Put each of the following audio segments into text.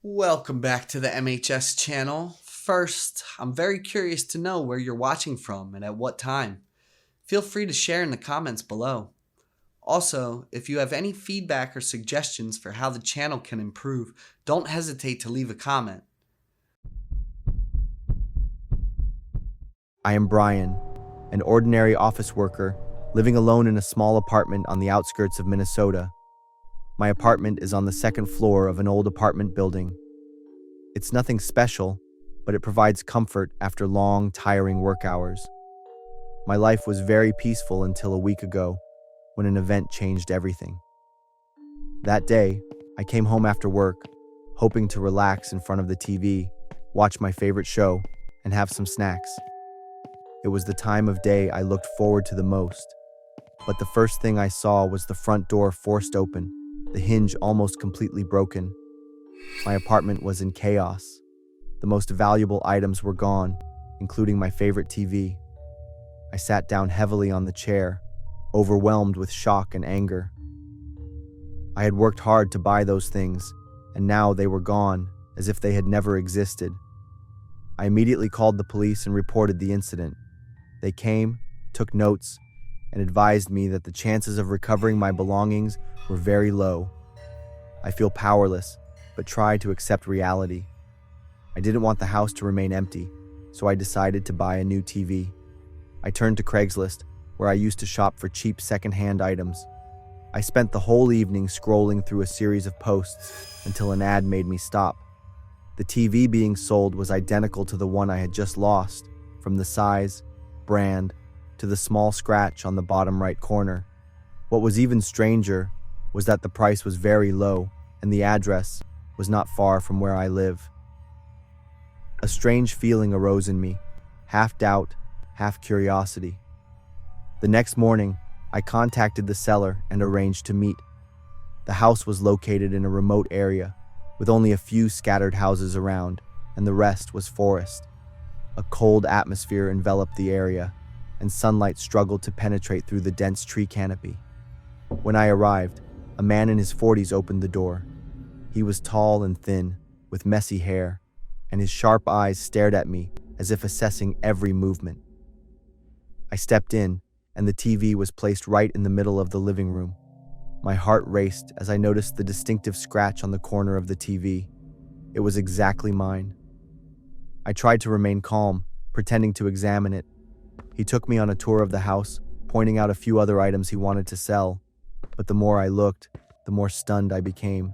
Welcome back to the MHS channel. First, I'm very curious to know where you're watching from and at what time. Feel free to share in the comments below. Also, if you have any feedback or suggestions for how the channel can improve, don't hesitate to leave a comment. I am Brian, an ordinary office worker living alone in a small apartment on the outskirts of Minnesota. My apartment is on the second floor of an old apartment building. It's nothing special, but it provides comfort after long, tiring work hours. My life was very peaceful until a week ago, when an event changed everything. That day, I came home after work, hoping to relax in front of the TV, watch my favorite show, and have some snacks. It was the time of day I looked forward to the most, but the first thing I saw was the front door forced open, the hinge almost completely broken. My apartment was in chaos. The most valuable items were gone, including my favorite TV. I sat down heavily on the chair, overwhelmed with shock and anger. I had worked hard to buy those things, and now they were gone, as if they had never existed. I immediately called the police and reported the incident. They came, took notes, and advised me that the chances of recovering my belongings were very low. I feel powerless, but try to accept reality. I didn't want the house to remain empty, so I decided to buy a new TV. I turned to Craigslist, where I used to shop for cheap second-hand items. I spent the whole evening scrolling through a series of posts until an ad made me stop. The TV being sold was identical to the one I had just lost, from the size, brand, to the small scratch on the bottom right corner. What was even stranger was that the price was very low and the address was not far from where I live. A strange feeling arose in me, half doubt, half curiosity. The next morning, I contacted the seller and arranged to meet. The house was located in a remote area, with only a few scattered houses around, and the rest was forest. A cold atmosphere enveloped the area, and sunlight struggled to penetrate through the dense tree canopy. When I arrived, a man in his 40s opened the door. He was tall and thin, with messy hair, and his sharp eyes stared at me as if assessing every movement. I stepped in, and the TV was placed right in the middle of the living room. My heart raced as I noticed the distinctive scratch on the corner of the TV. It was exactly mine. I tried to remain calm, pretending to examine it. He took me on a tour of the house, pointing out a few other items he wanted to sell, but the more I looked, the more stunned I became.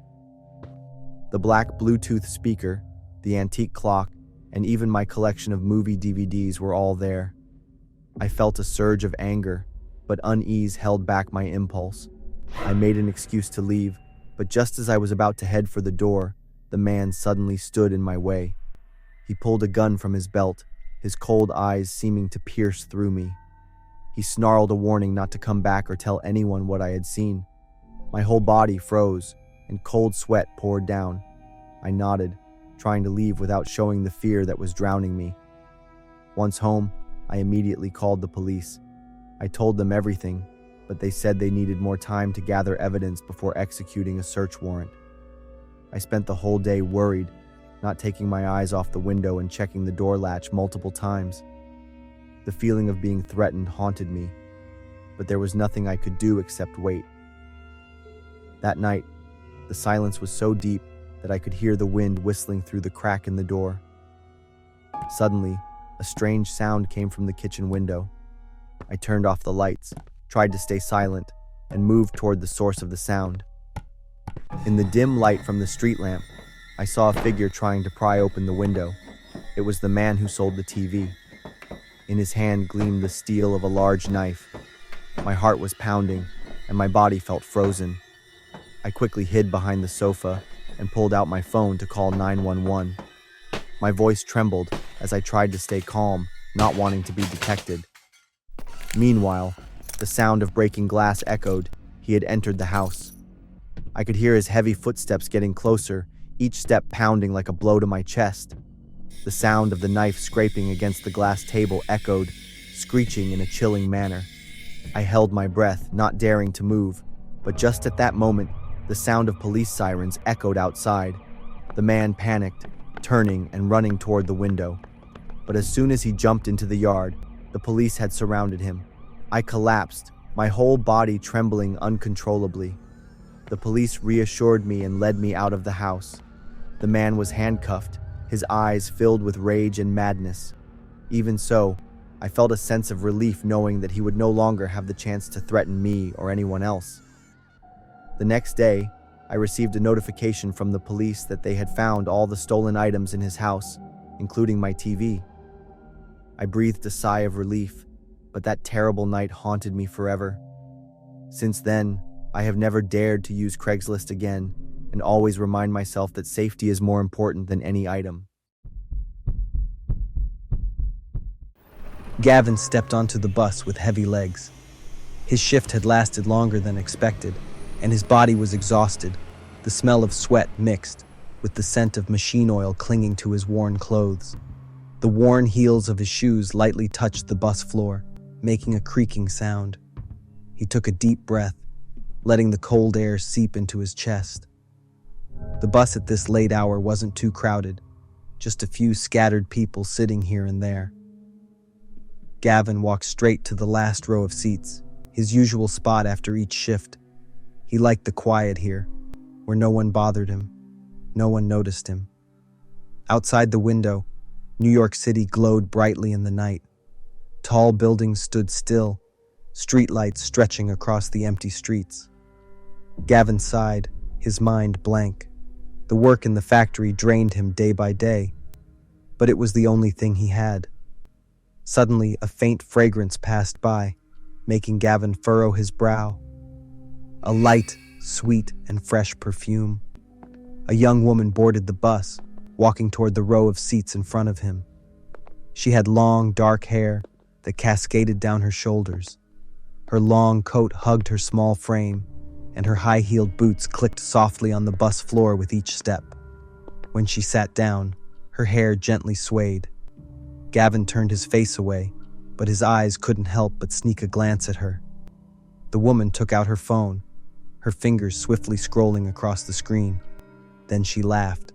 The black Bluetooth speaker, the antique clock, and even my collection of movie DVDs were all there. I felt a surge of anger, but unease held back my impulse. I made an excuse to leave, but just as I was about to head for the door, the man suddenly stood in my way. He pulled a gun from his belt, his cold eyes seeming to pierce through me. He snarled a warning not to come back or tell anyone what I had seen. My whole body froze, and cold sweat poured down. I nodded, trying to leave without showing the fear that was drowning me. Once home, I immediately called the police. I told them everything, but they said they needed more time to gather evidence before executing a search warrant. I spent the whole day worried, not taking my eyes off the window and checking the door latch multiple times. The feeling of being threatened haunted me, but there was nothing I could do except wait. That night, the silence was so deep that I could hear the wind whistling through the crack in the door. Suddenly, a strange sound came from the kitchen window. I turned off the lights, tried to stay silent, and moved toward the source of the sound. In the dim light from the street lamp, I saw a figure trying to pry open the window. It was the man who sold the TV. In his hand gleamed the steel of a large knife. My heart was pounding, and my body felt frozen. I quickly hid behind the sofa and pulled out my phone to call 911. My voice trembled as I tried to stay calm, not wanting to be detected. Meanwhile, the sound of breaking glass echoed. He had entered the house. I could hear his heavy footsteps getting closer, each step pounding like a blow to my chest. The sound of the knife scraping against the glass table echoed, screeching in a chilling manner. I held my breath, not daring to move, but just at that moment, the sound of police sirens echoed outside. The man panicked, turning and running toward the window. But as soon as he jumped into the yard, the police had surrounded him. I collapsed, my whole body trembling uncontrollably. The police reassured me and led me out of the house. The man was handcuffed, his eyes filled with rage and madness. Even so, I felt a sense of relief knowing that he would no longer have the chance to threaten me or anyone else. The next day, I received a notification from the police that they had found all the stolen items in his house, including my TV. I breathed a sigh of relief, but that terrible night haunted me forever. Since then, I have never dared to use Craigslist again and always remind myself that safety is more important than any item. Gavin stepped onto the bus with heavy legs. His shift had lasted longer than expected, and his body was exhausted, the smell of sweat mixed with the scent of machine oil clinging to his worn clothes. The worn heels of his shoes lightly touched the bus floor, making a creaking sound. He took a deep breath, letting the cold air seep into his chest. The bus at this late hour wasn't too crowded, just a few scattered people sitting here and there. Gavin walked straight to the last row of seats, his usual spot after each shift. He liked the quiet here, where no one bothered him, no one noticed him. Outside the window, New York City glowed brightly in the night. Tall buildings stood still, streetlights stretching across the empty streets. Gavin sighed, his mind blank. The work in the factory drained him day by day, but it was the only thing he had. Suddenly, a faint fragrance passed by, making Gavin furrow his brow. A light, sweet, and fresh perfume. A young woman boarded the bus, walking toward the row of seats in front of him. She had long, dark hair that cascaded down her shoulders. Her long coat hugged her small frame, and her high-heeled boots clicked softly on the bus floor with each step. When she sat down, her hair gently swayed. Gavin turned his face away, but his eyes couldn't help but sneak a glance at her. The woman took out her phone, her fingers swiftly scrolling across the screen. Then she laughed,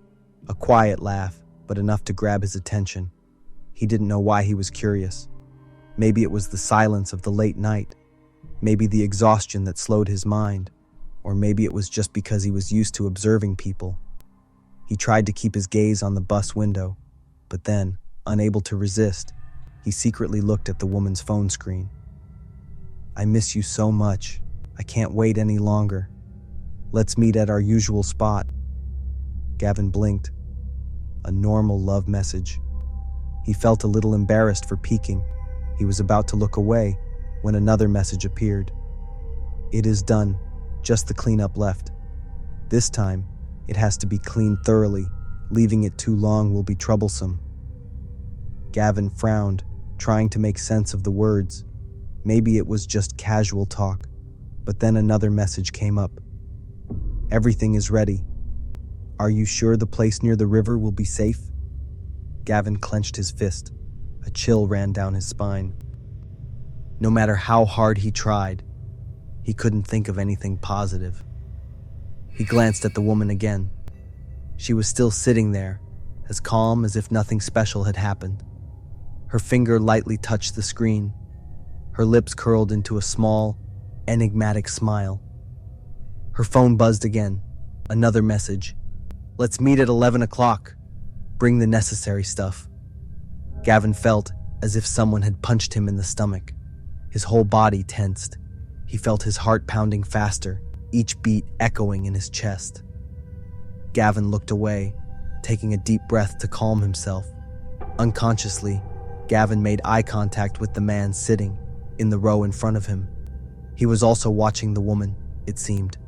a quiet laugh, but enough to grab his attention. He didn't know why he was curious. Maybe it was the silence of the late night, maybe the exhaustion that slowed his mind, or maybe it was just because he was used to observing people. He tried to keep his gaze on the bus window, but then, unable to resist, he secretly looked at the woman's phone screen. "I miss you so much. I can't wait any longer. Let's meet at our usual spot." Gavin blinked. A normal love message. He felt a little embarrassed for peeking. He was about to look away when another message appeared. "It is done. Just the cleanup left. This time, it has to be cleaned thoroughly. Leaving it too long will be troublesome." Gavin frowned, trying to make sense of the words. Maybe it was just casual talk. But then another message came up. "Everything is ready. Are you sure the place near the river will be safe?" Gavin clenched his fist. A chill ran down his spine. No matter how hard he tried, he couldn't think of anything positive. He glanced at the woman again. She was still sitting there, as calm as if nothing special had happened. Her finger lightly touched the screen. Her lips curled into a small, enigmatic smile. Her phone buzzed again. Another message. "Let's meet at 11 o'clock. Bring the necessary stuff." Gavin felt as if someone had punched him in the stomach. His whole body tensed. He felt his heart pounding faster, each beat echoing in his chest. Gavin looked away, taking a deep breath to calm himself. Unconsciously, Gavin made eye contact with the man sitting in the row in front of him. He was also watching the woman, it seemed.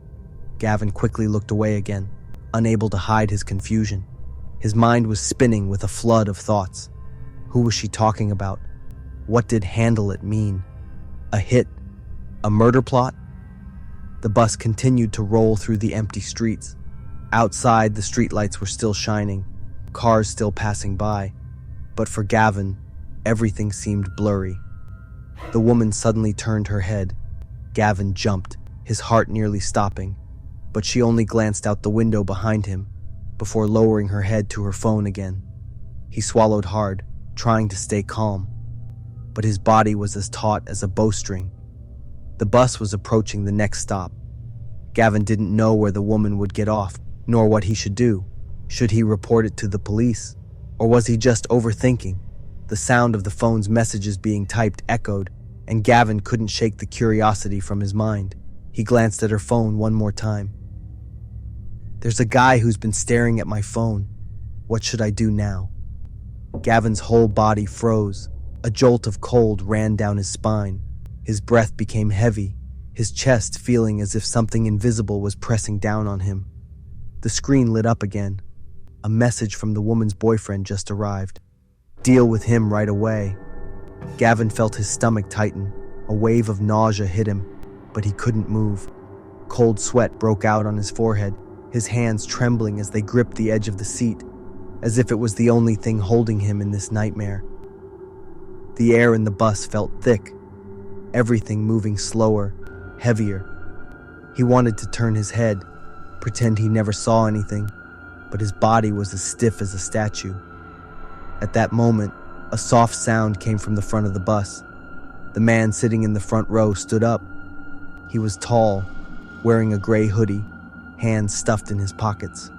Gavin quickly looked away again, unable to hide his confusion. His mind was spinning with a flood of thoughts. Who was she talking about? What did "handle it" mean? A hit? A murder plot? The bus continued to roll through the empty streets. Outside, the streetlights were still shining, cars still passing by. But for Gavin, everything seemed blurry. The woman suddenly turned her head. Gavin jumped, his heart nearly stopping. But she only glanced out the window behind him, before lowering her head to her phone again. He swallowed hard, trying to stay calm, but his body was as taut as a bowstring. The bus was approaching the next stop. Gavin didn't know where the woman would get off, nor what he should do. Should he report it to the police? Or was he just overthinking? The sound of the phone's messages being typed echoed, and Gavin couldn't shake the curiosity from his mind. He glanced at her phone one more time. There's a guy who's been staring at my phone. What should I do now? Gavin's whole body froze. A jolt of cold ran down his spine. His breath became heavy, his chest feeling as if something invisible was pressing down on him. The screen lit up again. A message from the woman's boyfriend just arrived. Deal with him right away. Gavin felt his stomach tighten. A wave of nausea hit him, but he couldn't move. Cold sweat broke out on his forehead, his hands trembling as they gripped the edge of the seat, as if it was the only thing holding him in this nightmare. The air in the bus felt thick, everything moving slower, heavier. He wanted to turn his head, pretend he never saw anything, but his body was as stiff as a statue. At that moment, a soft sound came from the front of the bus. The man sitting in the front row stood up. He was tall, wearing a gray hoodie, hands stuffed in his pockets.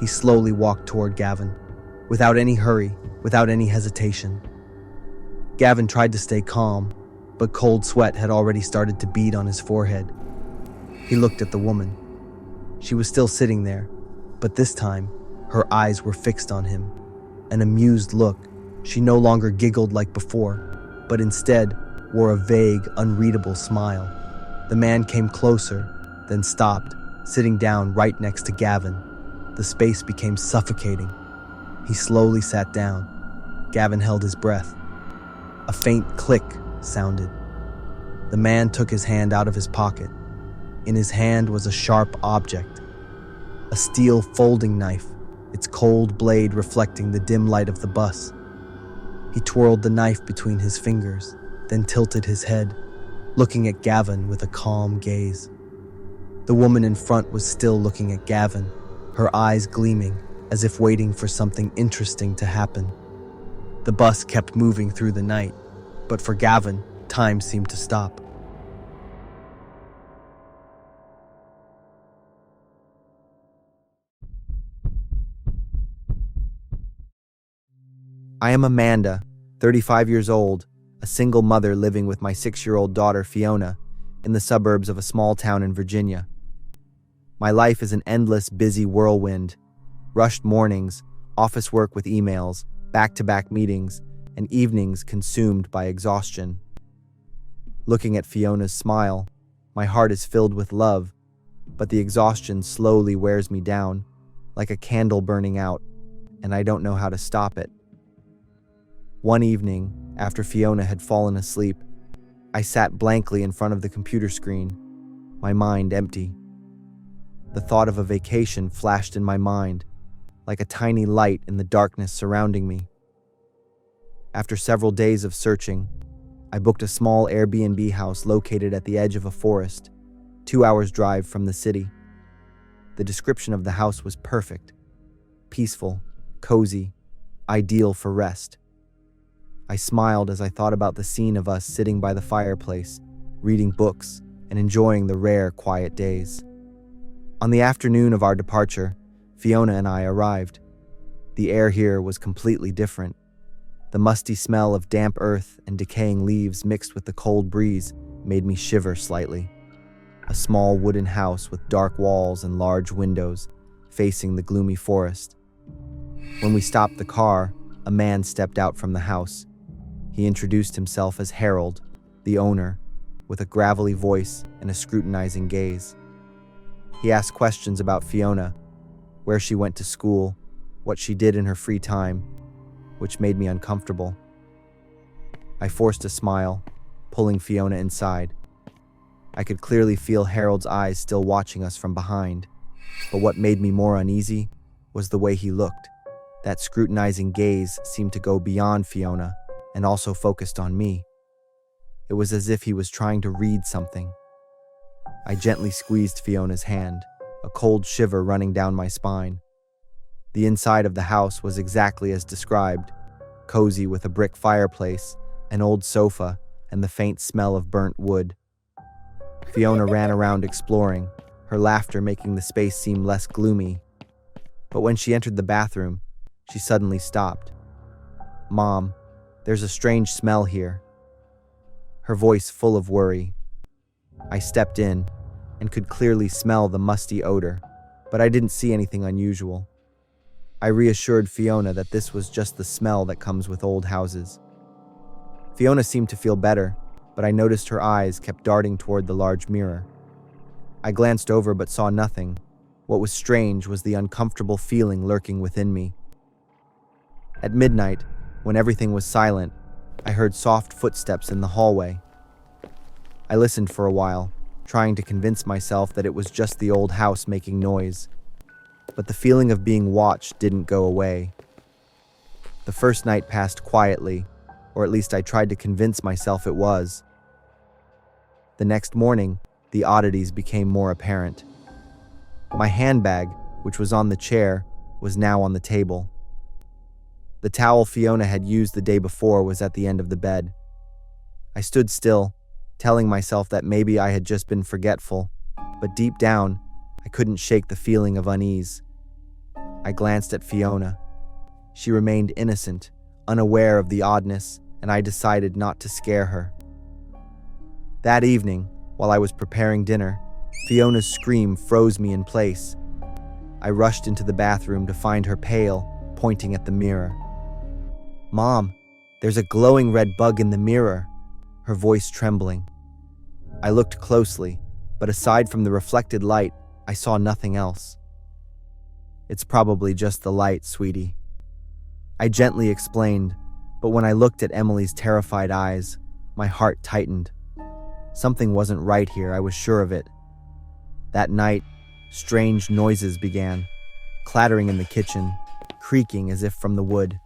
He slowly walked toward Gavin, without any hurry, without any hesitation. Gavin tried to stay calm, but cold sweat had already started to bead on his forehead. He looked at the woman. She was still sitting there, but this time, her eyes were fixed on him. An amused look. She no longer giggled like before, but instead wore a vague, unreadable smile. The man came closer, then stopped, sitting down right next to Gavin. The space became suffocating. He slowly sat down. Gavin held his breath. A faint click sounded. The man took his hand out of his pocket. In his hand was a sharp object. A steel folding knife, its cold blade reflecting the dim light of the bus. He twirled the knife between his fingers, then tilted his head, looking at Gavin with a calm gaze. The woman in front was still looking at Gavin, her eyes gleaming, as if waiting for something interesting to happen. The bus kept moving through the night, but for Gavin, time seemed to stop. I am Amanda, 35 years old, a single mother living with my 6-year-old daughter Fiona in the suburbs of a small town in Virginia. My life is an endless, busy whirlwind. Rushed mornings, office work with emails, back-to-back meetings, and evenings consumed by exhaustion. Looking at Fiona's smile, my heart is filled with love, but the exhaustion slowly wears me down, like a candle burning out, and I don't know how to stop it. One evening, after Fiona had fallen asleep, I sat blankly in front of the computer screen, my mind empty. The thought of a vacation flashed in my mind, like a tiny light in the darkness surrounding me. After several days of searching, I booked a small Airbnb house located at the edge of a forest, 2 hours' drive from the city. The description of the house was perfect. Peaceful, cozy, ideal for rest. I smiled as I thought about the scene of us sitting by the fireplace, reading books, and enjoying the rare, quiet days. On the afternoon of our departure, Fiona and I arrived. The air here was completely different. The musty smell of damp earth and decaying leaves mixed with the cold breeze made me shiver slightly. A small wooden house with dark walls and large windows, facing the gloomy forest. When we stopped the car, a man stepped out from the house. He introduced himself as Harold, the owner, with a gravelly voice and a scrutinizing gaze. He asked questions about Fiona, where she went to school, what she did in her free time, which made me uncomfortable. I forced a smile, pulling Fiona inside. I could clearly feel Harold's eyes still watching us from behind, but what made me more uneasy was the way he looked. That scrutinizing gaze seemed to go beyond Fiona and also focused on me. It was as if he was trying to read something. I gently squeezed Fiona's hand, a cold shiver running down my spine. The inside of the house was exactly as described, cozy with a brick fireplace, an old sofa, and the faint smell of burnt wood. Fiona ran around exploring, her laughter making the space seem less gloomy. But when she entered the bathroom, she suddenly stopped. "Mom, there's a strange smell here." Her voice full of worry. I stepped in and could clearly smell the musty odor, but I didn't see anything unusual. I reassured Fiona that this was just the smell that comes with old houses. Fiona seemed to feel better, but I noticed her eyes kept darting toward the large mirror. I glanced over but saw nothing. What was strange was the uncomfortable feeling lurking within me. At midnight, when everything was silent, I heard soft footsteps in the hallway. I listened for a while, trying to convince myself that it was just the old house making noise. But the feeling of being watched didn't go away. The first night passed quietly, or at least I tried to convince myself it was. The next morning, the oddities became more apparent. My handbag, which was on the chair, was now on the table. The towel Fiona had used the day before was at the end of the bed. I stood still, telling myself that maybe I had just been forgetful, but deep down, I couldn't shake the feeling of unease. I glanced at Fiona. She remained innocent, unaware of the oddness, and I decided not to scare her. That evening, while I was preparing dinner, Fiona's scream froze me in place. I rushed into the bathroom to find her pale, pointing at the mirror. "Mom, there's a glowing red bug in the mirror," her voice trembling. I looked closely, but aside from the reflected light, I saw nothing else. "It's probably just the light, sweetie," I gently explained, but when I looked at Emily's terrified eyes, my heart tightened. Something wasn't right here, I was sure of it. That night, strange noises began, clattering in the kitchen, creaking as if from the wood.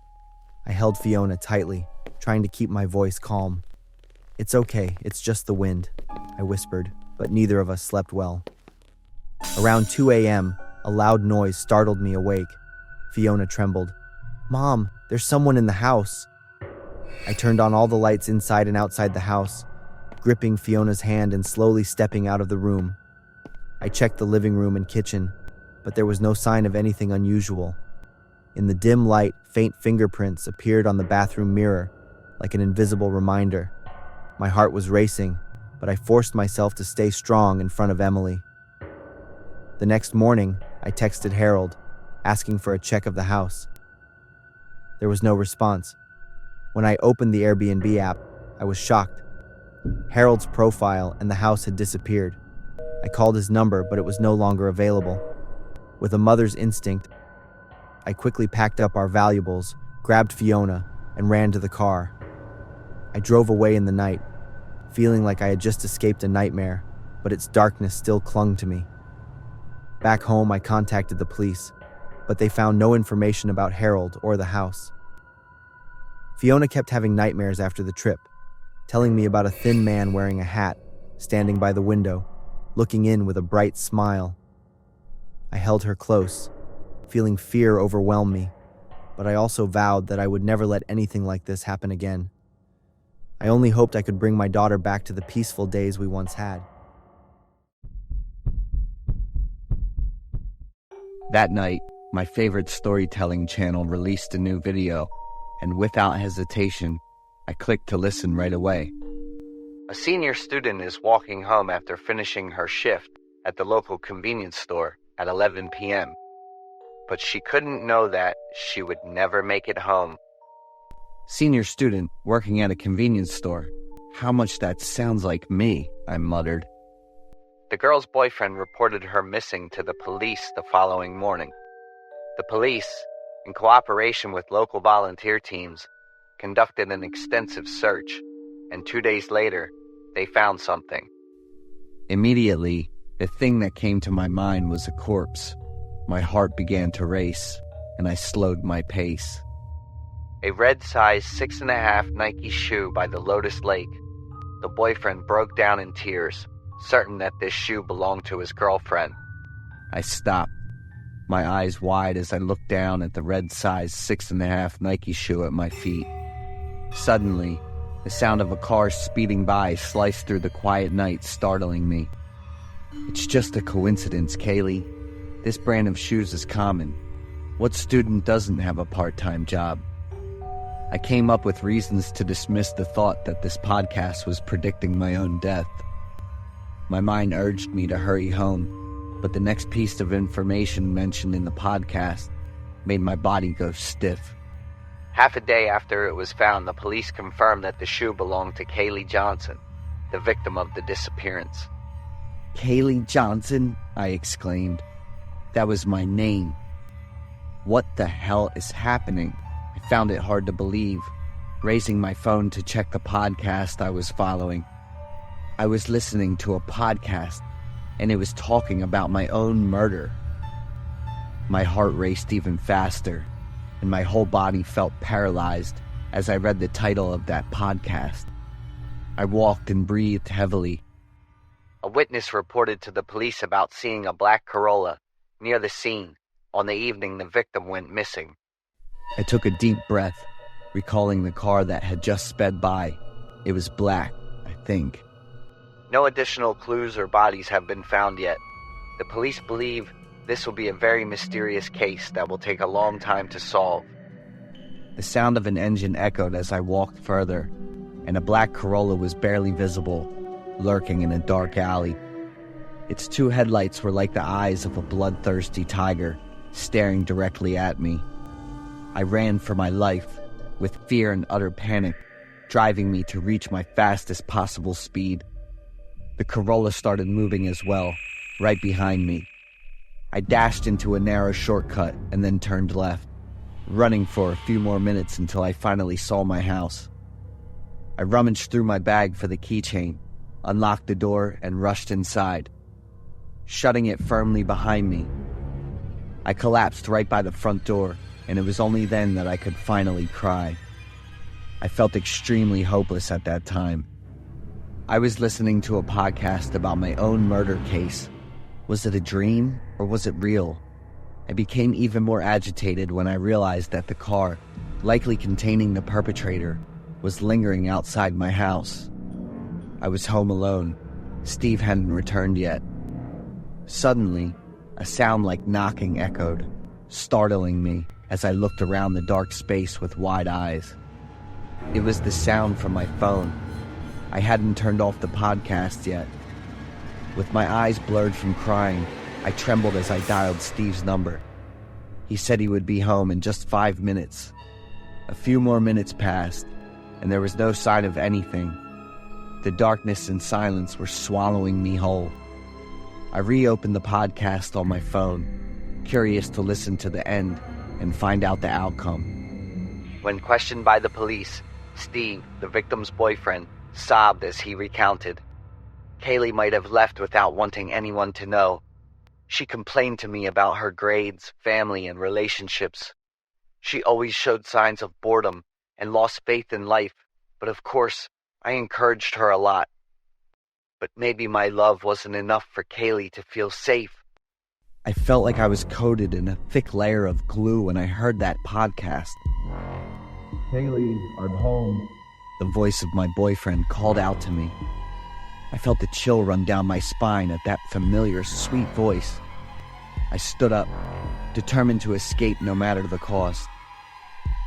I held Fiona tightly, trying to keep my voice calm. "It's okay, it's just the wind," I whispered, but neither of us slept well. Around 2 a.m., a loud noise startled me awake. Fiona trembled. "Mom, there's someone in the house." I turned on all the lights inside and outside the house, gripping Fiona's hand and slowly stepping out of the room. I checked the living room and kitchen, but there was no sign of anything unusual. In the dim light, faint fingerprints appeared on the bathroom mirror, like an invisible reminder. My heart was racing, but I forced myself to stay strong in front of Emily. The next morning, I texted Harold, asking for a check of the house. There was no response. When I opened the Airbnb app, I was shocked. Harold's profile and the house had disappeared. I called his number, but it was no longer available. With a mother's instinct, I quickly packed up our valuables, grabbed Fiona, and ran to the car. I drove away in the night, feeling like I had just escaped a nightmare, but its darkness still clung to me. Back home, I contacted the police, but they found no information about Harold or the house. Fiona kept having nightmares after the trip, telling me about a thin man wearing a hat, standing by the window, looking in with a bright smile. I held her close, feeling fear overwhelm me, but I also vowed that I would never let anything like this happen again. I only hoped I could bring my daughter back to the peaceful days we once had. That night, my favorite storytelling channel released a new video, and without hesitation, I clicked to listen right away. A senior student is walking home after finishing her shift at the local convenience store at 11 p.m., but she couldn't know that she would never make it home. Senior student working at a convenience store. How much that sounds like me, I muttered. The girl's boyfriend reported her missing to the police the following morning. The police, in cooperation with local volunteer teams, conducted an extensive search, and 2 days later, they found something. Immediately, the thing that came to my mind was a corpse. My heart began to race, and I slowed my pace. A red size 6.5 Nike shoe by the Lotus Lake. The boyfriend broke down in tears, certain that this shoe belonged to his girlfriend. I stopped. my eyes wide as I looked down at the red size 6.5 Nike shoe at my feet. Suddenly, the sound of a car speeding by sliced through the quiet night, startling me. It's just a coincidence, Kaylee. This brand of shoes is common. What student doesn't have a part-time job? I came up with reasons to dismiss the thought that this podcast was predicting my own death. My mind urged me to hurry home, but the next piece of information mentioned in the podcast made my body go stiff. Half a day after it was found, the police confirmed that the shoe belonged to Kaylee Johnson, the victim of the disappearance. Kaylee Johnson? I exclaimed. That was my name. What the hell is happening? I found it hard to believe, raising my phone to check the podcast I was following. I was listening to a podcast, and it was talking about my own murder. My heart raced even faster, and my whole body felt paralyzed as I read the title of that podcast. I walked and breathed heavily. A witness reported to the police about seeing a black Corolla near the scene on the evening the victim went missing. I took a deep breath, recalling the car that had just sped by. It was black, I think. No additional clues or bodies have been found yet. The police believe this will be a very mysterious case that will take a long time to solve. The sound of an engine echoed as I walked further, and a black Corolla was barely visible, lurking in a dark alley. Its two headlights were like the eyes of a bloodthirsty tiger, staring directly at me. I ran for my life, with fear and utter panic, driving me to reach my fastest possible speed. The Corolla started moving as well, right behind me. I dashed into a narrow shortcut and then turned left, running for a few more minutes until I finally saw my house. I rummaged through my bag for the keychain, unlocked the door, and rushed inside, shutting it firmly behind me. I collapsed right by the front door, and it was only then that I could finally cry. I felt extremely hopeless at that time. I was listening to a podcast about my own murder case. Was it a dream, or was it real? I became even more agitated when I realized that the car, likely containing the perpetrator, was lingering outside my house. I was home alone. Steve hadn't returned yet. Suddenly, a sound like knocking echoed, startling me as I looked around the dark space with wide eyes. It was the sound from my phone. I hadn't turned off the podcast yet. With my eyes blurred from crying, I trembled as I dialed Steve's number. He said he would be home in just 5 minutes. A few more minutes passed, and there was no sign of anything. The darkness and silence were swallowing me whole. I reopened the podcast on my phone, curious to listen to the end and find out the outcome. When questioned by the police, Steve, the victim's boyfriend, sobbed as he recounted. Kaylee might have left without wanting anyone to know. She complained to me about her grades, family, and relationships. She always showed signs of boredom and lost faith in life, but of course, I encouraged her a lot. But maybe my love wasn't enough for Kaylee to feel safe. I felt like I was coated in a thick layer of glue when I heard that podcast. Kaylee, I'm home. The voice of my boyfriend called out to me. I felt a chill run down my spine at that familiar, sweet voice. I stood up, determined to escape no matter the cost.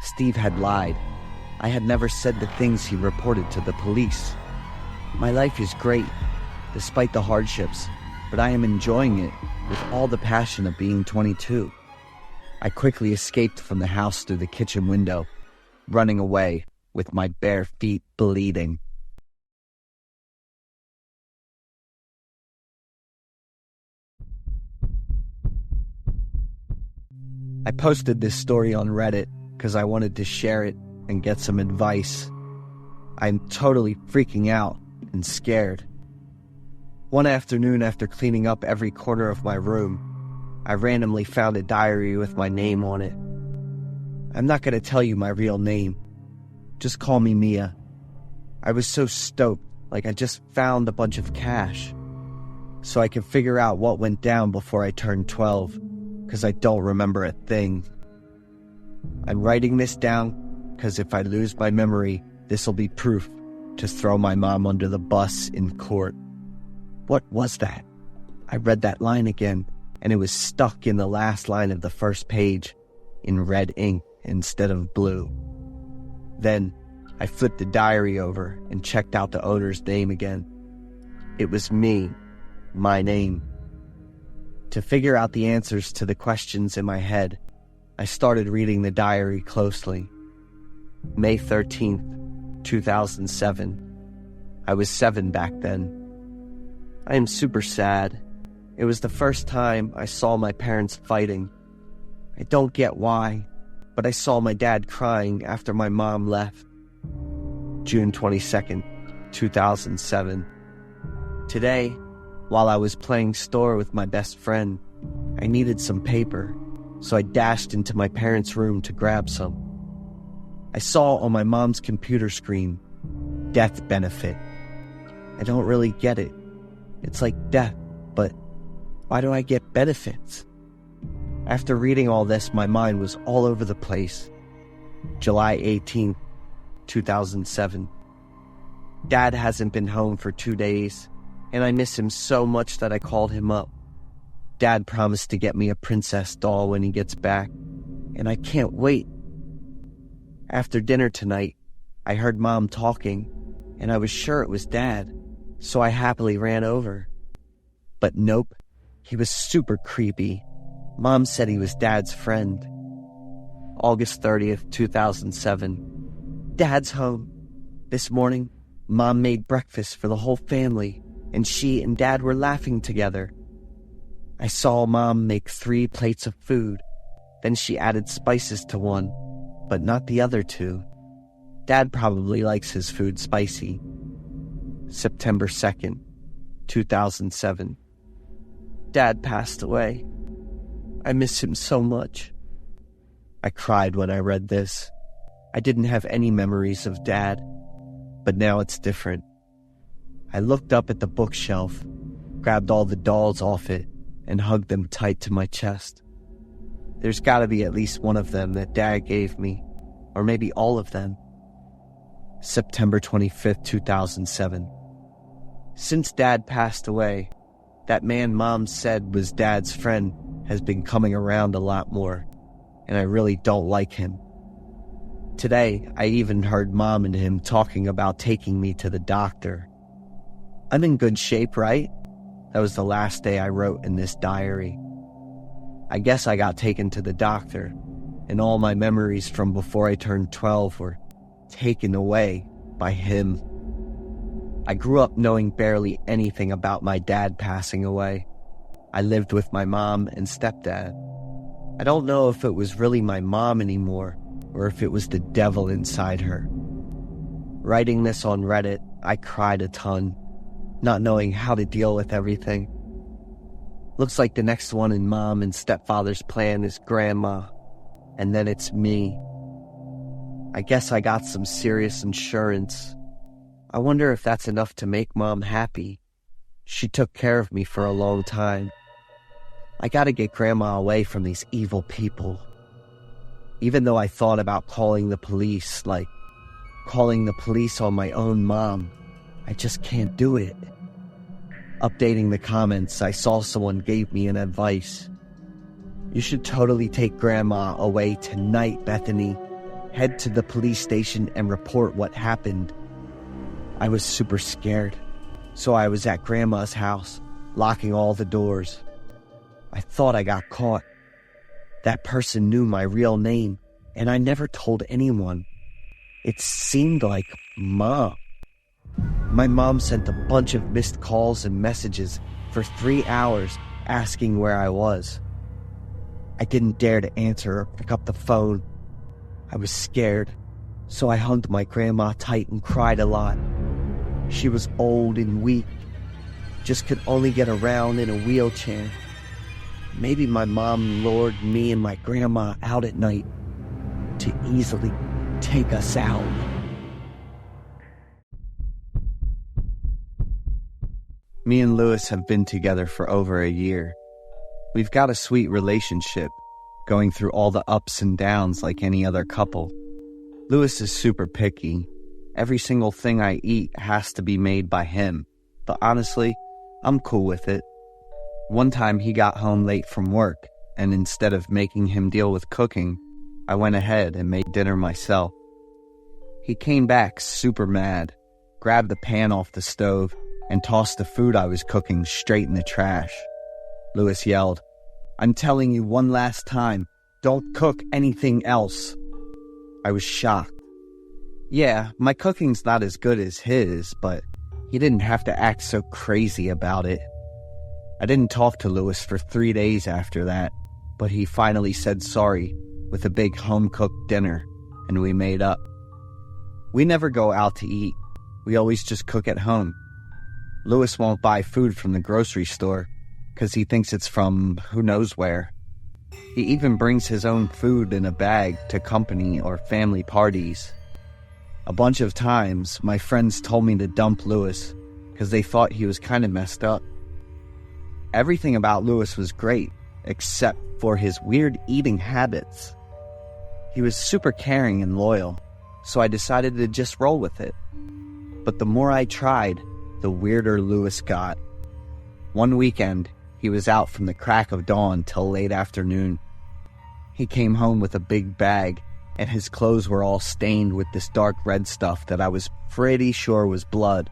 Steve had lied. I had never said the things he reported to the police. My life is great, despite the hardships, but I am enjoying it with all the passion of being 22. I quickly escaped from the house through the kitchen window, running away with my bare feet bleeding. I posted this story on Reddit because I wanted to share it and get some advice. I'm totally freaking out and scared. One afternoon, after cleaning up every corner of my room, I randomly found a diary with my name on it. I'm not going to tell you my real name. Just call me Mia. I was so stoked, like I just found a bunch of cash, so I could figure out what went down before I turned 12. because I don't remember a thing. I'm writing this down because if I lose my memory, this'll be proof to throw my mom under the bus in court. What was that? I read that line again, and it was stuck in the last line of the first page in red ink instead of blue. Then I flipped the diary over and checked out the owner's name again. It was me, my name. To figure out the answers to the questions in my head, I started reading the diary closely. May 13th, 2007. I was 7 back then. I am super sad. It was the first time I saw my parents fighting. I don't get why, but I saw my dad crying after my mom left. June 22nd, 2007. Today, while I was playing store with my best friend, I needed some paper, so I dashed into my parents' room to grab some. I saw on my mom's computer screen, death benefit. I don't really get it. It's like death, but why do I get benefits? After reading all this, my mind was all over the place. July 18th, 2007. Dad hasn't been home for 2 days, and I miss him so much that I called him up. Dad promised to get me a princess doll when he gets back, and I can't wait. After dinner tonight, I heard Mom talking, and I was sure it was Dad, so I happily ran over. But nope, he was super creepy. Mom said he was Dad's friend. August 30th, 2007. Dad's home. This morning, Mom made breakfast for the whole family, and she and Dad were laughing together. I saw Mom make 3 plates of food. Then she added spices to one, but not the other 2. Dad probably likes his food spicy. September 2nd, 2007. Dad passed away. I miss him so much. I cried when I read this. I didn't have any memories of Dad, but now it's different. I looked up at the bookshelf, grabbed all the dolls off it, and hugged them tight to my chest. There's gotta be at least one of them that Dad gave me, or maybe all of them. September 25th, 2007. Since Dad passed away, that man Mom said was Dad's friend has been coming around a lot more, and I really don't like him. Today, I even heard Mom and him talking about taking me to the doctor. I'm in good shape, right? That was the last day I wrote in this diary. I guess I got taken to the doctor, and all my memories from before I turned 12 were taken away by him. I grew up knowing barely anything about my dad passing away. I lived with my mom and stepdad. I don't know if it was really my mom anymore, or if it was the devil inside her. Writing this on Reddit, I cried a ton, not knowing how to deal with everything. Looks like the next one in Mom and stepfather's plan is Grandma, and then it's me. I guess I got some serious insurance. I wonder if that's enough to make Mom happy. She took care of me for a long time. I gotta get Grandma away from these evil people. Even though I thought about calling the police, like calling the police on my own mom, I just can't do it. Updating the comments, I saw someone gave me an advice. You should totally take Grandma away tonight, Bethany. Head to the police station and report what happened. I was super scared, so I was at Grandma's house, locking all the doors. I thought I got caught. That person knew my real name, and I never told anyone. It seemed like Mom. My mom sent a bunch of missed calls and messages for 3 hours asking where I was. I didn't dare to answer or pick up the phone. I was scared, so I hugged my grandma tight and cried a lot. She was old and weak, just could only get around in a wheelchair. Maybe my mom lured me and my grandma out at night to easily take us out. Me and Lewis have been together for over a year. We've got a sweet relationship, going through all the ups and downs like any other couple. Lewis is super picky. Every single thing I eat has to be made by him, but honestly, I'm cool with it. One time he got home late from work, and instead of making him deal with cooking, I went ahead and made dinner myself. He came back super mad, grabbed the pan off the stove, and tossed the food I was cooking straight in the trash. Lewis yelled, "I'm telling you one last time, don't cook anything else." I was shocked. Yeah, my cooking's not as good as his, but he didn't have to act so crazy about it. I didn't talk to Lewis for 3 days after that, but he finally said sorry with a big home-cooked dinner, and we made up. We never go out to eat. We always just cook at home. Lewis won't buy food from the grocery store because he thinks it's from who knows where. He even brings his own food in a bag to company or family parties. A bunch of times, my friends told me to dump Lewis because they thought he was kind of messed up. Everything about Lewis was great, except for his weird eating habits. He was super caring and loyal, so I decided to just roll with it. But the more I tried, the weirder Lewis got. One weekend, he was out from the crack of dawn till late afternoon. He came home with a big bag, and his clothes were all stained with this dark red stuff that I was pretty sure was blood.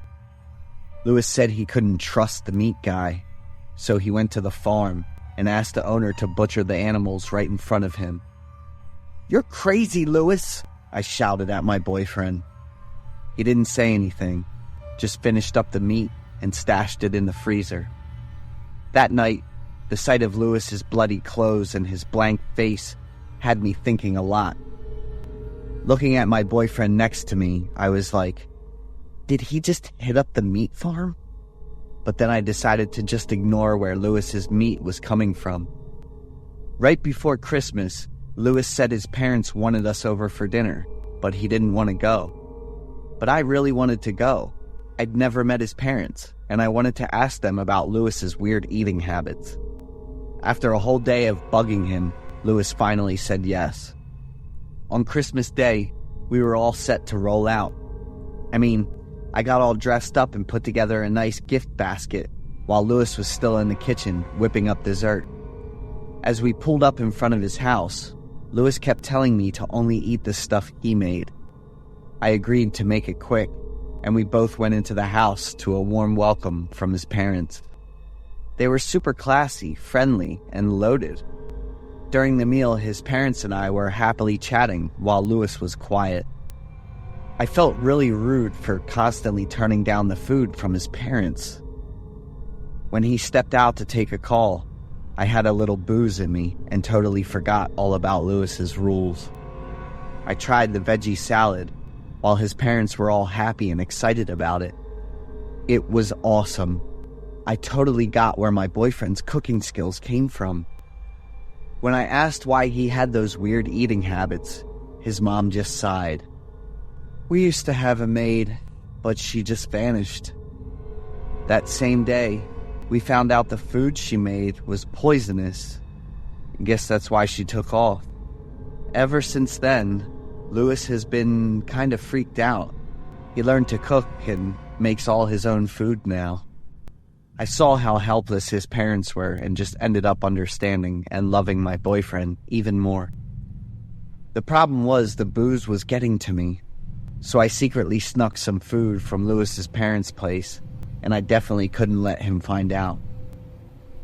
Lewis said he couldn't trust the meat guy, so he went to the farm and asked the owner to butcher the animals right in front of him. "You're crazy, Lewis!" I shouted at my boyfriend. He didn't say anything, just finished up the meat and stashed it in the freezer. That night, the sight of Lewis's bloody clothes and his blank face had me thinking a lot. Looking at my boyfriend next to me, I was like, did he just hit up the meat farm? But then I decided to just ignore where Lewis's meat was coming from. Right before Christmas, Lewis said his parents wanted us over for dinner, but he didn't want to go. But I really wanted to go. I'd never met his parents, and I wanted to ask them about Lewis's weird eating habits. After a whole day of bugging him, Lewis finally said yes. On Christmas Day, we were all set to roll out. I got all dressed up and put together a nice gift basket while Lewis was still in the kitchen whipping up dessert. As we pulled up in front of his house, Lewis kept telling me to only eat the stuff he made. I agreed to make it quick, and we both went into the house to a warm welcome from his parents. They were super classy, friendly, and loaded. During the meal, his parents and I were happily chatting while Lewis was quiet. I felt really rude for constantly turning down the food from his parents. When he stepped out to take a call, I had a little booze in me and totally forgot all about Lewis's rules. I tried the veggie salad while his parents were all happy and excited about it. It was awesome. I totally got where my boyfriend's cooking skills came from. When I asked why he had those weird eating habits, his mom just sighed. "We used to have a maid, but she just vanished." That same day, we found out the food she made was poisonous. I guess that's why she took off. Ever since then, Lewis has been kind of freaked out. He learned to cook and makes all his own food now. I saw how helpless his parents were and just ended up understanding and loving my boyfriend even more. The problem was the booze was getting to me, so I secretly snuck some food from Lewis's parents' place, and I definitely couldn't let him find out.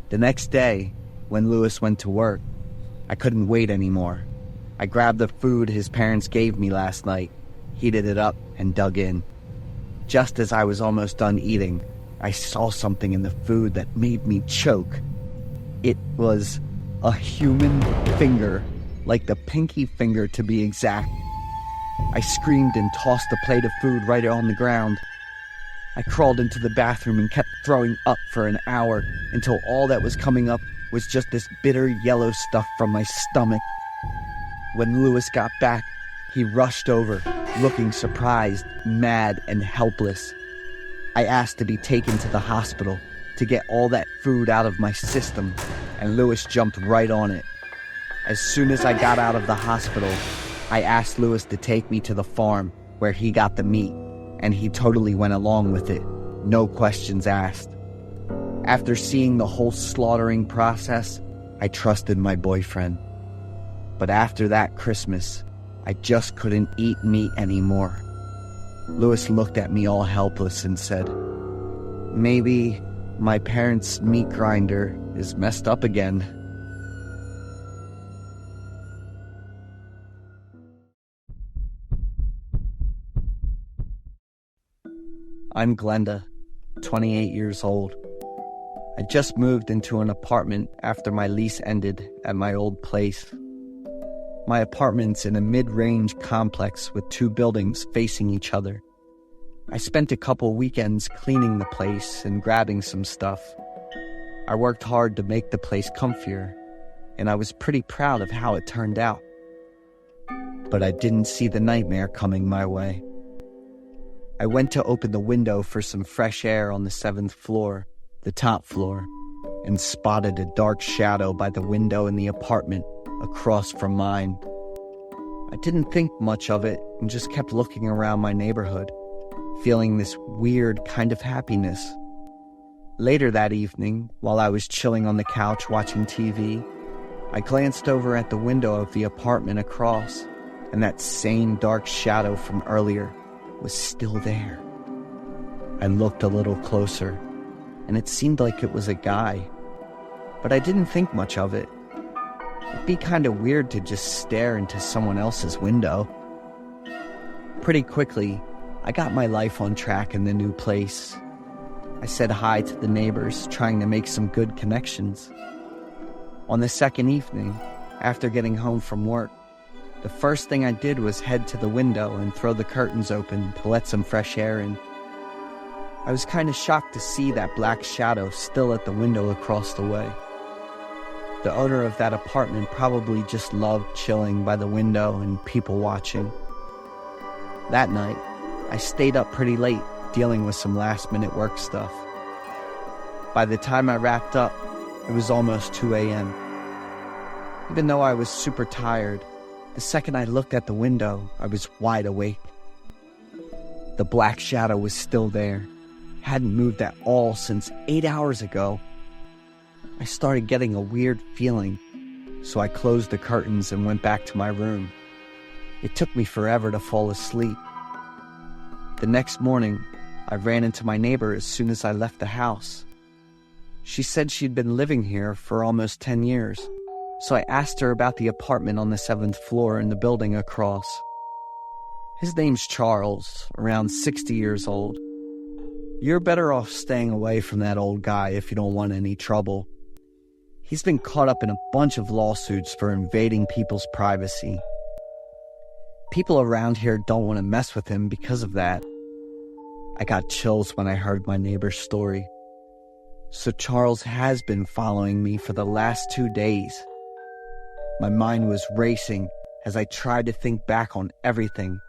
The next day, when Lewis went to work, I couldn't wait anymore. I grabbed the food his parents gave me last night, heated it up, and dug in. Just as I was almost done eating, I saw something in the food that made me choke. It was a human finger, like the pinky finger to be exact. I screamed and tossed the plate of food right on the ground. I crawled into the bathroom and kept throwing up for an hour until all that was coming up was just this bitter yellow stuff from my stomach. When Lewis got back, he rushed over, looking surprised, mad, and helpless. I asked to be taken to the hospital to get all that food out of my system, and Lewis jumped right on it. As soon as I got out of the hospital, I asked Lewis to take me to the farm where he got the meat, and he totally went along with it, no questions asked. After seeing the whole slaughtering process, I trusted my boyfriend. But after that Christmas, I just couldn't eat meat anymore. Lewis looked at me all helpless and said, "Maybe my parents' meat grinder is messed up again." I'm Glenda, 28 years old. I just moved into an apartment after my lease ended at my old place. My apartment's in a mid-range complex with 2 buildings facing each other. I spent a couple weekends cleaning the place and grabbing some stuff. I worked hard to make the place comfier, and I was pretty proud of how it turned out. But I didn't see the nightmare coming my way. I went to open the window for some fresh air on the 7th floor, the top floor, and spotted a dark shadow by the window in the apartment across from mine. I didn't think much of it and just kept looking around my neighborhood, feeling this weird kind of happiness. Later that evening, while I was chilling on the couch watching TV, I glanced over at the window of the apartment across, and that same dark shadow from earlier was still there. I looked a little closer, and it seemed like it was a guy, but I didn't think much of it. It'd be kind of weird to just stare into someone else's window. Pretty quickly, I got my life on track in the new place. I said hi to the neighbors, trying to make some good connections. On the second evening, after getting home from work, the first thing I did was head to the window and throw the curtains open to let some fresh air in. I was kind of shocked to see that black shadow still at the window across the way. The owner of that apartment probably just loved chilling by the window and people watching. That night, I stayed up pretty late dealing with some last-minute work stuff. By the time I wrapped up, it was almost 2 a.m. Even though I was super tired, the second I looked at the window, I was wide awake. The black shadow was still there, hadn't moved at all since 8 hours ago. I started getting a weird feeling, so I closed the curtains and went back to my room. It took me forever to fall asleep. The next morning, I ran into my neighbor as soon as I left the house. She said she'd been living here for almost 10 years, so I asked her about the apartment on the 7th floor in the building across. His name's Charles, around 60 years old. You're better off staying away from that old guy if you don't want any trouble. He's been caught up in a bunch of lawsuits for invading people's privacy. People around here don't want to mess with him because of that. I got chills when I heard my neighbor's story. So Charles has been following me for the last 2 days. My mind was racing as I tried to think back on everything,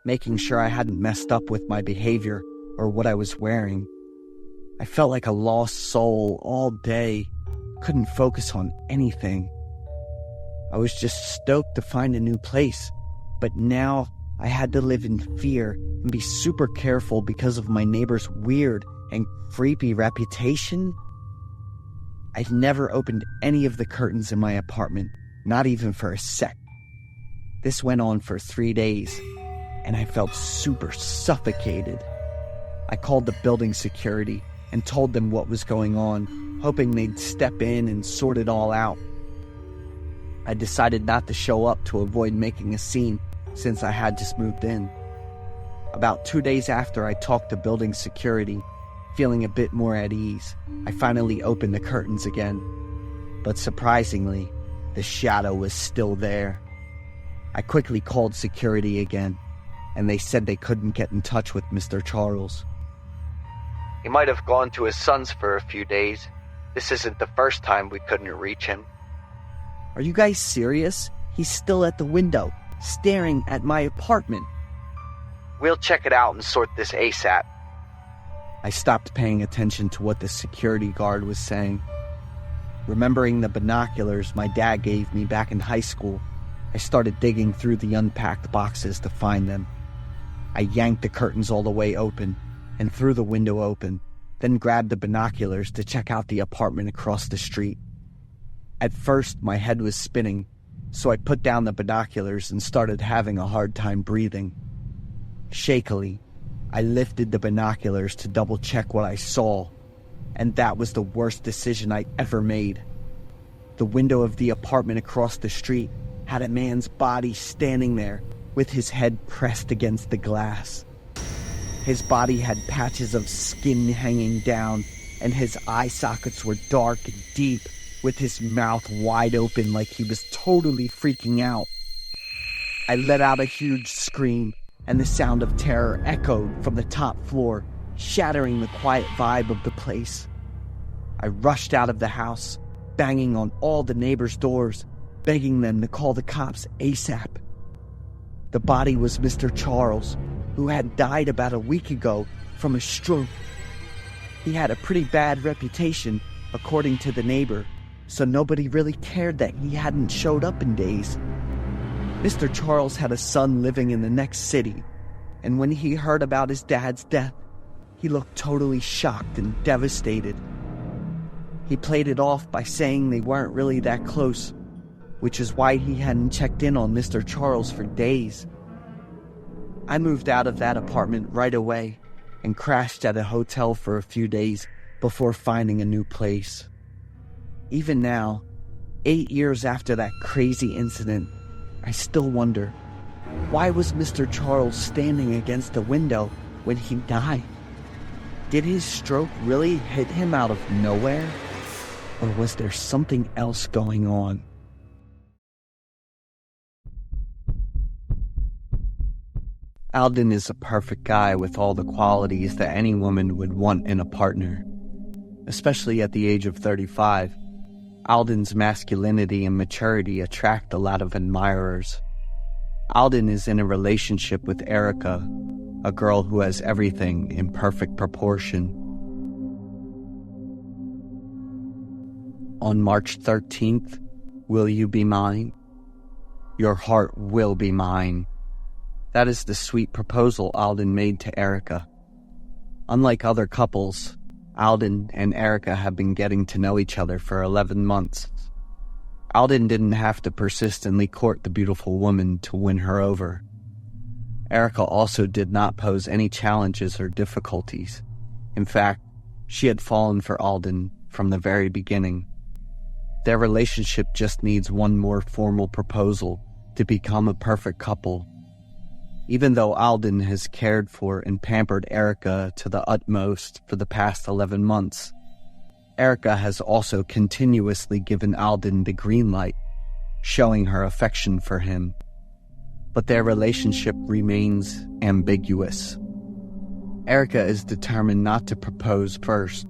making sure I hadn't messed up with my behavior or what I was wearing. I felt like a lost soul all day, couldn't focus on anything. I was just stoked to find a new place, but now I had to live in fear and be super careful because of my neighbor's weird and creepy reputation. I've never opened any of the curtains in my apartment, not even for a sec. This went on for 3 days, and I felt super suffocated. I called the building security and told them what was going on, hoping they'd step in and sort it all out. I decided not to show up to avoid making a scene since I had just moved in. About 2 days after I talked to building security, feeling a bit more at ease, I finally opened the curtains again. But surprisingly, the shadow was still there. I quickly called security again, and they said they couldn't get in touch with Mr. Charles. He might have gone to his son's for a few days. This isn't the first time we couldn't reach him. Are you guys serious? He's still at the window, staring at my apartment. We'll check it out and sort this ASAP. I stopped paying attention to what the security guard was saying. Remembering the binoculars my dad gave me back in high school, I started digging through the unpacked boxes to find them. I yanked the curtains all the way open and threw the window open, then grabbed the binoculars to check out the apartment across the street. At first, my head was spinning, so I put down the binoculars and started having a hard time breathing. Shakily, I lifted the binoculars to double check what I saw, and that was the worst decision I ever made. The window of the apartment across the street had a man's body standing there with his head pressed against the glass. His body had patches of skin hanging down, and his eye sockets were dark and deep, with his mouth wide open like he was totally freaking out. I let out a huge scream, and the sound of terror echoed from the top floor, shattering the quiet vibe of the place. I rushed out of the house, banging on all the neighbors' doors, begging them to call the cops ASAP. The body was Mr. Charles, who had died about a week ago from a stroke. He had a pretty bad reputation, according to the neighbor, so nobody really cared that he hadn't showed up in days. Mr. Charles had a son living in the next city, and when he heard about his dad's death, he looked totally shocked and devastated. He played it off by saying they weren't really that close, which is why he hadn't checked in on Mr. Charles for days. I moved out of that apartment right away and crashed at a hotel for a few days before finding a new place. Even now, 8 years after that crazy incident, I still wonder, why was Mr. Charles standing against the window when he died? Did his stroke really hit him out of nowhere? Or was there something else going on? Alden is a perfect guy with all the qualities that any woman would want in a partner. Especially at the age of 35, Alden's masculinity and maturity attract a lot of admirers. Alden is in a relationship with Erica, a girl who has everything in perfect proportion. On March 13th, will you be mine? Your heart will be mine. That is the sweet proposal Alden made to Erica. Unlike other couples, Alden and Erica have been getting to know each other for 11 months. Alden didn't have to persistently court the beautiful woman to win her over. Erica also did not pose any challenges or difficulties. In fact, she had fallen for Alden from the very beginning. Their relationship just needs one more formal proposal to become a perfect couple. Even though Alden has cared for and pampered Erica to the utmost for the past 11 months, Erica has also continuously given Alden the green light, showing her affection for him. But their relationship remains ambiguous. Erica is determined not to propose first.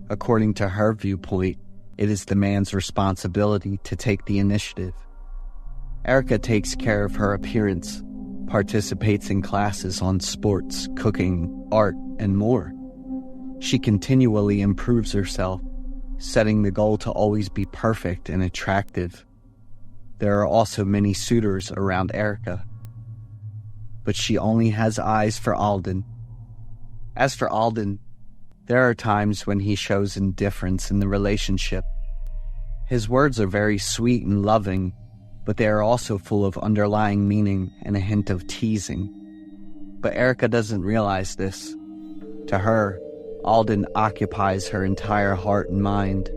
According to her viewpoint, it is the man's responsibility to take the initiative. Erica takes care of her appearance, participates in classes on sports, cooking, art, and more. She continually improves herself, setting the goal to always be perfect and attractive. There are also many suitors around Erica, but she only has eyes for Alden. As for Alden, there are times when he shows indifference in the relationship. His words are very sweet and loving, but they are also full of underlying meaning and a hint of teasing. But Erica doesn't realize this. To her, Alden occupies her entire heart and mind.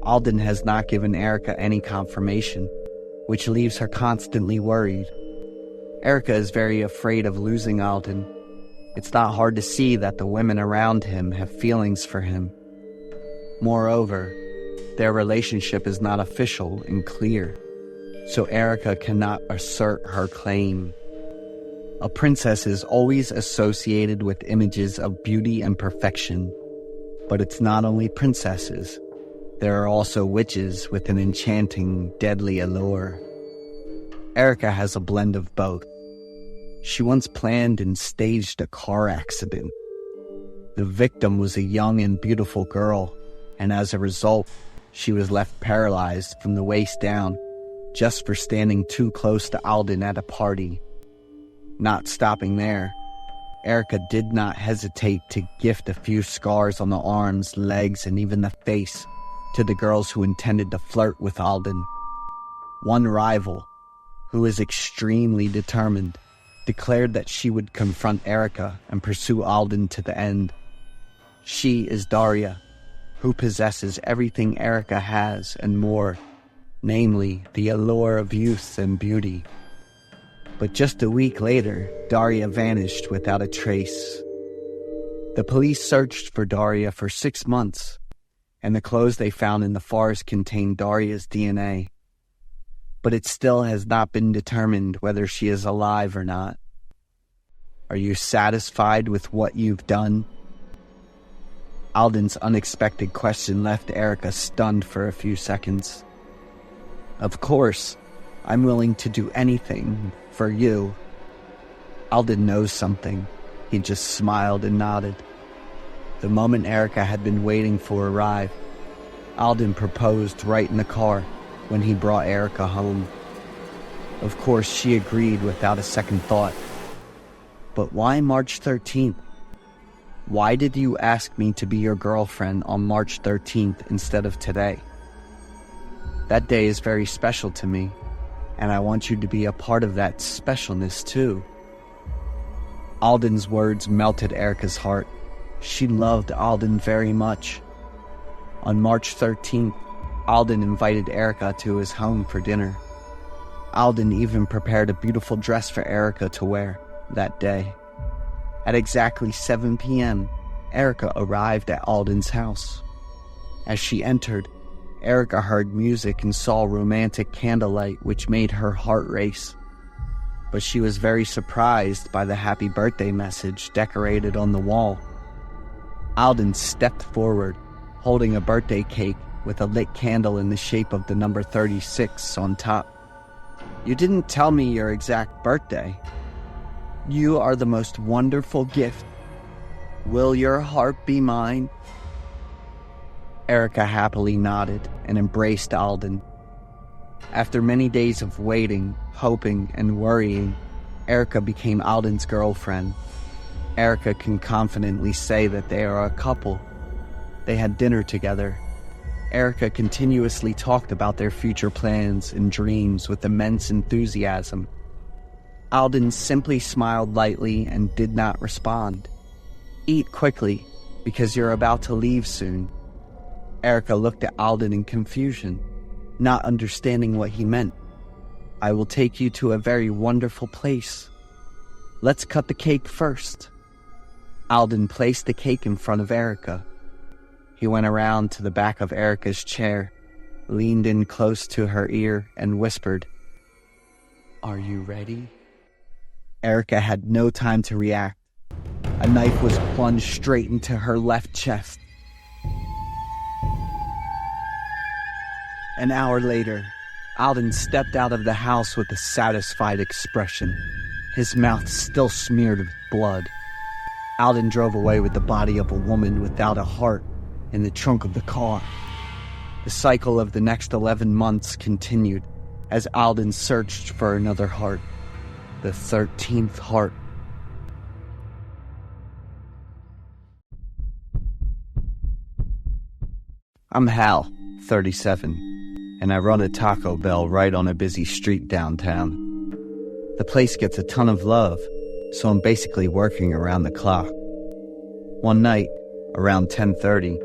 Alden has not given Erica any confirmation, which leaves her constantly worried. Erica is very afraid of losing Alden. It's not hard to see that the women around him have feelings for him. Moreover, their relationship is not official and clear, so Erica cannot assert her claim. A princess is always associated with images of beauty and perfection, but it's not only princesses. There are also witches with an enchanting, deadly allure. Erica has a blend of both. She once planned and staged a car accident. The victim was a young and beautiful girl, and as a result, She was left paralyzed from the waist down just for standing too close to Alden at a party. Not stopping there, Erica did not hesitate to gift a few scars on the arms, legs, and even the face to the girls who intended to flirt with Alden. One rival, who is extremely determined, declared that she would confront Erica and pursue Alden to the end. She is Daria, who possesses everything Erica has and more, namely the allure of youth and beauty. But just a week later, Daria vanished without a trace. The police searched for Daria for 6 months, and the clothes they found in the forest contained Daria's DNA. But it still has not been determined whether she is alive or not. Are you satisfied with what you've done? Alden's unexpected question left Erica stunned for a few seconds. Of course, I'm willing to do anything for you. Alden knows something. He just smiled and nodded. The moment Erica had been waiting for arrived, Alden proposed right in the car when he brought Erica home. Of course, she agreed without a second thought. But why March 13th? Why did you ask me to be your girlfriend on March 13th instead of today? That day is very special to me, and I want you to be a part of that specialness too. Alden's words melted Erica's heart. She loved Alden very much. On March 13th, Alden invited Erica to his home for dinner. Alden even prepared a beautiful dress for Erica to wear that day. At exactly 7 p.m., Erica arrived at Alden's house. As she entered, Erica heard music and saw romantic candlelight, which made her heart race. But she was very surprised by the happy birthday message decorated on the wall. Alden stepped forward, holding a birthday cake with a lit candle in the shape of the number 36 on top. You didn't tell me your exact birthday. You are the most wonderful gift. Will your heart be mine? Erica happily nodded and embraced Alden. After many days of waiting, hoping, and worrying, Erica became Alden's girlfriend. Erica can confidently say that they are a couple. They had dinner together. Erica continuously talked about their future plans and dreams with immense enthusiasm. Alden simply smiled lightly and did not respond. Eat quickly, because you're about to leave soon. Erica looked at Alden in confusion, not understanding what he meant. I will take you to a very wonderful place. Let's cut the cake first. Alden placed the cake in front of Erica. He went around to the back of Erica's chair, leaned in close to her ear, and whispered, "Are you ready?" Erica had no time to react. A knife was plunged straight into her left chest. An hour later, Alden stepped out of the house with a satisfied expression, his mouth still smeared with blood. Alden drove away with the body of a woman without a heart in the trunk of the car. The cycle of the next 11 months continued as Alden searched for another heart, the 13th heart. I'm Hal, 37, and I run a Taco Bell right on a busy street downtown. The place gets a ton of love, so I'm basically working around the clock. One night, around 10:30,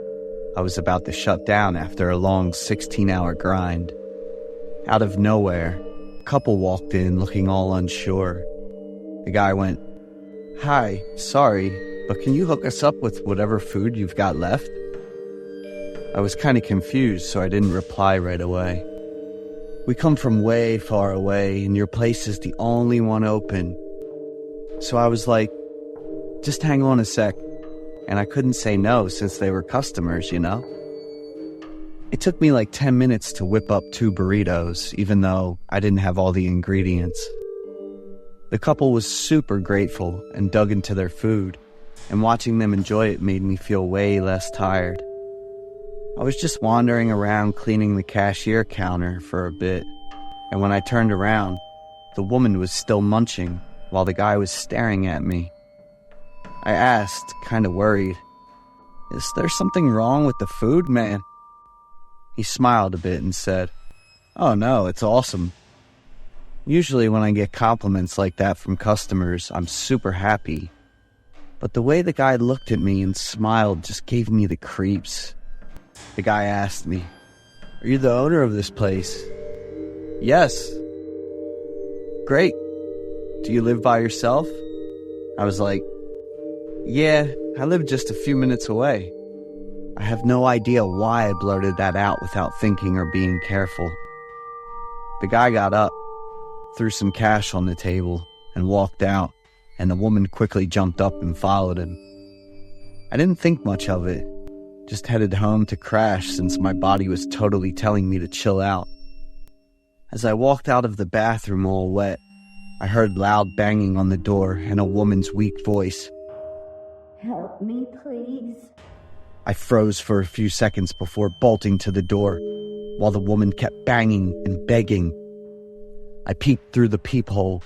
I was about to shut down after a long 16-hour grind. Out of nowhere, a couple walked in looking all unsure. The guy went, "Hi, sorry, but can you hook us up with whatever food you've got left?" I was kind of confused, so I didn't reply right away. "We come from way far away, and your place is the only one open." So I was like, "Just hang on a sec." And I couldn't say no since they were customers, you know? It took me like 10 minutes to whip up 2 burritos, even though I didn't have all the ingredients. The couple was super grateful and dug into their food, and watching them enjoy it made me feel way less tired. I was just wandering around cleaning the cashier counter for a bit, and when I turned around, the woman was still munching while the guy was staring at me. I asked, kind of worried, "Is there something wrong with the food, man?" He smiled a bit and said, "Oh no, it's awesome." Usually when I get compliments like that from customers, I'm super happy. But the way the guy looked at me and smiled just gave me the creeps. The guy asked me, "Are you the owner of this place?" "Yes." "Great. Do you live by yourself?" I was like, "Yeah, I live just a few minutes away." I have no idea why I blurted that out without thinking or being careful. The guy got up, threw some cash on the table, and walked out, and the woman quickly jumped up and followed him. I didn't think much of it, just headed home to crash since my body was totally telling me to chill out. As I walked out of the bathroom all wet, I heard loud banging on the door and a woman's weak voice. "Help me, please." I froze for a few seconds before bolting to the door, while the woman kept banging and begging. I peeked through the peephole,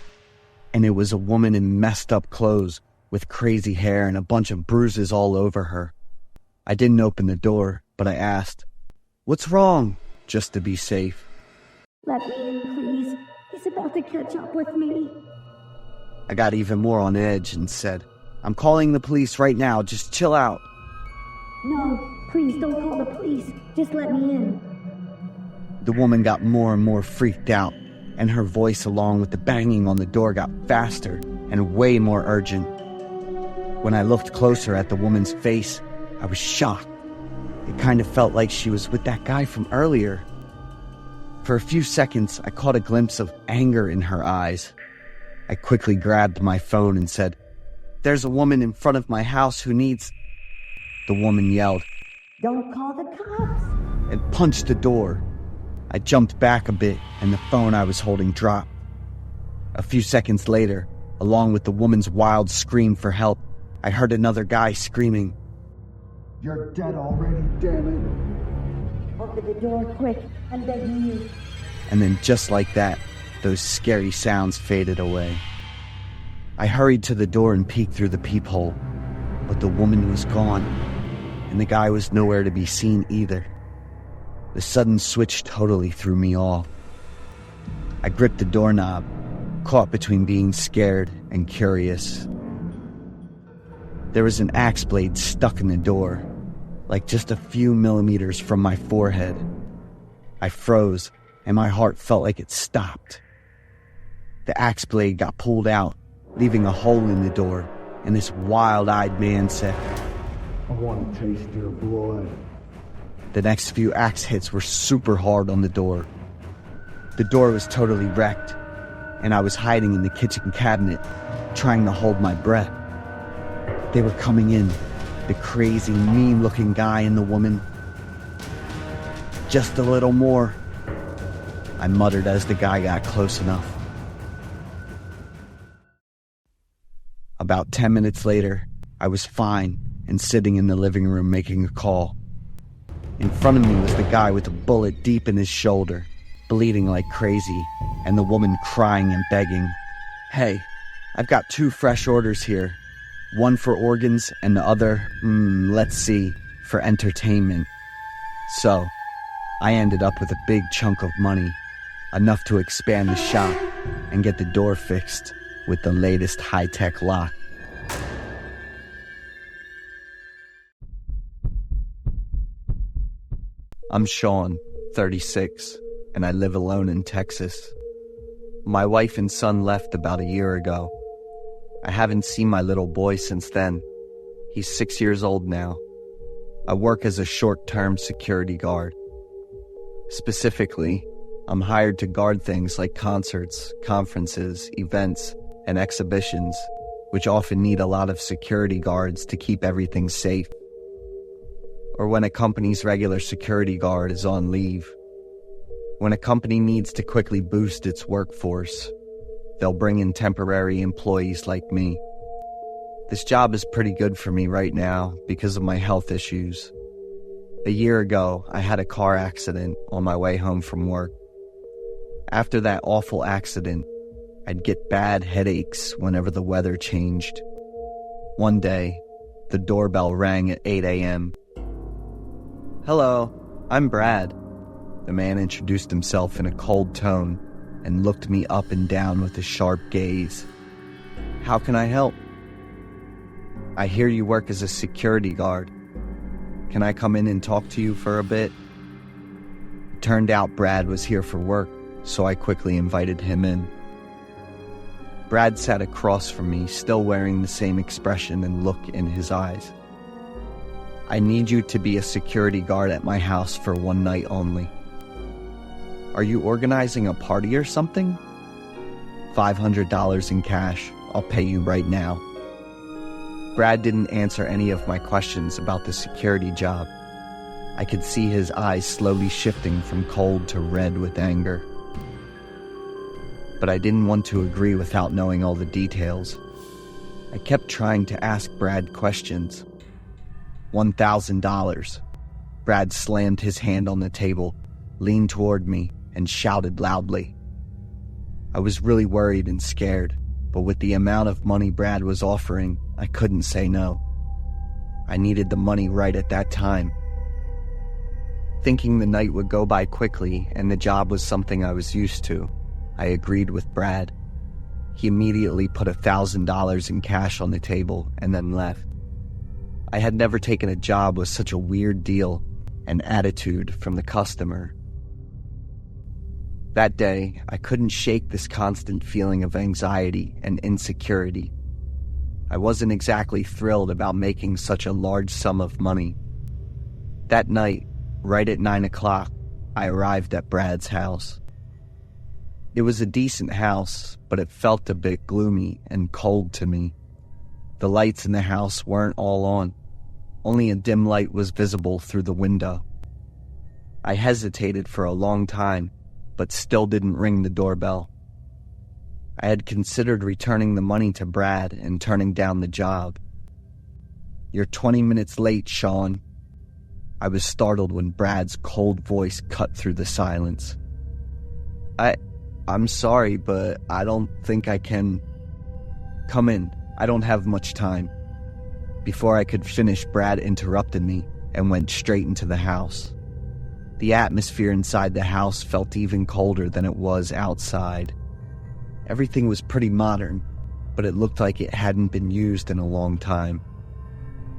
and it was a woman in messed up clothes with crazy hair and a bunch of bruises all over her. I didn't open the door, but I asked, "What's wrong?" just to be safe. "Let me in, please. He's about to catch up with me." I got even more on edge and said, "I'm calling the police right now, just chill out." "No, please don't call the police. Just let me in." The woman got more and more freaked out, and her voice along with the banging on the door got faster and way more urgent. When I looked closer at the woman's face, I was shocked. It kind of felt like she was with that guy from earlier. For a few seconds, I caught a glimpse of anger in her eyes. I quickly grabbed my phone and said, "There's a woman in front of my house who needs..." The woman yelled, "Don't call the cops!" and punched the door. I jumped back a bit, and the phone I was holding dropped. A few seconds later, along with the woman's wild scream for help, I heard another guy screaming, You're dead already, damn it. "Open the door quick, I'm begging you." And then just like that, those scary sounds faded away. I hurried to the door and peeked through the peephole, but the woman was gone, and the guy was nowhere to be seen either. The sudden switch totally threw me off. I gripped the doorknob, caught between being scared and curious. There was an axe blade stuck in the door, like just a few millimeters from my forehead. I froze, and my heart felt like it stopped. The axe blade got pulled out, leaving a hole in the door, and this wild-eyed man said, I want to taste your blood. The next few axe hits were super hard on the door. The door was totally wrecked, and I was hiding in the kitchen cabinet, trying to hold my breath. They were coming in, the crazy, mean-looking guy and the woman. "Just a little more," I muttered as the guy got close enough. About 10 minutes later, I was fine and sitting in the living room making a call. In front of me was the guy with a bullet deep in his shoulder, bleeding like crazy, and the woman crying and begging. "Hey, I've got 2 fresh orders here. One for organs and the other, let's see, for entertainment." So, I ended up with a big chunk of money, enough to expand the shop and get the door fixed with the latest high-tech lock. I'm Sean, 36, and I live alone in Texas. My wife and son left about a year ago. I haven't seen my little boy since then. He's 6 years old now. I work as a short-term security guard. Specifically, I'm hired to guard things like concerts, conferences, events, and exhibitions, which often need a lot of security guards to keep everything safe. Or when a company's regular security guard is on leave. When a company needs to quickly boost its workforce, they'll bring in temporary employees like me. This job is pretty good for me right now because of my health issues. A year ago, I had a car accident on my way home from work. After that awful accident, I'd get bad headaches whenever the weather changed. One day, the doorbell rang at 8 a.m. "Hello, I'm Brad." The man introduced himself in a cold tone and looked me up and down with a sharp gaze. "How can I help?" "I hear you work as a security guard. Can I come in and talk to you for a bit?" It turned out Brad was here for work, so I quickly invited him in. Brad sat across from me, still wearing the same expression and look in his eyes. "I need you to be a security guard at my house for one night only." "Are you organizing a party or something?" $500 in cash. I'll pay you right now." Brad didn't answer any of my questions about the security job. I could see his eyes slowly shifting from cold to red with anger. But I didn't want to agree without knowing all the details. I kept trying to ask Brad questions. $1,000. Brad slammed his hand on the table, leaned toward me, and shouted loudly. I was really worried and scared, but with the amount of money Brad was offering, I couldn't say no. I needed the money right at that time. Thinking the night would go by quickly and the job was something I was used to, I agreed with Brad. He immediately put $1,000 in cash on the table and then left. I had never taken a job with such a weird deal and attitude from the customer. That day, I couldn't shake this constant feeling of anxiety and insecurity. I wasn't exactly thrilled about making such a large sum of money. That night, right at 9 o'clock, I arrived at Brad's house. It was a decent house, but it felt a bit gloomy and cold to me. The lights in the house weren't all on. Only a dim light was visible through the window. I hesitated for a long time, but still didn't ring the doorbell. I had considered returning the money to Brad and turning down the job. "You're 20 minutes late, Sean." I was startled when Brad's cold voice cut through the silence. I'm sorry, but I don't think I can." "Come in. I don't have much time." Before I could finish, Brad interrupted me and went straight into the house. The atmosphere inside the house felt even colder than it was outside. Everything was pretty modern, but it looked like it hadn't been used in a long time.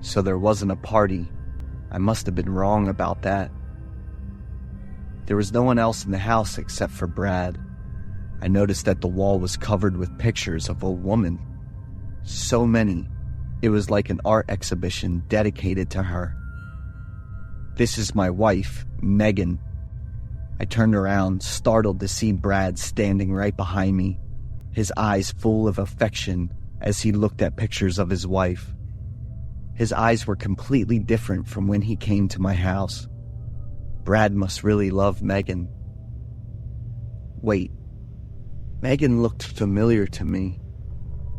So there wasn't a party. I must have been wrong about that. There was no one else in the house except for Brad. I noticed that the wall was covered with pictures of a woman. So many. It was like an art exhibition dedicated to her. "This is my wife, Megan." I turned around, startled to see Brad standing right behind me, his eyes full of affection as he looked at pictures of his wife. His eyes were completely different from when he came to my house. Brad must really love Megan. Wait, Megan looked familiar to me.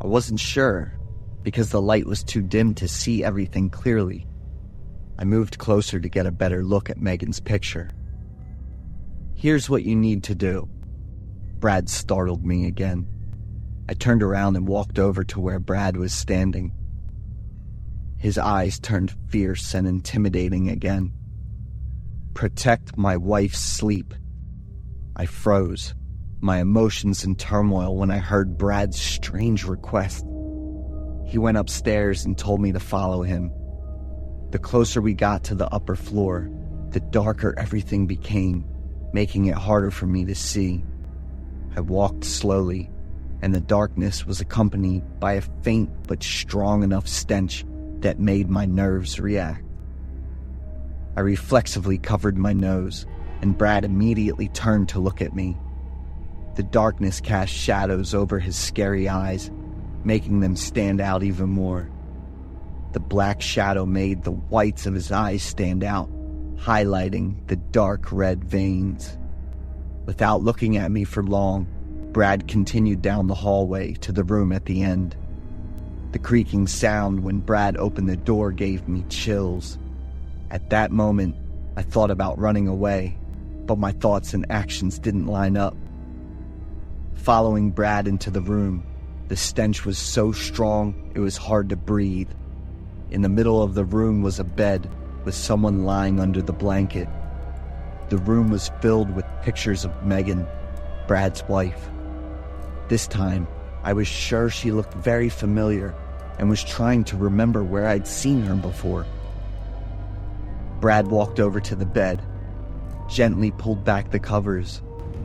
I wasn't sure, because the light was too dim to see everything clearly. I moved closer to get a better look at Megan's picture. "Here's what you need to do." Brad startled me again. I turned around and walked over to where Brad was standing. His eyes turned fierce and intimidating again. "Protect my wife's sleep." I froze, my emotions in turmoil when I heard Brad's strange request. He went upstairs and told me to follow him. The closer we got to the upper floor, the darker everything became, making it harder for me to see. I walked slowly, and the darkness was accompanied by a faint but strong enough stench that made my nerves react. I reflexively covered my nose, and Brad immediately turned to look at me. The darkness cast shadows over his scary eyes, making them stand out even more. The black shadow made the whites of his eyes stand out, highlighting the dark red veins. Without looking at me for long, Brad continued down the hallway to the room at the end. The creaking sound when Brad opened the door gave me chills. At that moment, I thought about running away, but my thoughts and actions didn't line up. Following Brad into the room, the stench was so strong it was hard to breathe. In the middle of the room was a bed with someone lying under the blanket. The room was filled with pictures of Megan, Brad's wife. This time, I was sure she looked very familiar and was trying to remember where I'd seen her before. Brad walked over to the bed, gently pulled back the covers,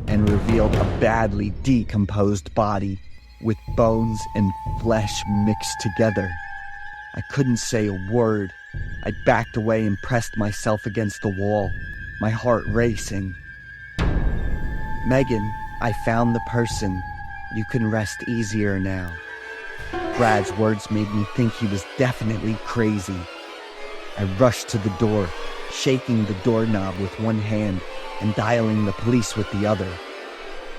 and revealed a badly decomposed body with bones and flesh mixed together. I couldn't say a word. I backed away and pressed myself against the wall, my heart racing. Megan, I found the person. You can rest easier now. Brad's words made me think he was definitely crazy. I rushed to the door, shaking the doorknob with one hand and dialing the police with the other.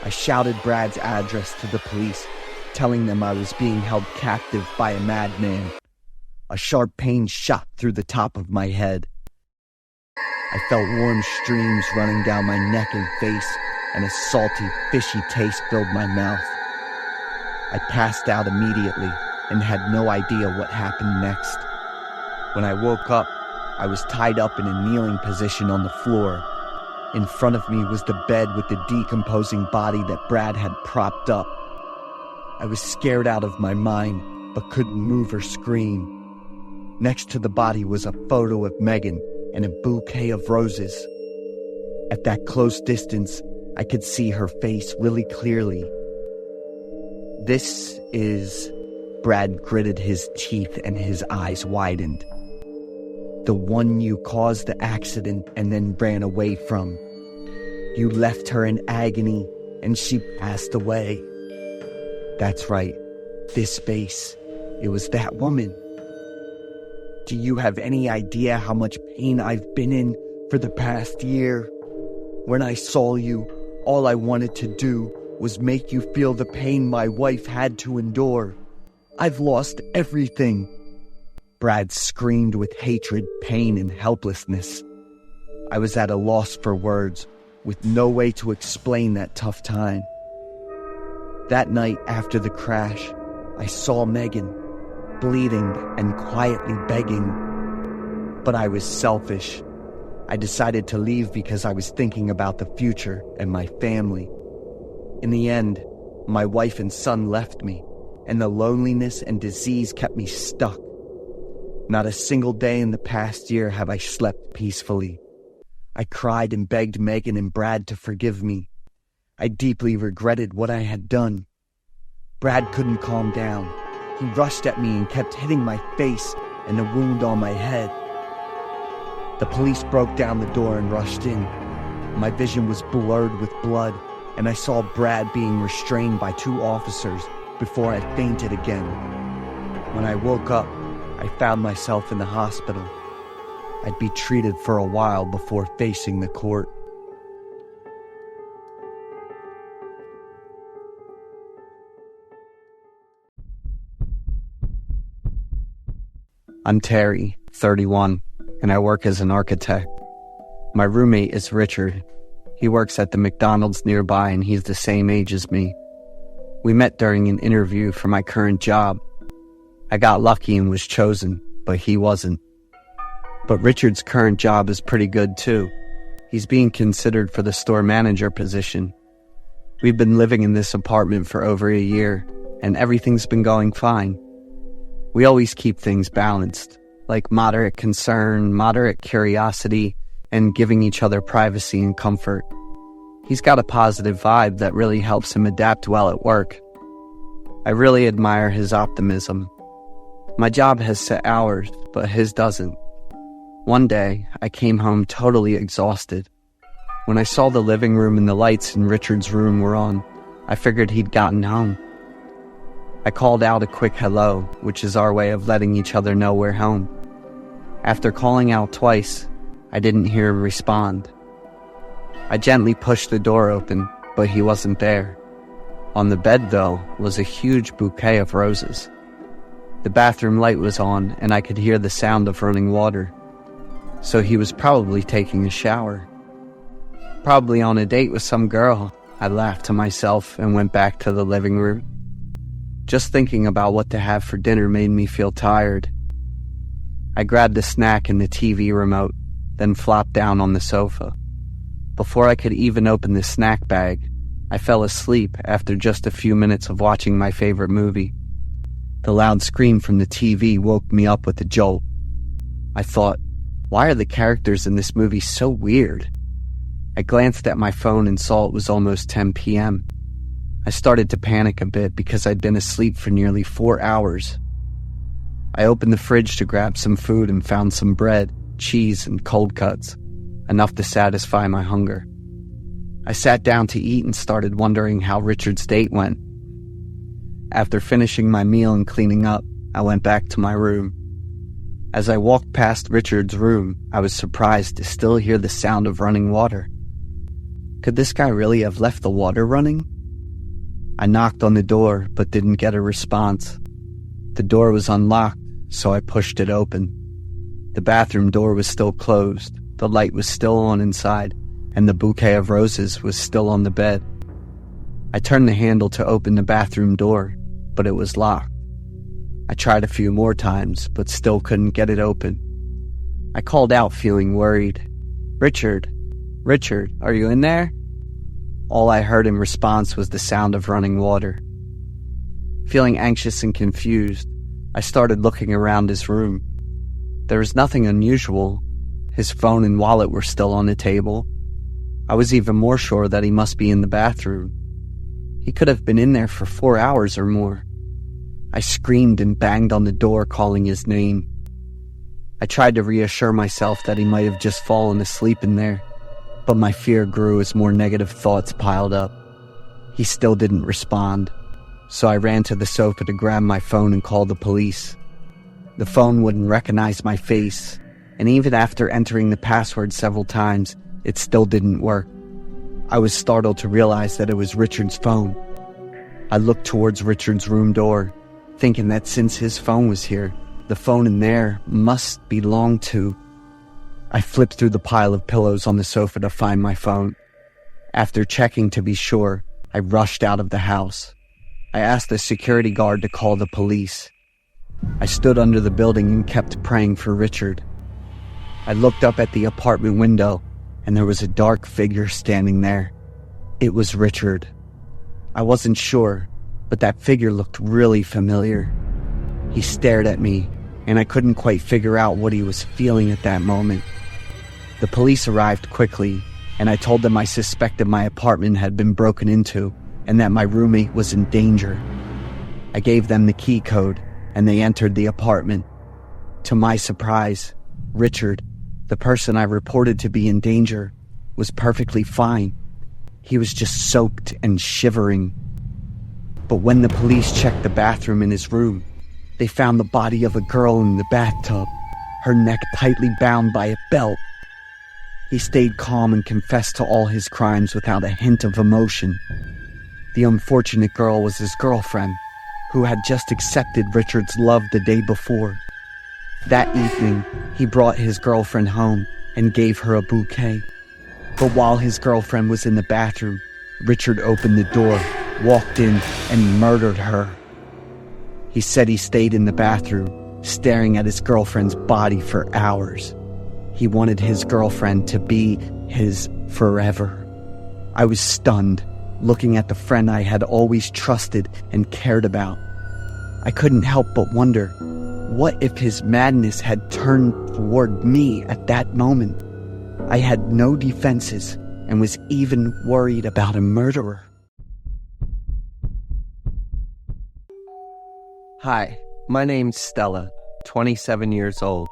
I shouted Brad's address to the police, telling them I was being held captive by a madman. A sharp pain shot through the top of my head. I felt warm streams running down my neck and face, and a salty, fishy taste filled my mouth. I passed out immediately and had no idea what happened next. When I woke up, I was tied up in a kneeling position on the floor. In front of me was the bed with the decomposing body that Brad had propped up. I was scared out of my mind, but couldn't move or scream. Next to the body was a photo of Megan and a bouquet of roses. At that close distance, I could see her face really clearly. "This is..." Brad gritted his teeth and his eyes widened. "The one you caused the accident and then ran away from. You left her in agony and she passed away." "That's right. This face. It was that woman." "Do you have any idea how much pain I've been in for the past year? When I saw you, all I wanted to do was make you feel the pain my wife had to endure. I've lost everything." Brad screamed with hatred, pain, and helplessness. I was at a loss for words, with no way to explain that tough time. That night after the crash, I saw Megan, bleeding and quietly begging. But I was selfish. I decided to leave because I was thinking about the future and my family. In the end, my wife and son left me, and the loneliness and disease kept me stuck. Not a single day in the past year have I slept peacefully. I cried and begged Megan and Brad to forgive me. I deeply regretted what I had done. Brad couldn't calm down. He rushed at me and kept hitting my face and the wound on my head. The police broke down the door and rushed in. My vision was blurred with blood, and I saw Brad being restrained by 2 officers before I fainted again. When I woke up, I found myself in the hospital. I'd be treated for a while before facing the court. I'm Terry, 31, and I work as an architect. My roommate is Richard. He works at the McDonald's nearby, and he's the same age as me. We met during an interview for my current job. I got lucky and was chosen, but he wasn't. But Richard's current job is pretty good too. He's being considered for the store manager position. We've been living in this apartment for over a year, and everything's been going fine. We always keep things balanced, like moderate concern, moderate curiosity, and giving each other privacy and comfort. He's got a positive vibe that really helps him adapt well at work. I really admire his optimism. My job has set hours, but his doesn't. One day, I came home totally exhausted. When I saw the living room and the lights in Richard's room were on, I figured he'd gotten home. I called out a quick hello, which is our way of letting each other know we're home. After calling out twice, I didn't hear him respond. I gently pushed the door open, but he wasn't there. On the bed, though, was a huge bouquet of roses. The bathroom light was on, and I could hear the sound of running water. so he was probably taking a shower. Probably on a date with some girl, I laughed to myself and went back to the living room. Just thinking about what to have for dinner made me feel tired. I grabbed a snack and the TV remote, then flopped down on the sofa. Before I could even open the snack bag, I fell asleep after just a few minutes of watching my favorite movie. The loud scream from the TV woke me up with a jolt. I thought, why are the characters in this movie so weird? I glanced at my phone and saw it was almost 10 p.m. I started to panic a bit because I'd been asleep for nearly 4 hours. I opened the fridge to grab some food and found some bread, cheese, and cold cuts, enough to satisfy my hunger. I sat down to eat and started wondering how Richard's date went. After finishing my meal and cleaning up, I went back to my room. As I walked past Richard's room, I was surprised to still hear the sound of running water. Could this guy really have left the water running? I knocked on the door, but didn't get a response. The door was unlocked, so I pushed it open. The bathroom door was still closed, the light was still on inside, and the bouquet of roses was still on the bed. I turned the handle to open the bathroom door, but it was locked. I tried a few more times, but still couldn't get it open. I called out, feeling worried. Richard, are you in there?" All I heard in response was the sound of running water. Feeling anxious and confused, I started looking around his room. There was nothing unusual. His phone and wallet were still on the table. I was even more sure that he must be in the bathroom. He could have been in there for 4 hours or more. I screamed and banged on the door, calling his name. I tried to reassure myself that he might have just fallen asleep in there, but my fear grew as more negative thoughts piled up. He still didn't respond, so I ran to the sofa to grab my phone and call the police. The phone wouldn't recognize my face, and even after entering the password several times, it still didn't work. I was startled to realize that it was Richard's phone. I looked towards Richard's room door, thinking that since his phone was here, the phone in there must belong to... I flipped through the pile of pillows on the sofa to find my phone. After checking to be sure, I rushed out of the house. I asked the security guard to call the police. I stood under the building and kept praying for Richard. I looked up at the apartment window, and there was a dark figure standing there. It was Richard. I wasn't sure, but that figure looked really familiar. He stared at me, and I couldn't quite figure out what he was feeling at that moment. The police arrived quickly, and I told them I suspected my apartment had been broken into and that my roommate was in danger. I gave them the key code, and they entered the apartment. To my surprise, Richard, the person I reported to be in danger, was perfectly fine. He was just soaked and shivering. But when the police checked the bathroom in his room, they found the body of a girl in the bathtub, her neck tightly bound by a belt. He stayed calm and confessed to all his crimes without a hint of emotion. The unfortunate girl was his girlfriend, who had just accepted Richard's love the day before. That evening, he brought his girlfriend home and gave her a bouquet. But while his girlfriend was in the bathroom, Richard opened the door, walked in, and murdered her. He said he stayed in the bathroom, staring at his girlfriend's body for hours. He wanted his girlfriend to be his forever. I was stunned, looking at the friend I had always trusted and cared about. I couldn't help but wonder, what if his madness had turned toward me at that moment? I had no defenses and was even worried about a murderer. Hi, my name's Stella, 27 years old.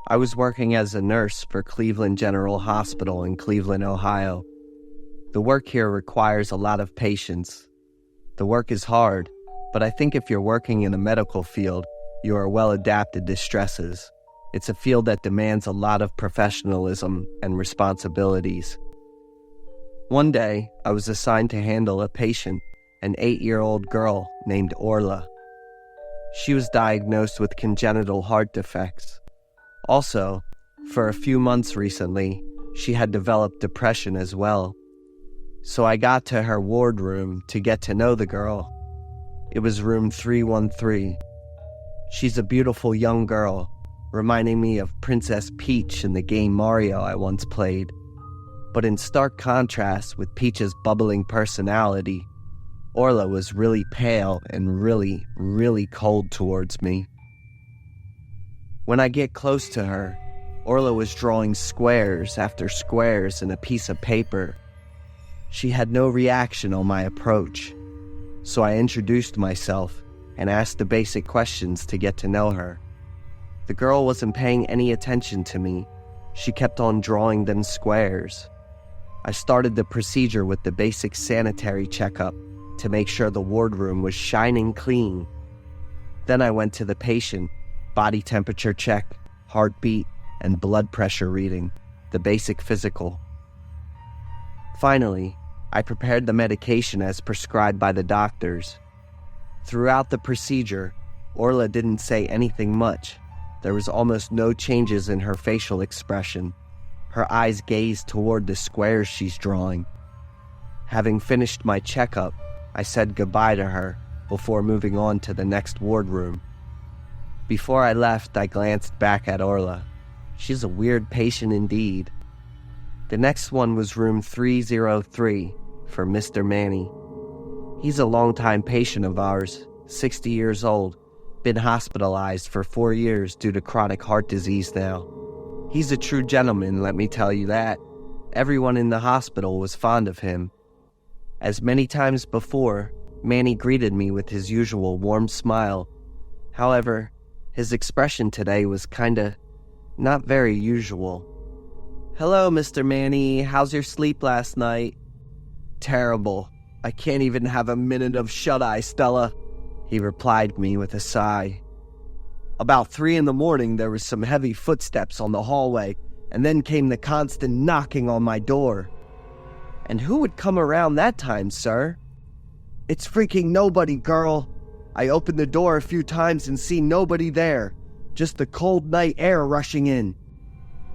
I was working as a nurse for Cleveland General Hospital in Cleveland, Ohio. The work here requires a lot of patience. The work is hard, but I think if you're working in a medical field, you are well adapted to stresses. It's a field that demands a lot of professionalism and responsibilities. One day, I was assigned to handle a patient, an 8-year-old girl named Orla. She was diagnosed with congenital heart defects. Also, For a few months recently, she had developed depression as well. So I got to her ward room to get to know the girl. It was room 313. She's a beautiful young girl, reminding me of Princess Peach in the game Mario I once played. But in stark contrast with Peach's bubbling personality, Orla was really pale and really, really cold towards me. When I get close to her, Orla was drawing squares after squares in a piece of paper. She had no reaction on my approach, so I introduced myself and asked the basic questions to get to know her. The girl wasn't paying any attention to me. She kept on drawing them squares. I started the procedure with the basic sanitary checkup to make sure the wardroom was shining clean. Then I went to the patient, body temperature check, heartbeat, and blood pressure reading, the basic physical. Finally, I prepared the medication as prescribed by the doctors. Throughout the procedure, Orla didn't say anything much. There was almost no changes in her facial expression. Her eyes gazed toward the squares she's drawing. Having finished my checkup, I said goodbye to her before moving on to the next wardroom. Before I left, I glanced back at Orla. She's a weird patient indeed. The next one was room 303 for Mr. Manny. He's a longtime patient of ours, 60 years old, been hospitalized for 4 years due to chronic heart disease now. He's a true gentleman, let me tell you that. Everyone in the hospital was fond of him. As many times before, Manny greeted me with his usual warm smile. However, his expression today was kinda not very usual. "Hello, Mr. Manny. How's your sleep last night?" "Terrible. I can't even have a minute of shut-eye, Stella," he replied me with a sigh. "About 3 in the morning, there was some heavy footsteps on the hallway, and then came the constant knocking on my door." "And who would come around that time, sir?" "It's freaking nobody, girl. I opened the door a few times and see nobody there. Just the cold night air rushing in."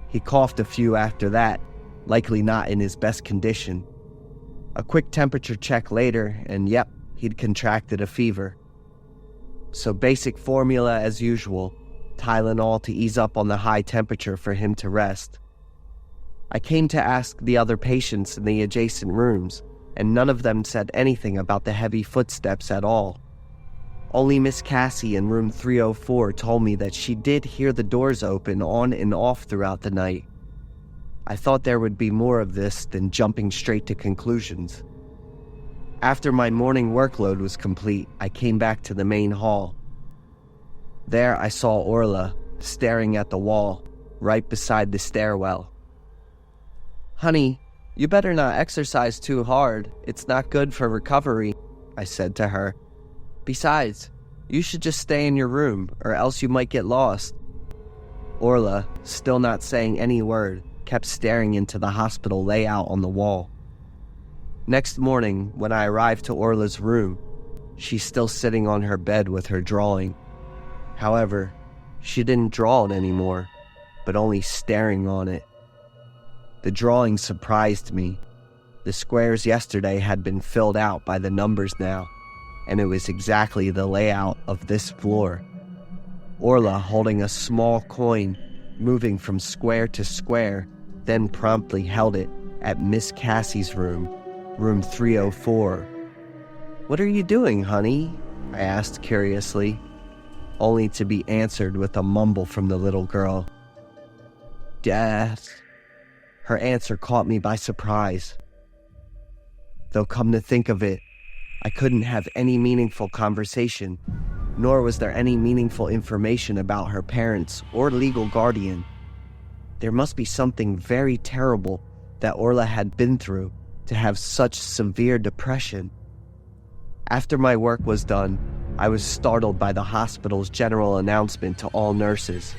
He coughed a few after that, likely not in his best condition. A quick temperature check later, and yep, he'd contracted a fever. So basic formula as usual, Tylenol to ease up on the high temperature for him to rest. I came to ask the other patients in the adjacent rooms, and none of them said anything about the heavy footsteps at all. Only Miss Cassie in room 304 told me that she did hear the doors open on and off throughout the night. I thought there would be more of this than jumping straight to conclusions. After my morning workload was complete, I came back to the main hall. There I saw Orla, staring at the wall, right beside the stairwell. "Honey, you better not exercise too hard. It's not good for recovery," I said to her. "Besides, you should just stay in your room, or else you might get lost." Orla, still not saying any word, kept staring into the hospital layout on the wall. Next morning, when I arrived to Orla's room, she's still sitting on her bed with her drawing. However, she didn't draw it anymore, but only staring on it. The drawing surprised me. The squares yesterday had been filled out by the numbers now, and it was exactly the layout of this floor. Orla holding a small coin, moving from square to square, then promptly held it at Miss Cassie's room, room 304. "What are you doing, honey?" I asked curiously, only to be answered with a mumble from the little girl. "Death." Her answer caught me by surprise. Though come to think of it, I couldn't have any meaningful conversation, nor was there any meaningful information about her parents or legal guardian. There must be something very terrible that Orla had been through to have such severe depression. After my work was done, I was startled by the hospital's general announcement to all nurses.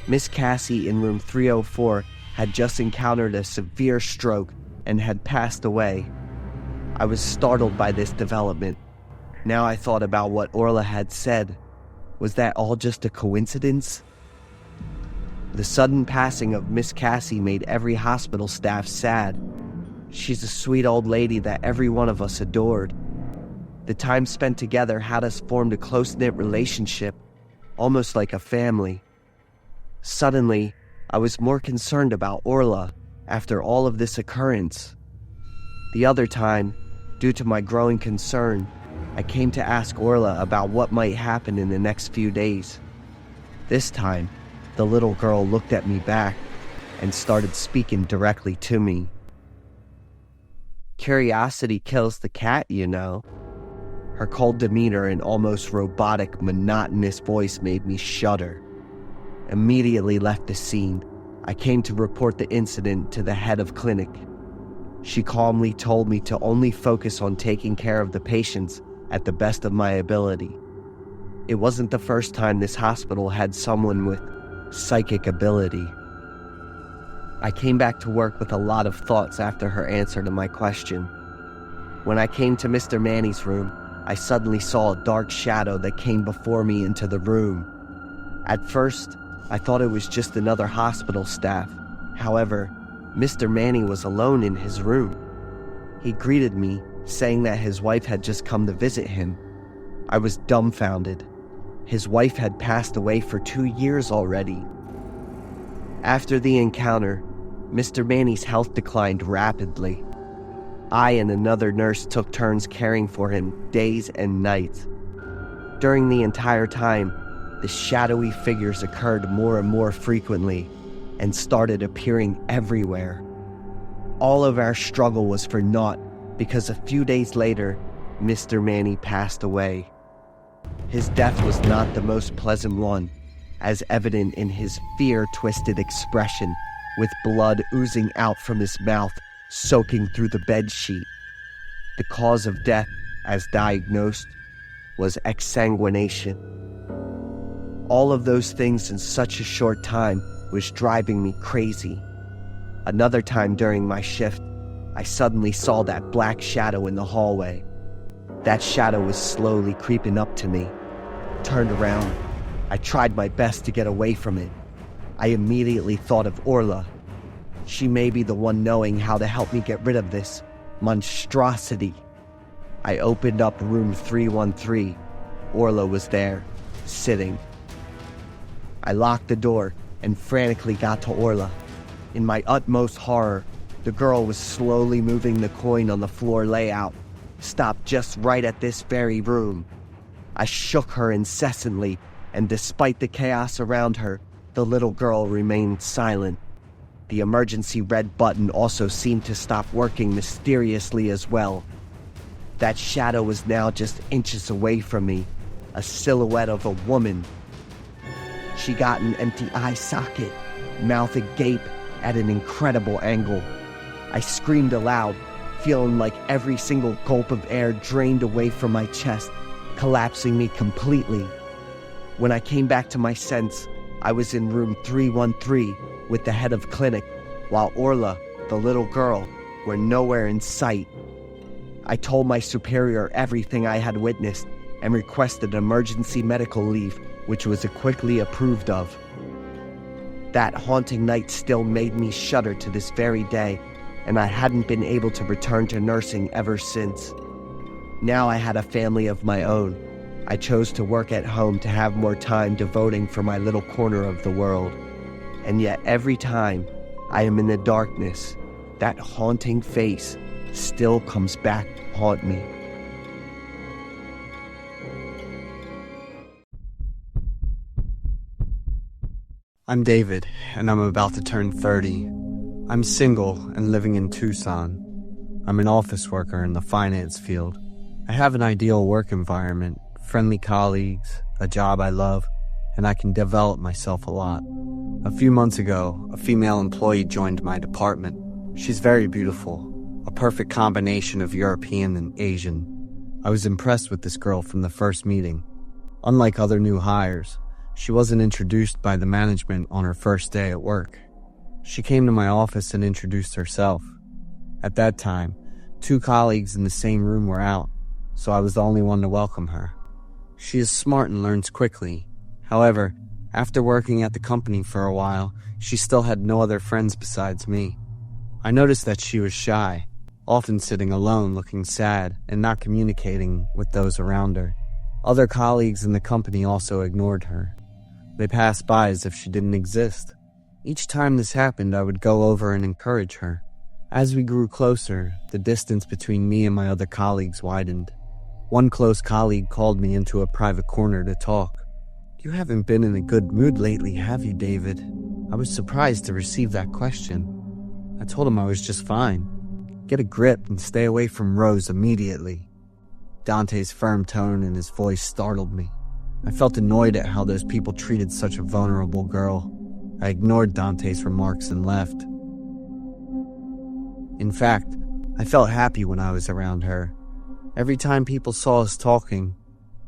Miss Cassie in room 304 had just encountered a severe stroke and had passed away. I was startled by this development. Now I thought about what Orla had said. Was that all just a coincidence? The sudden passing of Miss Cassie made every hospital staff sad. She's a sweet old lady that every one of us adored. The time spent together had us formed a close-knit relationship, almost like a family. Suddenly, I was more concerned about Orla after all of this occurrence. The other time, due to my growing concern, I came to ask Orla about what might happen in the next few days. This time, the little girl looked at me back and started speaking directly to me. Curiosity kills the cat, you know. Her cold demeanor and almost robotic, monotonous voice made me shudder. Immediately left the scene, I came to report the incident to the head of clinic. She calmly told me to only focus on taking care of the patients at the best of my ability. It wasn't the first time this hospital had someone with psychic ability. I came back to work with a lot of thoughts after her answer to my question. When I came to Mr. Manny's room, I suddenly saw a dark shadow that came before me into the room. At first, I thought it was just another hospital staff. However, Mr. Manny was alone in his room. He greeted me, saying that his wife had just come to visit him. I was dumbfounded. His wife had passed away for 2 years already. After the encounter, Mr. Manny's health declined rapidly. I and another nurse took turns caring for him days and nights. During the entire time, the shadowy figures occurred more and more frequently and started appearing everywhere. All of our struggle was for naught because a few days later, Mr. Manny passed away. His death was not the most pleasant one, as evident in his fear-twisted expression, with blood oozing out from his mouth, soaking through the bedsheet. The cause of death, as diagnosed, was exsanguination. All of those things in such a short time was driving me crazy. Another time during my shift, I suddenly saw that black shadow in the hallway. That shadow was slowly creeping up to me. Turned around. I tried my best to get away from it. I immediately thought of Orla. She may be the one knowing how to help me get rid of this monstrosity. I opened up room 313. Orla was there, sitting. I locked the door and frantically got to Orla. In my utmost horror, the girl was slowly moving the coin on the floor layout, stopped just right at this very room. I shook her incessantly, and despite the chaos around her, the little girl remained silent. The emergency red button also seemed to stop working mysteriously as well. That shadow was now just inches away from me, a silhouette of a woman. She got an empty eye socket, mouth agape at an incredible angle. I screamed aloud, feeling like every single gulp of air drained away from my chest, collapsing me completely. When I came back to my sense, I was in room 313 with the head of clinic, while Orla, the little girl, were nowhere in sight. I told my superior everything I had witnessed and requested emergency medical leave, which was quickly approved of. That haunting night still made me shudder to this very day, and I hadn't been able to return to nursing ever since. Now I had a family of my own. I chose to work at home to have more time devoting for my little corner of the world. And yet every time I am in the darkness, that haunting face still comes back to haunt me. I'm David, and I'm about to turn 30. I'm single and living in Tucson. I'm an office worker in the finance field. I have an ideal work environment, friendly colleagues, a job I love, and I can develop myself a lot. A few months ago, a female employee joined my department. She's very beautiful, a perfect combination of European and Asian. I was impressed with this girl from the first meeting. Unlike other new hires, she wasn't introduced by the management on her first day at work. She came to my office and introduced herself. At that time, 2 colleagues in the same room were out, so I was the only one to welcome her. She is smart and learns quickly. However, After working at the company for a while, she still had no other friends besides me. I noticed that she was shy, often sitting alone looking sad and not communicating with those around her. Other colleagues in the company also ignored her. They passed by as if she didn't exist. Each time this happened, I would go over and encourage her. As we grew closer, the distance between me and my other colleagues widened. One close colleague called me into a private corner to talk. "You haven't been in a good mood lately, have you, David?" I was surprised to receive that question. I told him I was just fine. "Get a grip and stay away from Rose immediately." Dante's firm tone in his voice startled me. I felt annoyed at how those people treated such a vulnerable girl. I ignored Dante's remarks and left. In fact, I felt happy when I was around her. Every time people saw us talking,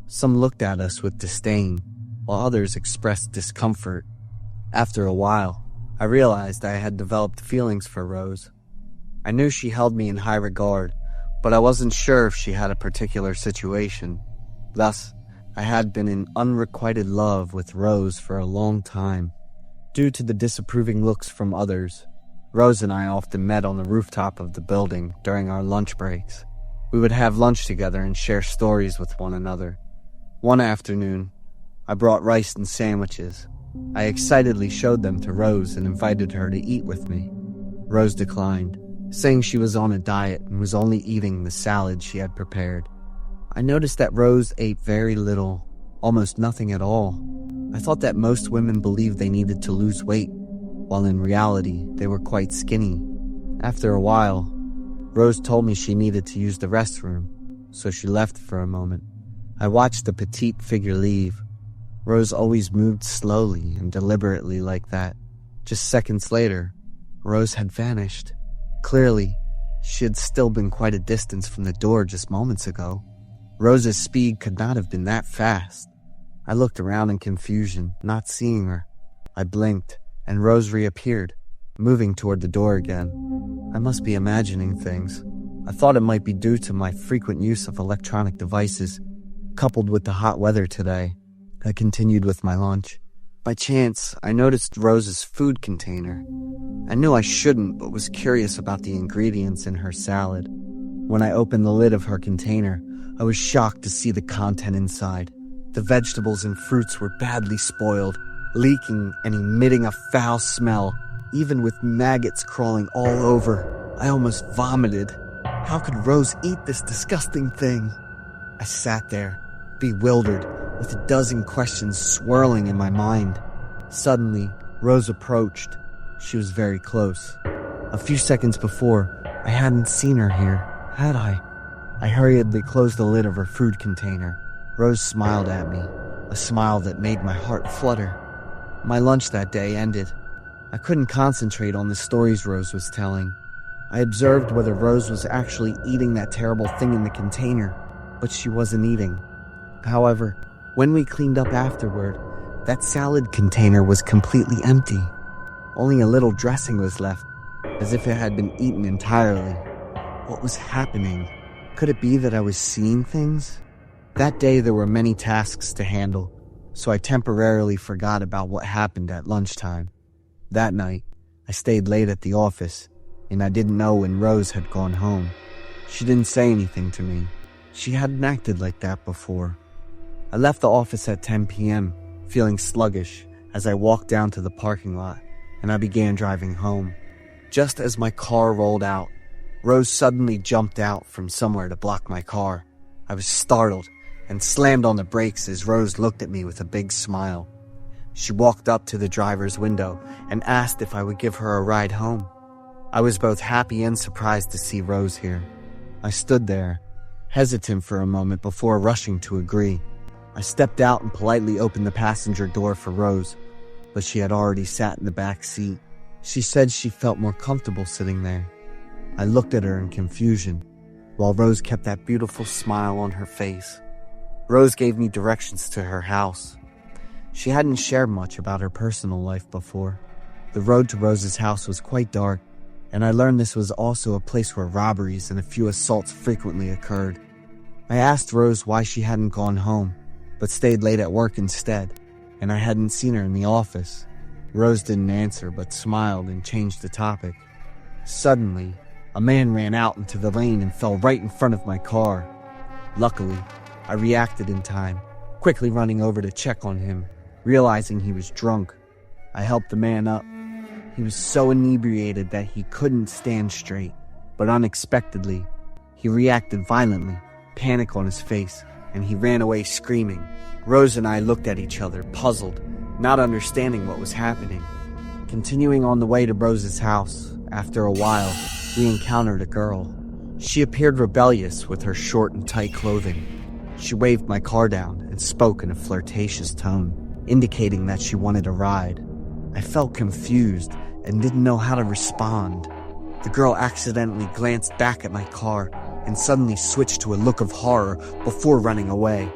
some looked at us with disdain, while others expressed discomfort. After a while, I realized I had developed feelings for Rose. I knew she held me in high regard, but I wasn't sure if she had a particular situation. Thus, I had been in unrequited love with Rose for a long time. Due to the disapproving looks from others, Rose and I often met on the rooftop of the building during our lunch breaks. We would have lunch together and share stories with one another. One afternoon, I brought rice and sandwiches. I excitedly showed them to Rose and invited her to eat with me. Rose declined, saying she was on a diet and was only eating the salad she had prepared. I noticed that Rose ate very little, almost nothing at all. I thought that most women believed they needed to lose weight, while in reality, they were quite skinny. After a while, Rose told me she needed to use the restroom, so she left for a moment. I watched the petite figure leave. Rose always moved slowly and deliberately like that. Just seconds later, Rose had vanished. Clearly, she had still been quite a distance from the door just moments ago. Rose's speed could not have been that fast. I looked around in confusion, not seeing her. I blinked, and Rose reappeared, moving toward the door again. I must be imagining things. I thought it might be due to my frequent use of electronic devices, coupled with the hot weather today. I continued with my lunch. By chance, I noticed Rose's food container. I knew I shouldn't, but was curious about the ingredients in her salad. When I opened the lid of her container, I was shocked to see the content inside. The vegetables and fruits were badly spoiled, leaking and emitting a foul smell, even with maggots crawling all over. I almost vomited. How could Rose eat this disgusting thing? I sat there, bewildered, with a dozen questions swirling in my mind. Suddenly, Rose approached. She was very close. A few seconds before, I hadn't seen her here, had I? I hurriedly closed the lid of her food container. Rose smiled at me, a smile that made my heart flutter. My lunch that day ended. I couldn't concentrate on the stories Rose was telling. I observed whether Rose was actually eating that terrible thing in the container, but she wasn't eating. However, when we cleaned up afterward, that salad container was completely empty. Only a little dressing was left, as if it had been eaten entirely. What was happening? Could it be that I was seeing things? That day there were many tasks to handle, so I temporarily forgot about what happened at lunchtime. That night, I stayed late at the office, and I didn't know when Rose had gone home. She didn't say anything to me. She hadn't acted like that before. I left the office at 10 p.m., feeling sluggish as I walked down to the parking lot, and I began driving home. Just as my car rolled out, Rose suddenly jumped out from somewhere to block my car. I was startled and slammed on the brakes as Rose looked at me with a big smile. She walked up to the driver's window and asked if I would give her a ride home. I was both happy and surprised to see Rose here. I stood there, hesitant for a moment before rushing to agree. I stepped out and politely opened the passenger door for Rose, but she had already sat in the back seat. She said she felt more comfortable sitting there. I looked at her in confusion, while Rose kept that beautiful smile on her face. Rose gave me directions to her house. She hadn't shared much about her personal life before. The road to Rose's house was quite dark, and I learned this was also a place where robberies and a few assaults frequently occurred. I asked Rose why she hadn't gone home, but stayed late at work instead. and I hadn't seen her in the office. Rose didn't answer, but smiled and changed the topic. Suddenly, a man ran out into the lane and fell right in front of my car. Luckily, I reacted in time, quickly running over to check on him. Realizing he was drunk, I helped the man up. He was so inebriated that he couldn't stand straight, but unexpectedly, he reacted violently, panic on his face, and he ran away screaming. Rose and I looked at each other, puzzled, not understanding what was happening. Continuing on the way to Rose's house, after a while, we encountered a girl. She appeared rebellious with her short and tight clothing. She waved my car down and spoke in a flirtatious tone, indicating that she wanted a ride. I felt confused and didn't know how to respond. The girl accidentally glanced back at my car and suddenly switched to a look of horror before running away.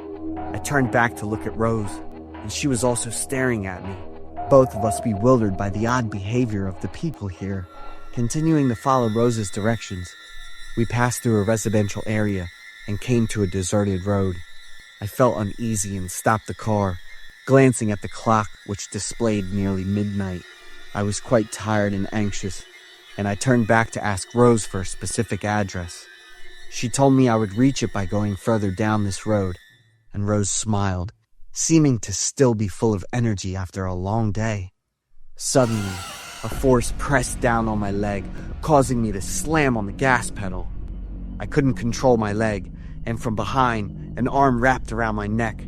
I turned back to look at Rose, and she was also staring at me, both of us bewildered by the odd behavior of the people here. Continuing to follow Rose's directions, we passed through a residential area and came to a deserted road. I felt uneasy and stopped the car, glancing at the clock which displayed nearly midnight. I was quite tired and anxious, and I turned back to ask Rose for a specific address. She told me I would reach it by going further down this road, and Rose smiled, seeming to still be full of energy after a long day. Suddenly, a force pressed down on my leg, causing me to slam on the gas pedal. I couldn't control my leg, and from behind, an arm wrapped around my neck.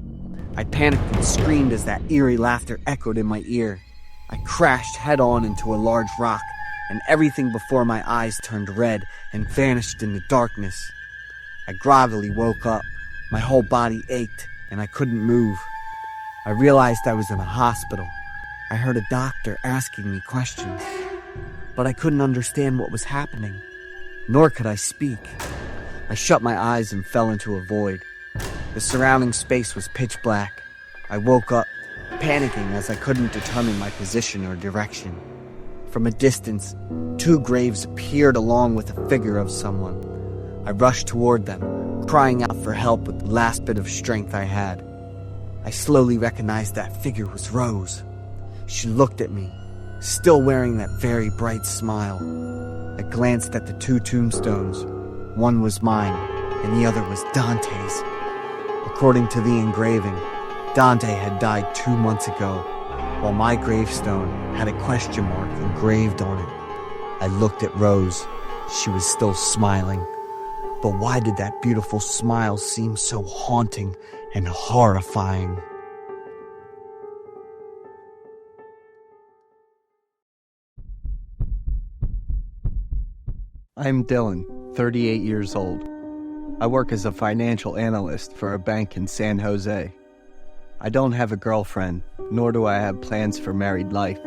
I panicked and screamed as that eerie laughter echoed in my ear. I crashed head-on into a large rock, and everything before my eyes turned red and vanished in the darkness. I groggily woke up. My whole body ached, and I couldn't move. I realized I was in a hospital. I heard a doctor asking me questions, but I couldn't understand what was happening, nor could I speak. I shut my eyes and fell into a void. The surrounding space was pitch black. I woke up, panicking as I couldn't determine my position or direction. From a distance, two graves appeared along with a figure of someone. I rushed toward them, crying out for help with the last bit of strength I had. I slowly recognized that figure was Rose. She looked at me, still wearing that very bright smile. I glanced at the two tombstones. One was mine, and the other was Dante's. According to the engraving, Dante had died 2 months ago, while my gravestone had a question mark engraved on it. I looked at Rose. She was still smiling. But why did that beautiful smile seem so haunting and horrifying? I'm Dylan, 38 years old. I work as a financial analyst for a bank in San Jose. I don't have a girlfriend, nor do I have plans for married life.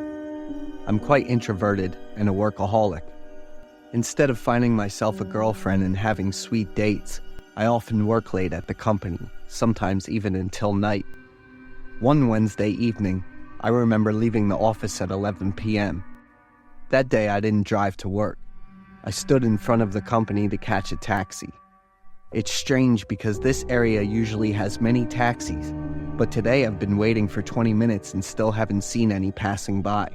I'm quite introverted and a workaholic. Instead of finding myself a girlfriend and having sweet dates, I often work late at the company, sometimes even until night. One Wednesday evening, I remember leaving the office at 11 p.m. That day I didn't drive to work. I stood in front of the company to catch a taxi. It's strange because this area usually has many taxis, but today I've been waiting for 20 minutes and still haven't seen any passing by.